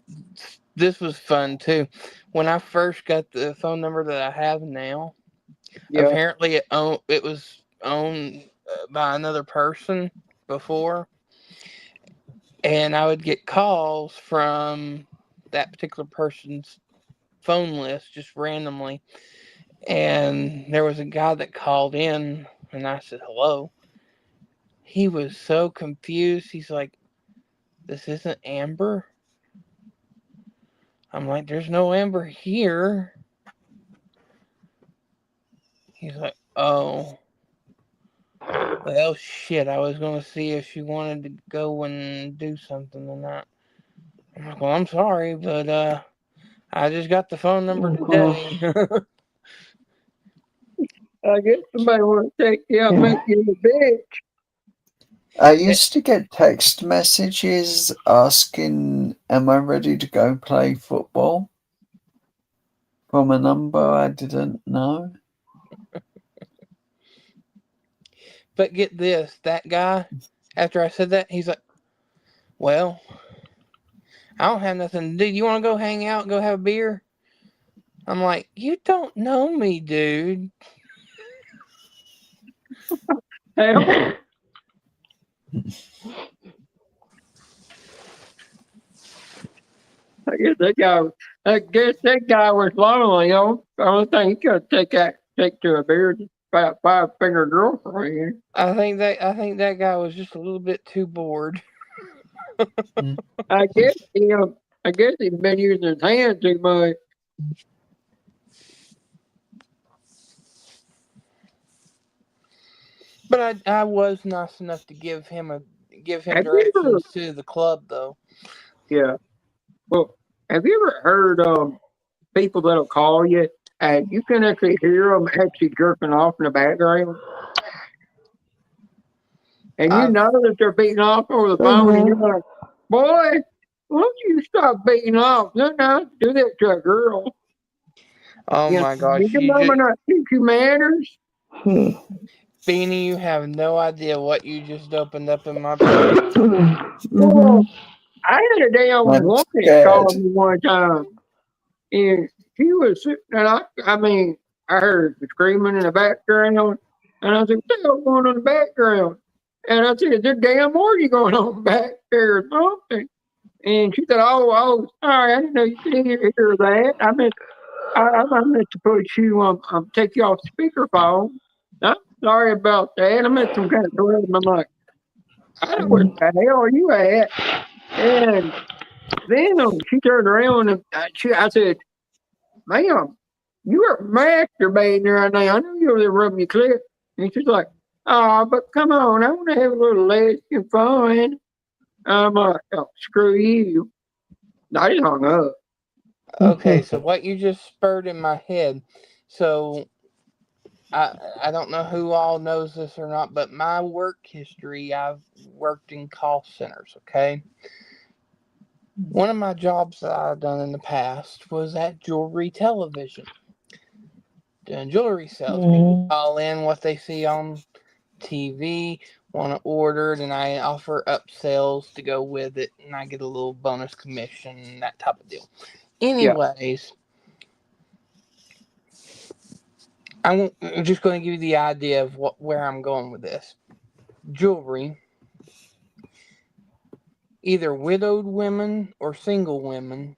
this was fun too. When I first got the phone number that I have now, Yeah. apparently it was owned by another person before, and I would get calls from that particular person's phone list just randomly. And there was a guy that called in, and I said hello. He was so confused. He's like, "This isn't Amber." I'm like, "There's no Amber here." He's like, "Oh, well, shit. I was gonna see if she wanted to go and do something or not." I'm like, "Well, I'm sorry, but I just got the phone number today." I guess somebody want to take you out and make you a bitch. I used to get text messages asking, "Am I ready to go play football?" from a number I didn't know. But get this, that guy, after I said that, he's like, "Well, I don't have nothing to do. You want to go hang out and go have a beer?" I'm like, "You don't know me, dude." Hell, I guess that guy was lonely. The only thing he could take to a beer is about 5-finger girlfriend. I think that guy was just a little bit too bored. I guess I guess he's been using his hands too much. But I was nice enough to give him Have you ever? directions to the club though. Yeah. Well, have you ever heard people that'll call you and you can actually hear them actually jerking off in the background, and you I've know that they're beating off over the phone, and you're like, boy, why don't you stop beating off? They're not do that to a girl. Oh You know, my gosh, did your mama not teach you manners? Beanie, you have no idea what you just opened up in my brain. Well, I had a damn I'm woman scared. call me one time, and she was sitting, and I mean, I heard the screaming in the background, and I said, what the hell going on in the background? And I said, is there damn orgy going on back there or something? And she said, oh, sorry, I didn't know you could hear that. I meant to put you take you off speakerphone. I'm sorry about that. I meant some kind of rhythm. I'm like, I know what the hell you at. And then she turned around and I said, ma'am, you are masturbating right now. I know you're over there rubbing your clit. And she's like, oh, but come on, I want to have a little lesbian fun. I'm like, oh, screw you. I just hung up. Okay, so what you just spurred in my head. So I don't know who all knows this or not, but my work history, I've worked in call centers, okay? One of my jobs that I've done in the past was at Jewelry Television. Doing jewelry sales. People call in what they see on TV, want to order it, and I offer upsells to go with it, and I get a little bonus commission, that type of deal. Anyways, I'm just going to give you the idea of where I'm going with this. Jewelry, either widowed women or single women,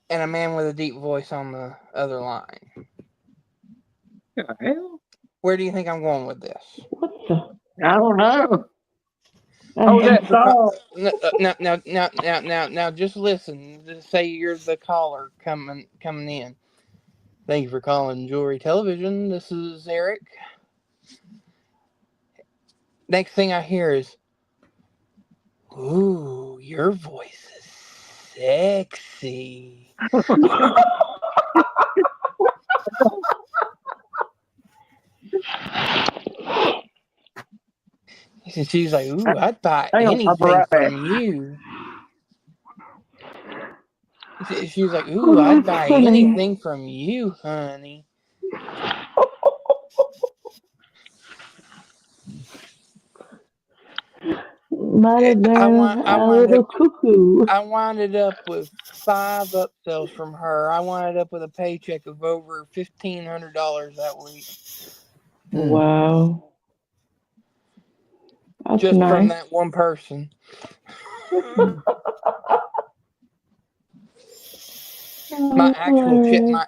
and a man with a deep voice on the other line. The hell? Where do you think I'm going with this? What the? I don't know. Oh, that dog. Now, just listen. Just say you're the caller coming in. Thank you for calling Jewelry Television. This is Eric. Next thing I hear is, ooh, your voice is sexy. She's like, ooh, I'd buy Hang on, I'll be anything right back. from you. She's like, ooh, I'd buy anything from you, honey. Might have been a little cuckoo. I winded up with 5 upsells from her. I winded up with a paycheck of over $1,500 that week. Wow. That's just nice. from that one person. My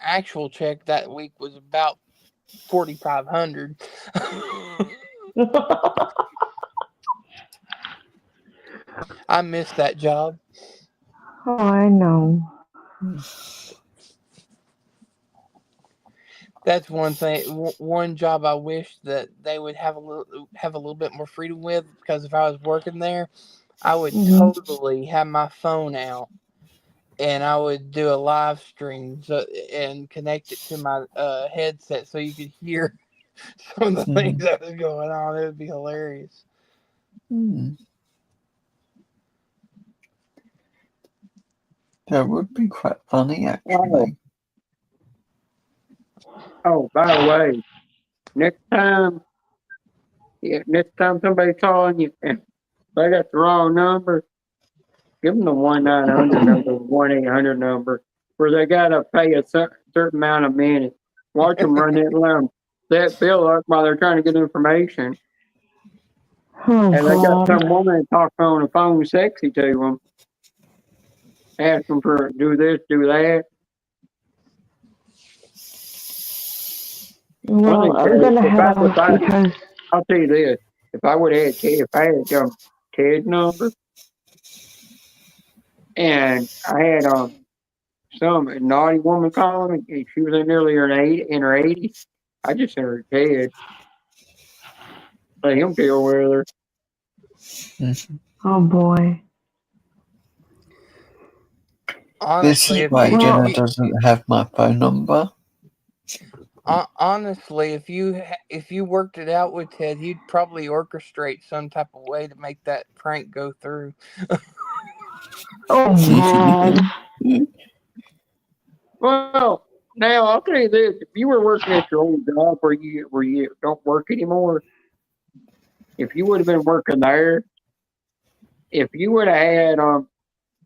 actual check that week was about $4,500. I missed that job. Oh, I know. That's one thing. One job I wish that they would have a little bit more freedom with, because if I was working there, I would totally have my phone out and I would do a live stream and connect it to my headset so you could hear some of the things that was going on. It would be hilarious. That would be quite funny, actually. Oh, by the way, next time somebody's calling you and they got the wrong number, give them the 1-900 number, 1-800 number, where they gotta pay a certain amount a minute. Watch them run that bill up while they're trying to get information. Oh, and they got God. some woman talking on the phone sexy to them, ask them for do this, do that. Well, I'm gonna head off because I'll tell you this: if I would have had Ted's number, and I had some naughty woman calling me, and she was in her 80s, I just sent her Ted. Let him deal with her. Oh boy. Honestly, this is why Jenna doesn't have my phone number. Honestly, if you worked it out with Ted, he'd probably orchestrate some type of way to make that prank go through. Oh God. Well, now I'll tell you this: if you were working at your old job where you don't work anymore, if you would have been working there, if you would have had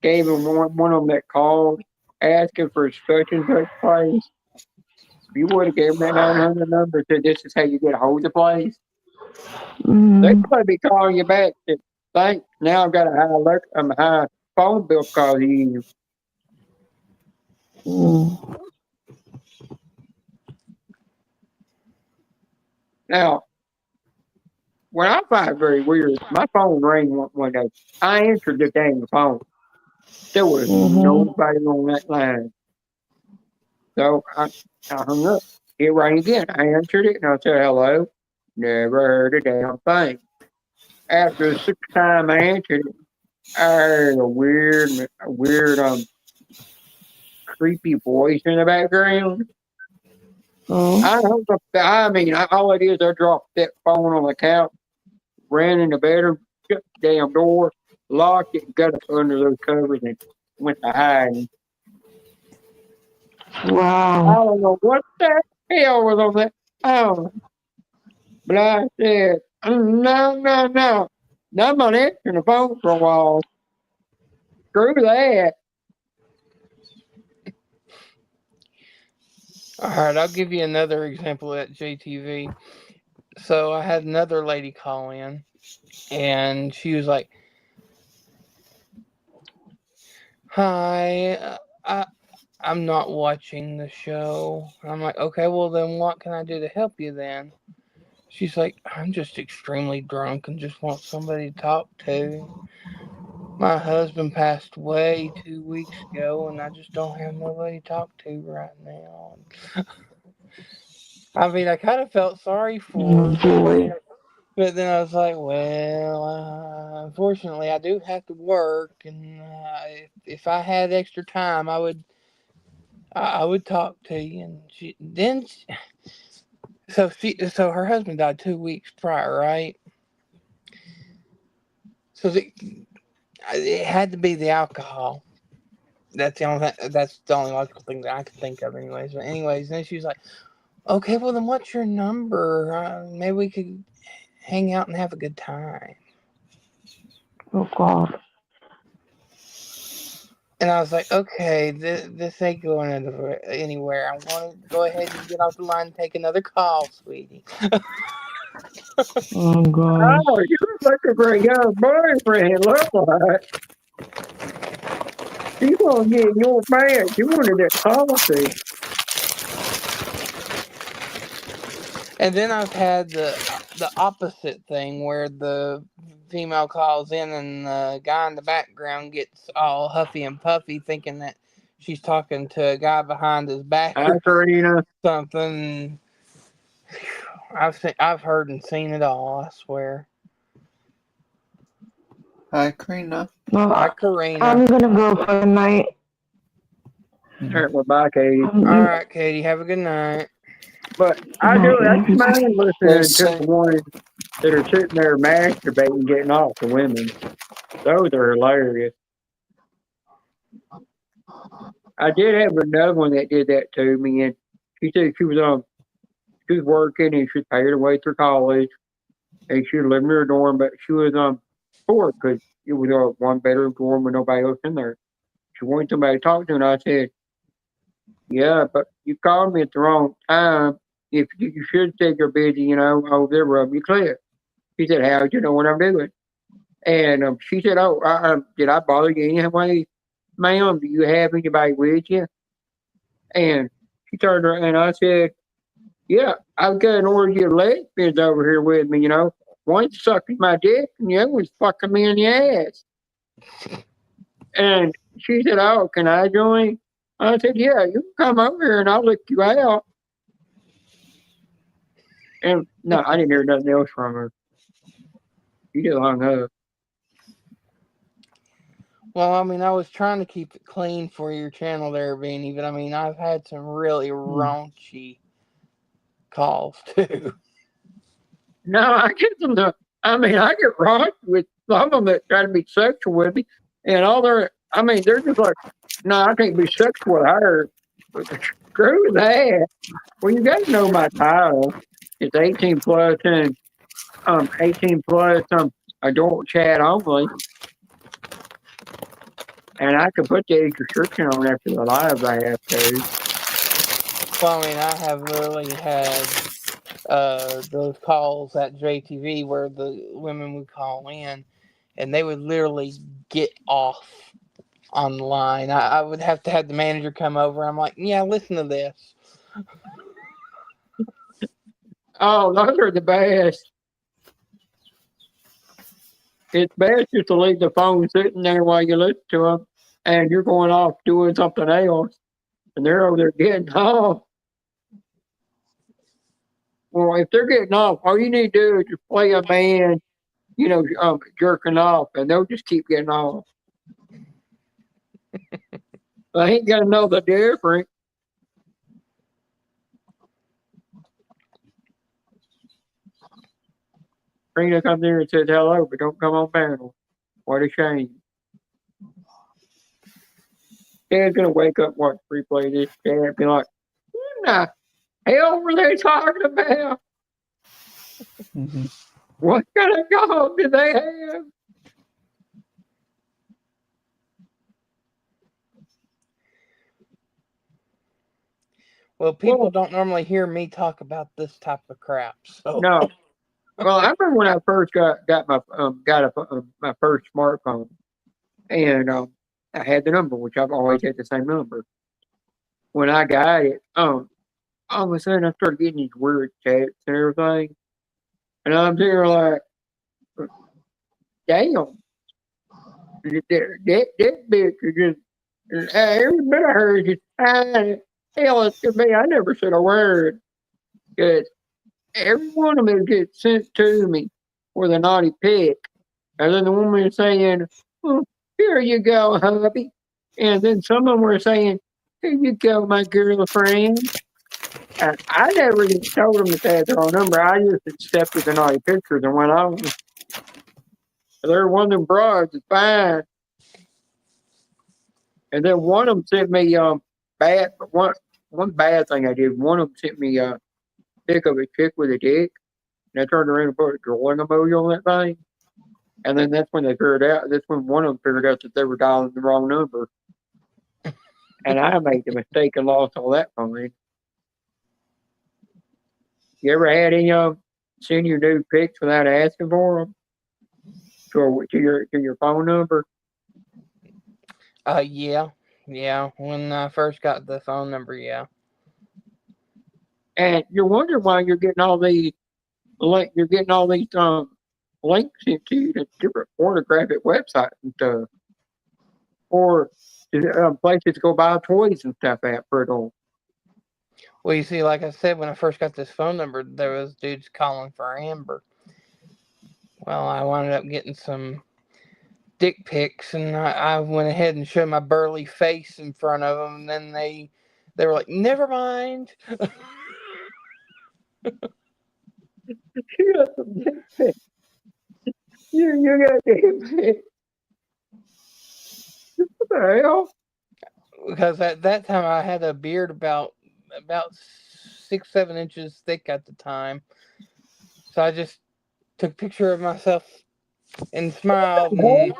gave him one of them that called asking for such and such place, if you would have gave him that 900 number, said this is how you get a hold of the place, they'd probably be calling you back. Thanks. Now I've got a high phone bill because of you. Now, what I find very weird, my phone rang one day. I answered the dang phone. There was nobody on that line. So I hung up. It rang again. I answered it and I said hello. Never heard a damn thing. After the sixth time I answered it, I heard a weird, creepy voice in the background. Oh, I hung up. All it is, I dropped that phone on the couch, ran in the bedroom, shut the damn door, locked it, got up under those covers, and went to hiding. I wow. don't know what the hell was on that phone, but I said, no, no, no. No, I'm not answering the phone for a while. Screw that. All right, I'll give you another example at JTV. So I had another lady call in, and she was like, "Hi, I'm not watching the show." I'm like, "Okay, well then, what can I do to help you then?" She's like, "I'm just extremely drunk and just want somebody to talk to. My husband passed away 2 weeks ago, and I just don't have nobody to talk to right now." I mean, I kind of felt sorry for Oh her, boy. but then I was like, well, unfortunately, I do have to work, and if I had extra time, I would talk to you. And so her husband died 2 weeks prior, right? So it had to be the alcohol. That's the only logical thing that I could think of, anyways. But anyways, then she was like, "Okay, well then, what's your number? Maybe we could hang out and have a good time." Oh God. And I was like, "Okay, this ain't going anywhere. I'm going to go ahead and get off the line and take another call, sweetie." Oh gosh. Oh, you look looking for a young boyfriend, look like. You gonna get your man. You wanted that coffee. And then I've had the opposite thing where the female calls in and the guy in the background gets all huffy and puffy, thinking that she's talking to a guy behind his back Hi, or Karina. something. I've heard and seen it all. I swear. Hi, Karina. Hi, Well, Karina. I'm gonna go for the night. All right, well, bye, Katie. All right, Katie. Have a good night. But I Night, don't mind listening to Listen, the ones that are sitting there masturbating, getting off the women. Those are hilarious. I did have another one that did that to me, and she said she was working and she was paid her way through college, and she was living in her dorm, but she was poor because it was a one bedroom dorm with nobody else in there. She wanted somebody to talk to, and I said, "Yeah, but you called me at the wrong time. If you should say you're busy, over there, rub your clear." She said, "How do you know what I'm doing?" And she said, "Oh, did I bother you anyway, ma'am? Do you have anybody with you?" And she turned around and I said, "Yeah, I've got an orgy of lesbians over here with me. One's sucking my dick and the other one's fucking me in the ass." And she said, "Oh, can I join?" I said, "Yeah, you can come over here and I'll lick you out." And no, I didn't hear nothing else from her. She just hung up. Well, I mean, I was trying to keep it clean for your channel there, Beanie, but I mean, I've had some really raunchy calls too. No, I get them to. I get rocked with some of them that try to be sexual with me, and they're just like, "No, I can't be sexual with her." Screw that. Well, you got to know my title. It's 18 plus and 18 plus adult chat only, and I can put the age restriction on after the live I have to. Well, I mean, I have literally had those calls at JTV where the women would call in and they would literally get off on the line. I would have to have the manager come over. I'm like, "Yeah, listen to this." Oh, those are the best. it's best just to leave the phone sitting there while you listen to them, and you're going off doing something else, and they're over there getting off. Well, if they're getting off, all you need to do is just play a man, jerking off, and they'll just keep getting off. I ain't gonna know the difference. Trina comes there and says hello, but don't come on panel. What a shame. Dad's gonna wake up, watch replay this. Dad be like, "What the hell were they talking about? What kind of dog did they have?" Well, people don't normally hear me talk about this type of crap. So No. Well, I remember when I first got my my first smartphone, and I had the number, which I've always had the same number. When I got it, all of a sudden I started getting these weird texts and everything, and I'm there like, damn, that bitch is just every bit of her is just fine. Hell, it to me. I never said a word. Cause every one of them gets sent to me with a naughty pic. And then the woman is saying, "Oh, here you go, hubby." And then some of them were saying, "Here you go, my girlfriend." And I never even told them that they had their own number. I just accepted the naughty pictures and went on. They're one of them broads, it's fine. And then one of them sent me bad, but one bad thing I did. One of them sent me a pic of a chick with a dick, and I turned around and put a drawing emoji on that thing. And then that's when they figured out. That's when one of them figured out that they were dialing the wrong number. And I made the mistake and lost all that phone. You ever had any send your nude pics without asking for them to your phone number? yeah. When I first got the phone number, yeah. And you're wondering why you're getting all these links sent to you to different pornographic websites and stuff, or places to go buy toys and stuff at for adults. Well, you see, like I said, when I first got this phone number, there was dudes calling for Amber. Well, I wound up getting some dick pics, and I went ahead and showed my burly face in front of them, and then they were like, "Never mind." You got some dick pics. You got dick pics. What the hell? Because at that time I had a beard about 6-7 inches thick at the time, so I just took a picture of myself and smiled. And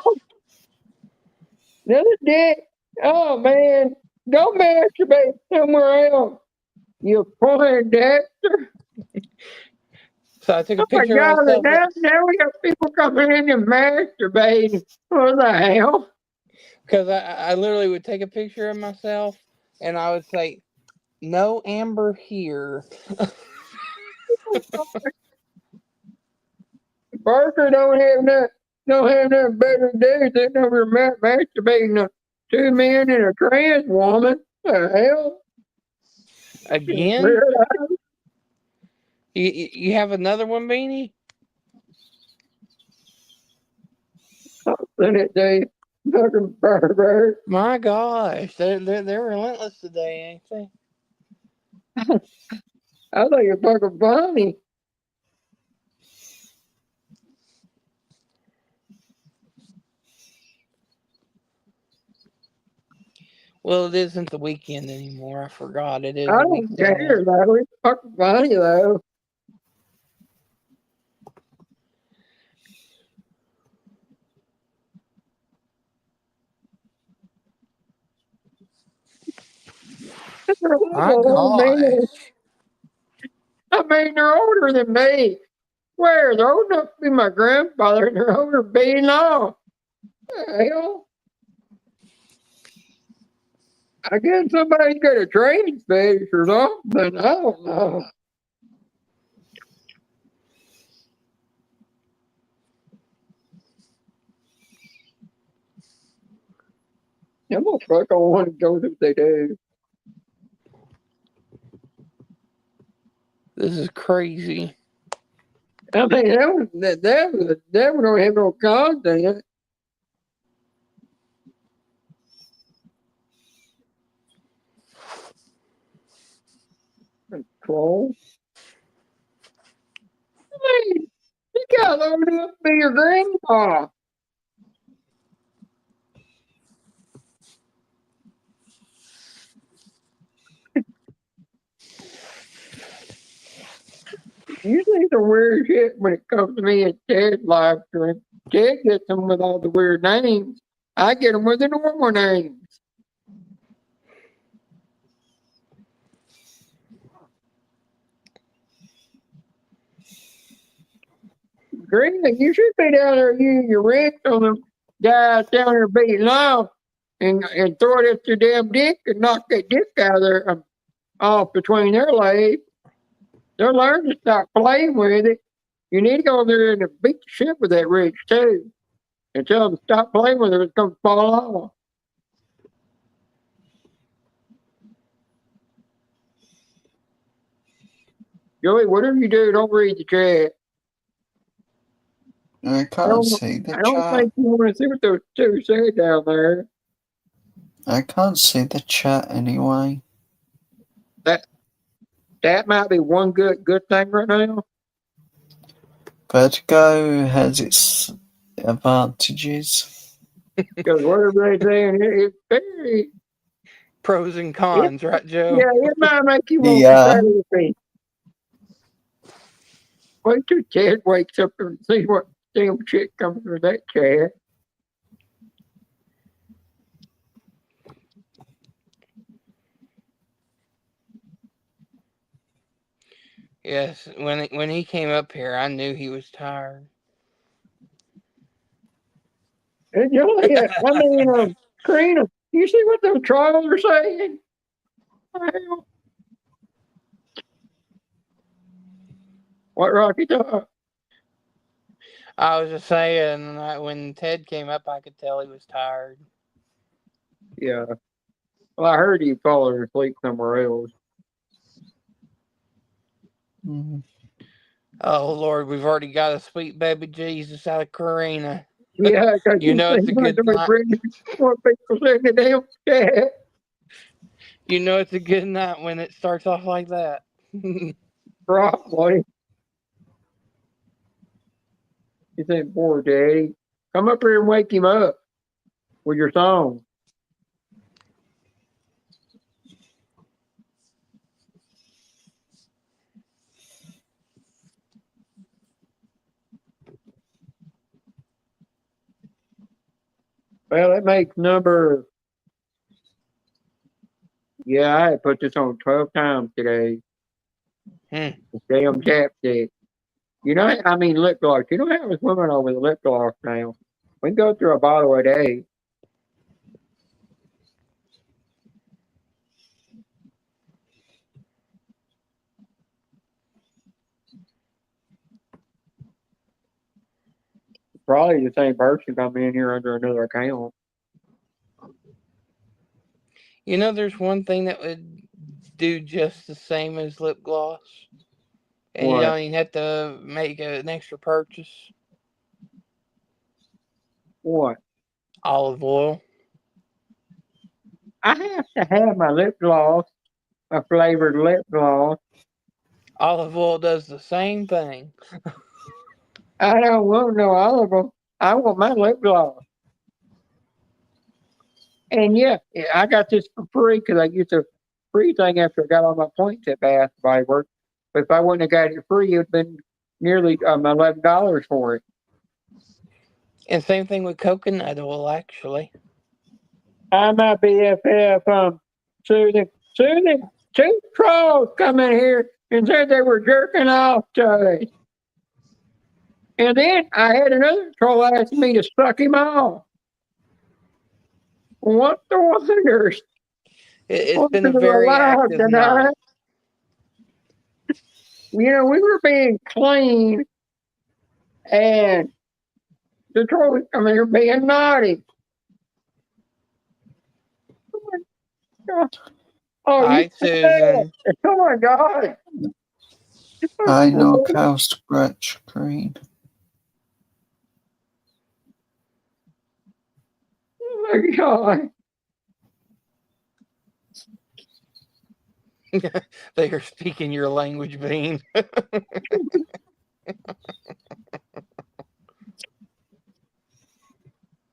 Another dick. Oh man, go masturbate somewhere else. You Poindexter. so I took a Oh my picture of God! myself. Now we got people coming in and masturbating. What the hell? Because I literally would take a picture of myself and I would say, "No Amber here." Parker don't have nothing better to do than over masturbating 2 men and a trans woman. The hell? Again? Weirdo. You have another one, Beanie? Send it to you. Fucking pervert. My gosh, they're relentless today, ain't they? I think you're fucking funny. Well, it isn't the weekend anymore. I forgot it is I a don't weekend. care though. It's fucking funny though. My gosh. I mean, they're older than me. Where? They're old enough to be my grandfather, and they're older than me now. Hell. I guess somebody's got a training space or something. I don't know. I'm gonna fuck on one and go if they do. This is crazy. I mean, that one don't have no content. Troll. I mean, you got loaded up to be your grandpa. You see the weird shit when it comes to me and Ted live stream. Ted gets them with all the weird names. I get them with the normal names. Green, you should be down there using your wrench on them guys down there beating off and throw it at your damn dick and knock that dick out of there off between their legs. They're learning to stop playing with it. You need to go over there and beat the shit with that wrench too. And tell them to stop playing with it, it's gonna fall off. Joey, whatever you do, don't read the chat. I can't see the I don't chat. think you want to see what those two say down there. I can't see the chat anyway. That might be one good thing right now. Vertigo has its advantages. Because whatever they saying, it's very Pros and cons, right, Joe? yeah, it might make you want Yeah. to say wait till Chad wakes up and see what damn shit comes from that chat. Yes, when he came up here, I knew he was tired. And Julia, I mean, Karina, you see what those trolls are saying? Well, what Rocky talk? I was just saying, when Ted came up, I could tell he was tired. Yeah. Well, I heard you fall asleep somewhere else. Mm. Oh Lord, we've already got a sweet baby Jesus out of Karina. Yeah, because You know it's a good night. What people say in the damn chat. You know it's a good night when it starts off like that. Probably. You think, poor daddy. Come up here and wake him up with your song. Well, it makes number. Yeah, I had put this on 12 times today. Hmm. Damn chapstick. You know, I mean, lip gloss. You know how there's women over the lip gloss now? We can go through a bottle a day. Probably the same person come in here under another account. You know, there's one thing that would do just the same as lip gloss, and you What? don't even have to make an extra purchase. What? Olive oil. I have to have my lip gloss, a flavored lip gloss. Olive oil does the same thing. I don't want no olive oil. I want my lip gloss. And yeah, I got this for free because I used a free thing after I got all my points at Bath Body Works. But if I wouldn't have got it free, it would have been nearly $11 for it. And same thing with coconut oil, actually. I my BFF, Susan, two trolls come in here and said they were jerking off today. And then I had another troll ask me to suck him off. What the wonders? It's been a very active night. You know, we were being clean, and the trolls come here being naughty. Oh, you Hi, Susan. oh my God. I know cow scratch green. Oh my God. They are speaking your language, Bean.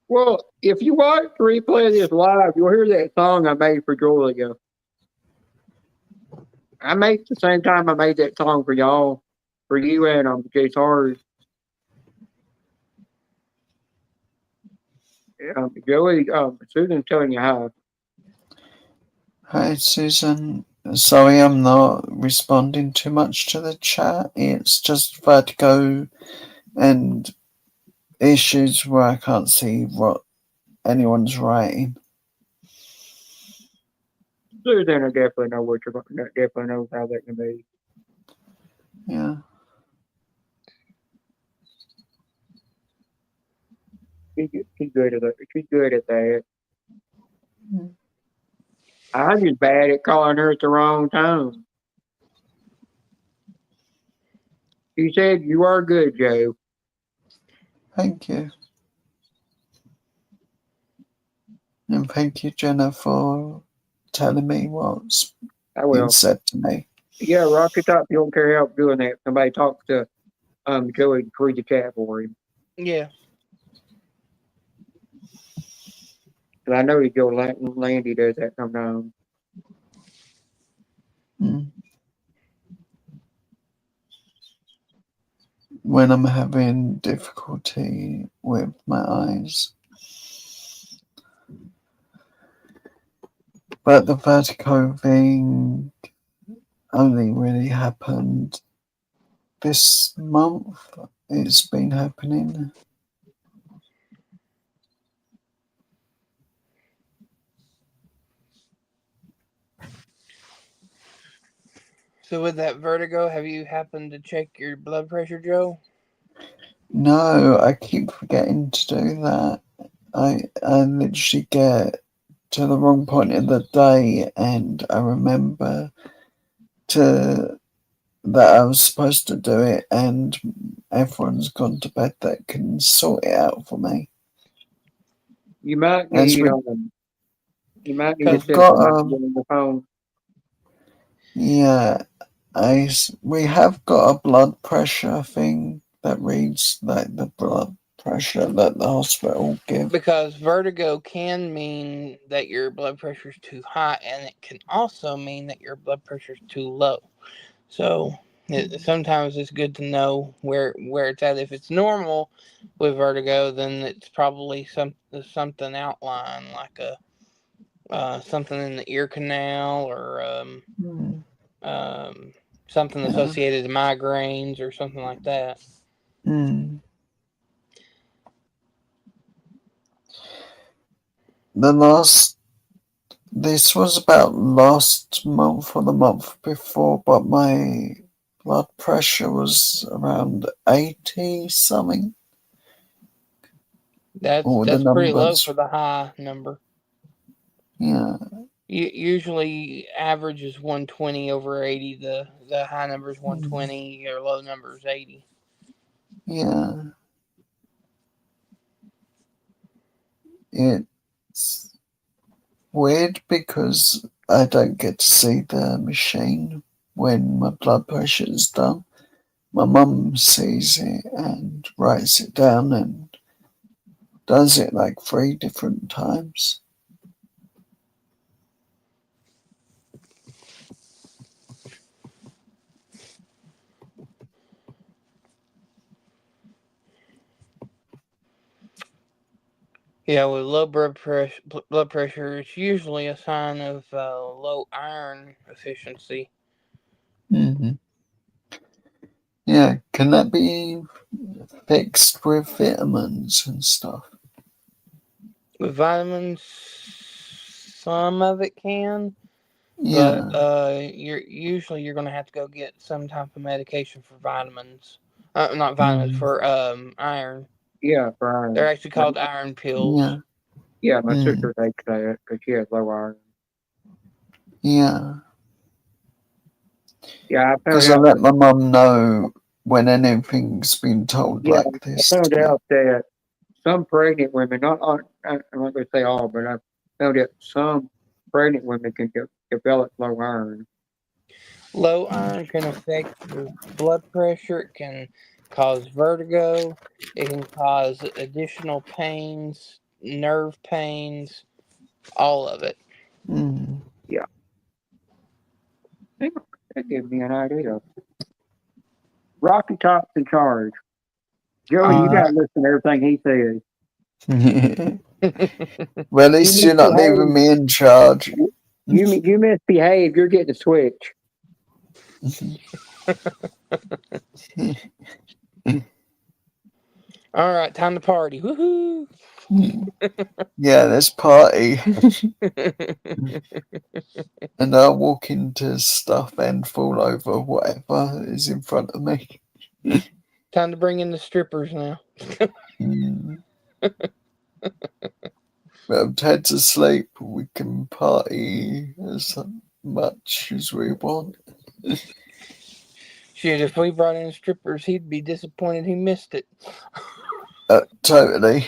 Well, if you watch the replay of this live, you'll hear that song I made for Julia. I made the same time I made that song for y'all, for you and Jace Hard. Joey, Susan's telling you how. Hi, Susan. Sorry, I'm not responding too much to the chat. It's just vertigo and issues where I can't see what anyone's writing. Susan will definitely know what you're definitely knows how that can be. Yeah. She's good at that. She's good at that. Mm. I'm just bad at calling her at the wrong time. She said you are good, Joe. Thank you. And thank you, Jenna, for telling me what's I been will. said to me. Yeah, Rocky Top, you don't care help doing that. Somebody talks to Joey to read the chat for him. Yeah. Because I know that Joe Landy does that sometimes. Mm. When I'm having difficulty with my eyes. But the vertigo thing only really happened this month. It's been happening. So with that vertigo, have you happened to check your blood pressure, Joe? No, I keep forgetting to do that. I literally get to the wrong point of the day and I remember that I was supposed to do it and everyone's gone to bed that can sort it out for me. You might As need we, you might need to we've send got somebody on the phone. yeah, we have got a blood pressure thing that reads like the blood pressure that the hospital give. Because vertigo can mean that your blood pressure is too high, and it can also mean that your blood pressure is too low. So sometimes it's good to know where it's at. If it's normal with vertigo, then it's probably something outline like a something in the ear canal or something Yeah. associated with migraines or something like that. This was about last month or the month before, but my blood pressure was around 80 something. That's All the pretty low numbers. for the high number. Yeah. Usually average is 120 over 80. The high number is 120 or low number is 80. Yeah. It's weird because I don't get to see the machine when my blood pressure is done. My mum sees it and writes it down and does it like 3 different times. Yeah, with low blood pressure, it's usually a sign of low iron efficiency. Mm-hmm. Yeah, can that be fixed with vitamins and stuff? With vitamins, some of it can, Yeah. but you're going to have to go get some type of medication for vitamins. Not vitamins, for iron. Yeah, for iron. They're actually called iron pills. Yeah. Yeah, my sister takes that because she has low iron. Yeah. Yeah, I found Because I out. let my mum know when anything's been told Yeah, like I this found to me. out that some pregnant women, not all, I'm not going to say all, but I found out some pregnant women can develop low iron. Low iron can affect your blood pressure. It can cause vertigo. It can cause additional pains, nerve pains, all of it. Mm. Yeah, that gives me an idea. Rocky Top's in charge. Joey, you got to listen to everything he says. Well, at You least you're not leaving misbehave. me in charge. You misbehave. You're getting a switch. All right, time to party. Woohoo! Yeah, let's party. And I'll walk into stuff and fall over whatever is in front of me. Time to bring in the strippers now. Mm. Well, Ted's asleep. We can party as much as we want. Shit, if we brought in strippers, he'd be disappointed he missed it. Totally.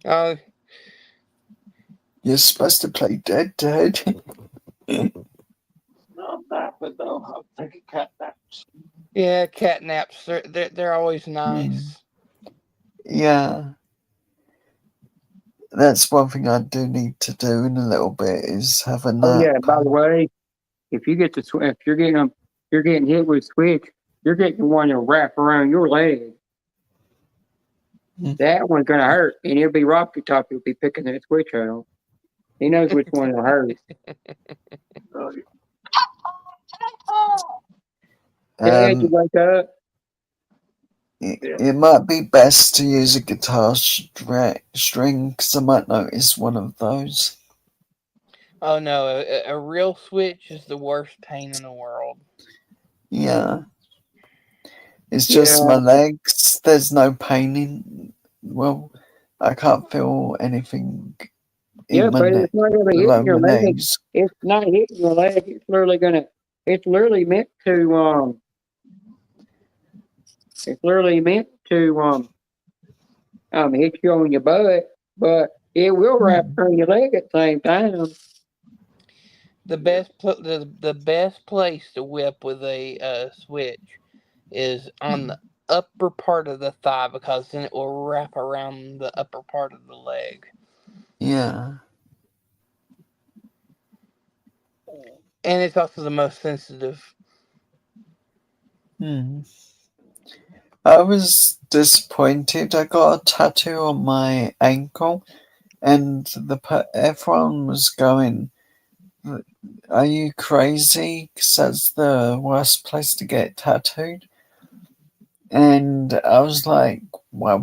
Oh, You're supposed to play dead, Ted. Not that, but though I'll take a cat nap. yeah, cat naps. They're always nice. Yeah. That's one thing I do need to do in a little bit is have a Oh nap. yeah. By the way, if you get the if you're getting them, you're getting hit with a switch. You're getting the one that wrap around your leg. Mm. That one's gonna hurt, and it'll be Rocky Top. He'll be picking that switch out. He knows which one will hurt. Dad, you wake up. It might be best to use a guitar string because I might notice one of those. Oh no, a real switch is the worst pain in the world. Yeah. It's just my legs. There's no pain in. Well, I can't feel anything Yeah, in my but neck, it's not gonna hit below your my leg. legs. It's not hitting your leg. It's literally gonna. It's literally meant to. It's literally meant to hit you on your butt, but it will wrap around your leg at the same time. The best place to whip with a switch is on the upper part of the thigh because then it will wrap around the upper part of the leg. Yeah. And it's also the most sensitive. I was disappointed. I got a tattoo on my ankle, and everyone was going, "Are you crazy? 'Cause that's the worst place to get tattooed." And I was like, "Well,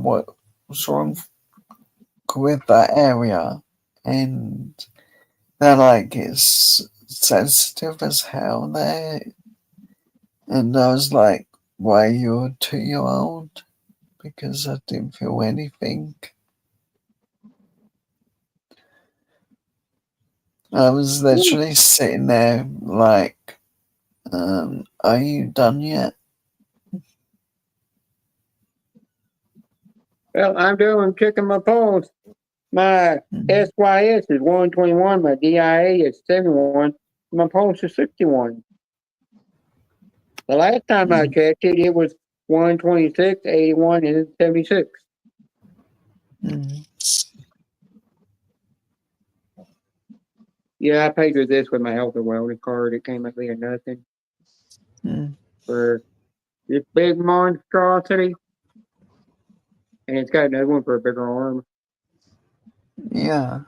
what's wrong with that area?" And they're like, "It's sensitive as hell there." And I was like, "Why, you're a 2-year-old?" Because I didn't feel anything. I was literally sitting there like, are you done yet? Well, I'm doing checking my pulse. My SYS is 121. My DIA is 71. My pulse is 61. The last time I checked it, it was 126, 81, and 76. Yeah, I paid for this with my health and wellness card. It came up being nothing for this big monstrosity. And it's got another one for a bigger arm. Yeah.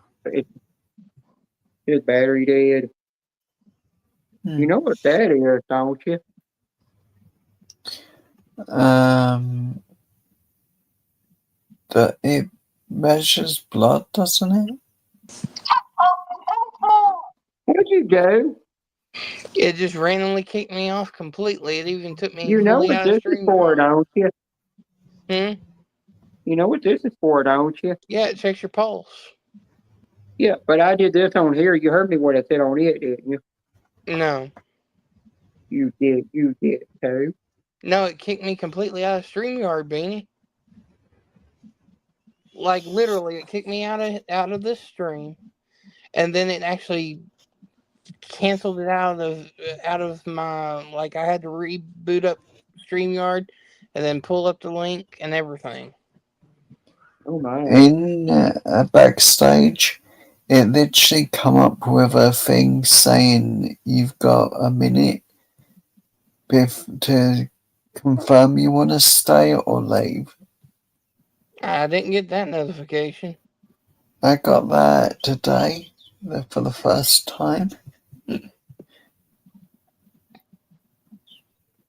His battery dead. You know what that is, don't you? It measures blood, doesn't it? What'd you do? It just randomly kicked me off completely. It even took me You know fully what out of this is stream. for, don't you? Hmm? You know what this is for, don't you? Yeah, it checks your pulse. Yeah, but I did this on here. You heard me what I said on it, didn't you? No. You did. You did too. No, it kicked me completely out of StreamYard, Beanie. Like literally, it kicked me out of this stream, and then it actually canceled it out of my, like, I had to reboot up StreamYard, and then pull up the link and everything. Oh my. In backstage, it literally come up with a thing saying you've got a minute to confirm you want to stay or leave. I didn't get that notification. I got that today for the first time.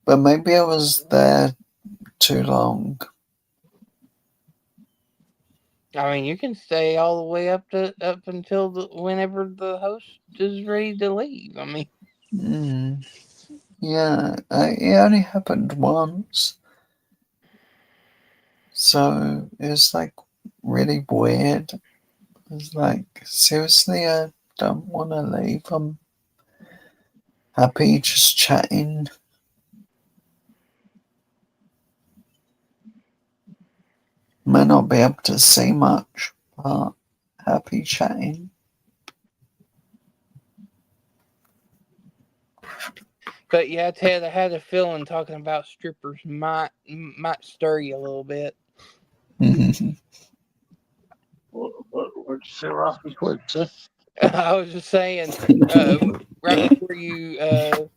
But maybe I was there too long. I mean, you can stay all the way up until whenever the host is ready to leave. I mean, Yeah, it only happened once. So it's like really weird. It's like, seriously, I don't want to leave. I'm happy just chatting. May not be able to say much, but happy chatting. but yeah, Ted, I had a feeling talking about strippers might stir you a little bit. What'd you say, Rocky? What'd you say? I was just saying, right before you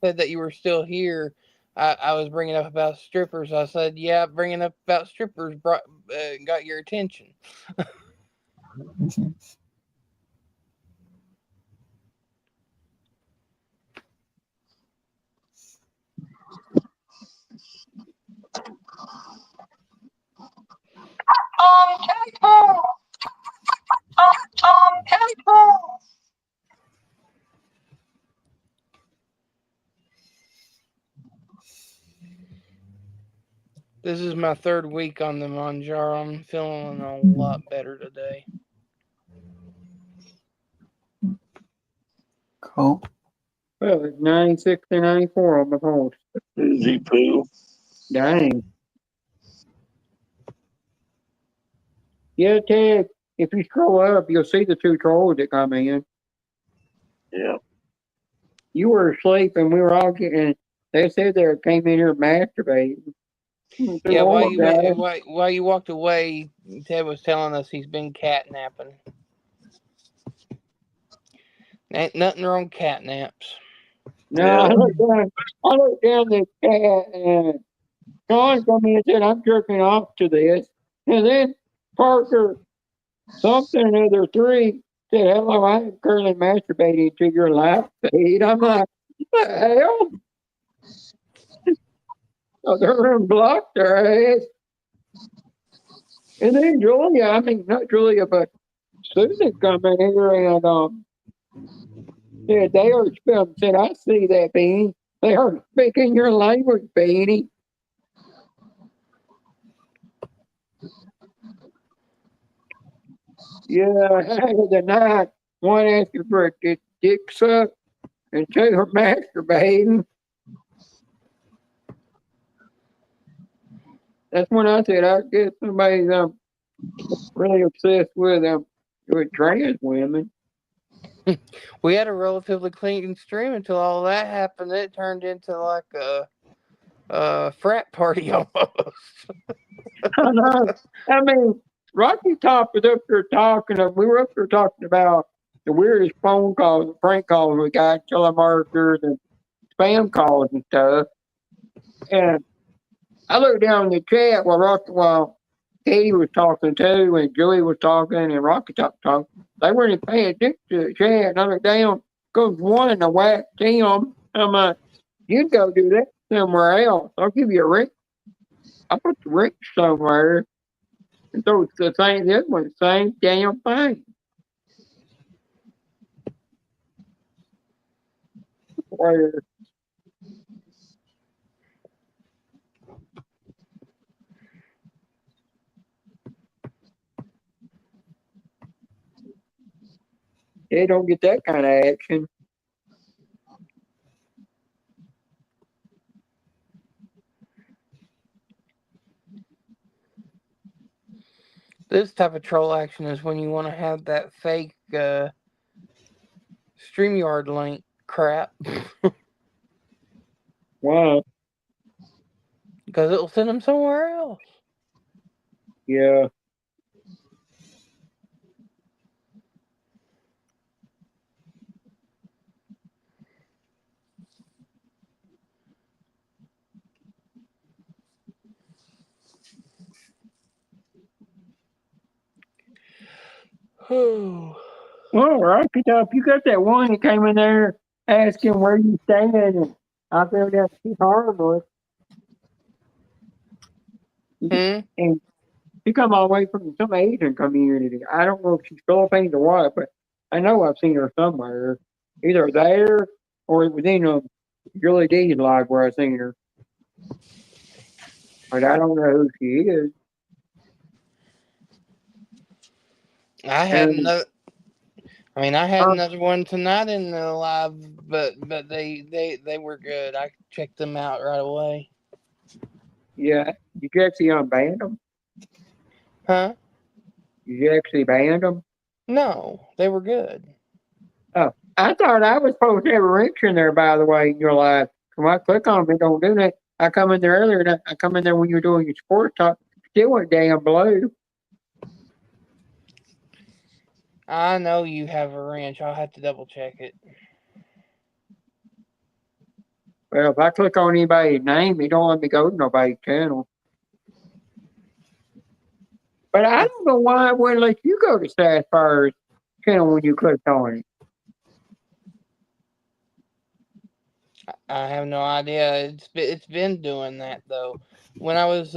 said that you were still here, I was bringing up about strippers. I said, yeah, bringing up about strippers got your attention. This is my third week on the Manjaro. I'm feeling a lot better today. Cool. Well, it's 96 and 94 on the post. Easy poo. Dang. Yeah, Ted. If you scroll up, you'll see the two trolls that come in. Yeah. You were asleep, and we were all getting. They said they came in here masturbating. Yeah, while Oh, you God. while you walked away, Ted was telling us he's been catnapping. Ain't nothing wrong with catnaps. No, Yeah. I looked down the chat, and Sean come in and said, I'm jerking off to this. And then Parker, something or other three, said, hello, I'm currently masturbating to your live feed. I'm like, what the hell? So the room blocked their ass. And then Julia, I mean, not Julia, but Susan come in here and said, they are spelling, said, I see that, Beanie. They are speaking your language, Beanie. Yeah, out of the night, one asking for a dick suck, and two are masturbating. That's when I said I guess somebody's really obsessed with trans women. We had a relatively clean stream until all that happened. It turned into like a frat party almost. I know. I mean, Rocky Top was up there talking. We were up there talking about the weirdest phone calls, and prank calls we got, telemarketers and spam calls and stuff. And I looked down in the chat while Katie was talking too, and Julie was talking, and Rocky Top talking. They weren't paying attention to the chat. And I looked down, goes one to whack Tim. I'm like, you'd go do that somewhere else. I'll give you a ring. I'll put the ring somewhere. And so it's the same, this one, the same damn thing. Where They don't get that kind of action. This type of troll action is when you want to have that fake StreamYard link crap. Wow. Because it'll send them somewhere else. Yeah. Well, right, up. You got that one that came in there asking where you staying, and I felt that she's horrible. Hmm? And she come all the way from some Asian community. I don't know if she's Philippines or what, but I know I've seen her somewhere, either there or it was in Julie D's live where I seen her. But I don't know who she is. I had And another. I mean, I had um, another one tonight in the live, but they were good. I checked them out right away. yeah, you actually unbanned them. Huh? You actually banned them. No, they were good. Oh, I thought I was supposed to have a wrench in there. By the way, in your live. When I click on them, it don't do that. I come in there earlier. And I come in there when you're doing your sports talk. Still went damn blue. I know you have a wrench. I'll have to double check it. Well, if I click on anybody's name, it don't let me go to nobody's channel. But I don't know why it wouldn't let you go to Sassfire's channel when you clicked on it. I have no idea. It's been doing that though. When I was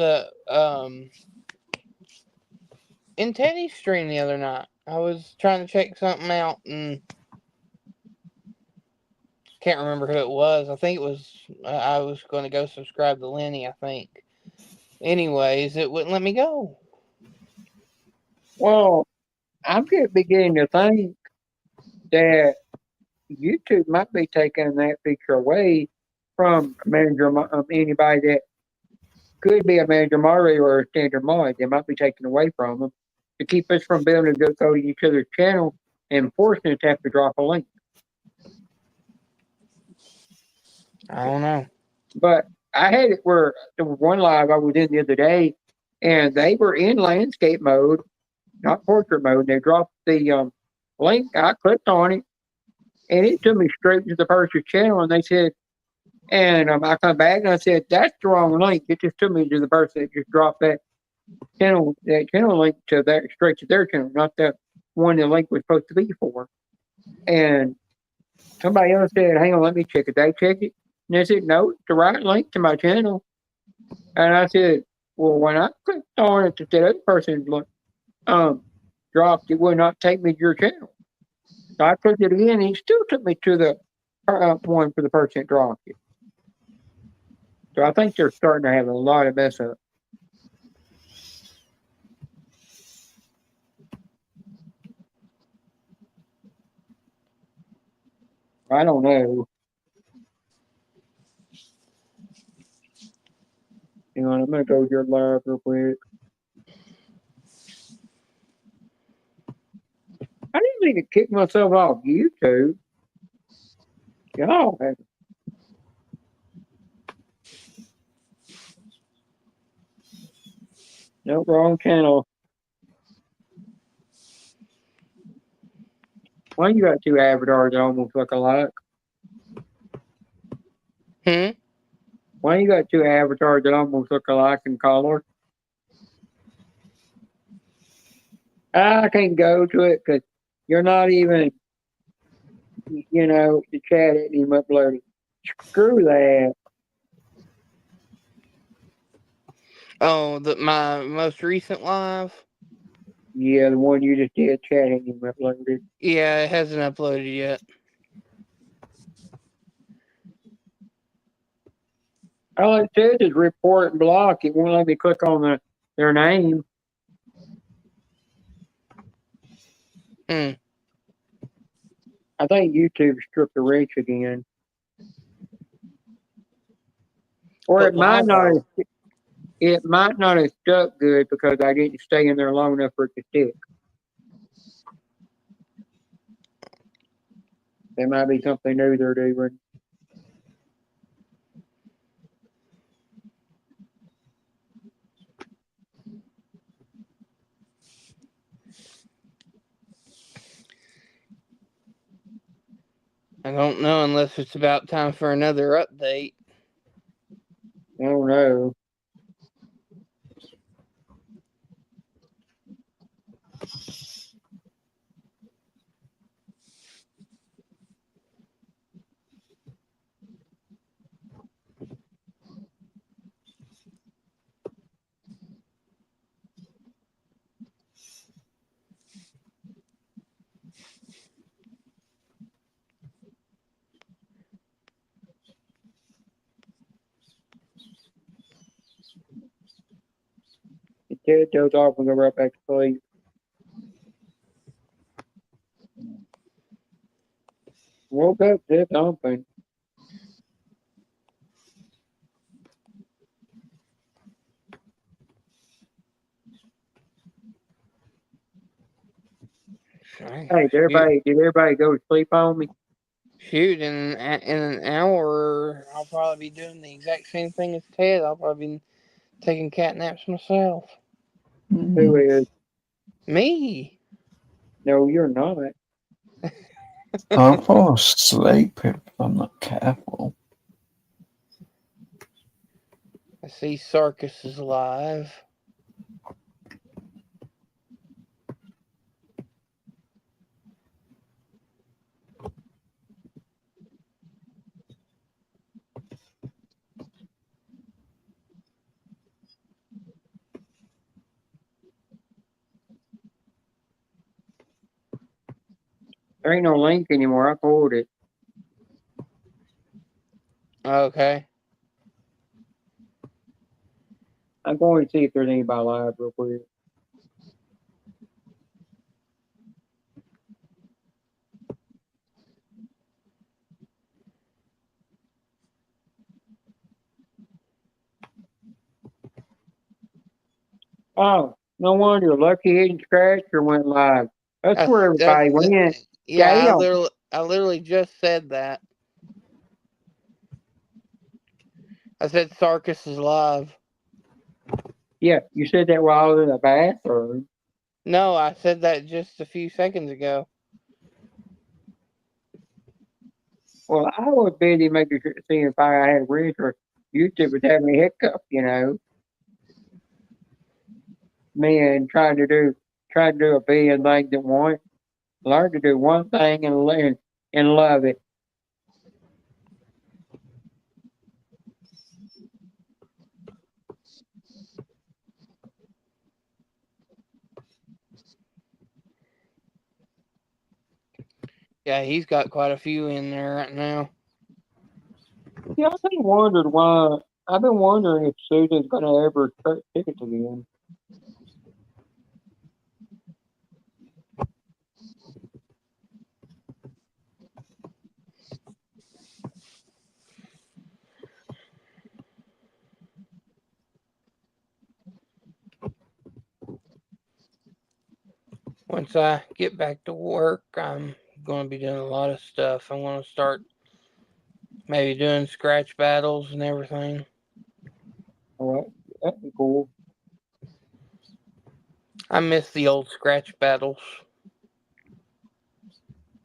in Teddy's stream the other night, I was trying to check something out and can't remember who it was. I think it was I was going to go subscribe to Lenny. I think. Anyways, it wouldn't let me go. Well, I'm just beginning to think that YouTube might be taking that feature away from anybody that could be a manager moderator or a standard mod. They might be taken away from them to keep us from being able to go to each other's channel and forcing us to have to drop a link. I don't know. But I had it where there was one live I was in the other day, and they were in landscape mode, not portrait mode. They dropped the link. I clicked on it, and it took me straight to the person's channel. And they said, and I come back and I said, that's the wrong link. It just took me to the person that just dropped that channel link to that straight to their channel, not the one the link was supposed to be for. And somebody else said, hang on, let me check it. They checked it. And they said, no, it's the right link to my channel. And I said, well, when I clicked on it, that other person dropped, it would not take me to your channel. So I clicked it again, and it still took me to the one for the person that dropped it. So I think they're starting to have a lot of mess up. I don't know. Hang on, I'm going to go to your live real quick. I didn't mean to kick myself off YouTube. Y'all have. No, wrong channel. Why you got two avatars that almost look alike? Why you got two avatars that almost look alike in color? I can't go to it because you're not even, the chat isn't even uploaded. Screw that. Oh, my most recent live? Yeah, the one you just did, chat ain't even uploaded. Yeah, it hasn't uploaded yet. All it says is report and block. It won't let me click on their name. I think YouTube stripped the reach again. Or But it might why not though? have, it might not have stuck good because I didn't stay in there long enough for it to stick. There might be something new they're doing. I don't know unless it's about time for another update. I don't know. The kid goes off and go right back to sleep. Woke up to something. Hey, did everybody go to sleep on me? Shoot, in an hour, I'll probably be doing the exact same thing as Ted. I'll probably be taking cat naps myself. Who is? Me? No, you're not. I'll fall asleep if I'm not careful. I see Sarkis is live. There ain't no link anymore. I pulled it. Okay. I'm going to see if there's anybody live real quick. Oh, no wonder Lucky Hidden Scratcher went live. That's where everybody went. Yeah, Damn. I literally just said that. I said Sarkis is live. Yeah, you said that while I was in the bathroom. No, I said that just a few seconds ago. Well, I was busy making sure seeing if I had reach or YouTube was having a hiccup, you know. Man, trying to do a billion things at once. Learn to do one thing and learn and love it. Yeah, he's got quite a few in there right now. Yeah, I've been wondering if Susan's gonna ever start tickets again. Once I get back to work, I'm going to be doing a lot of stuff. I'm going to start maybe doing scratch battles and everything. Oh, that'd be cool. I miss the old scratch battles.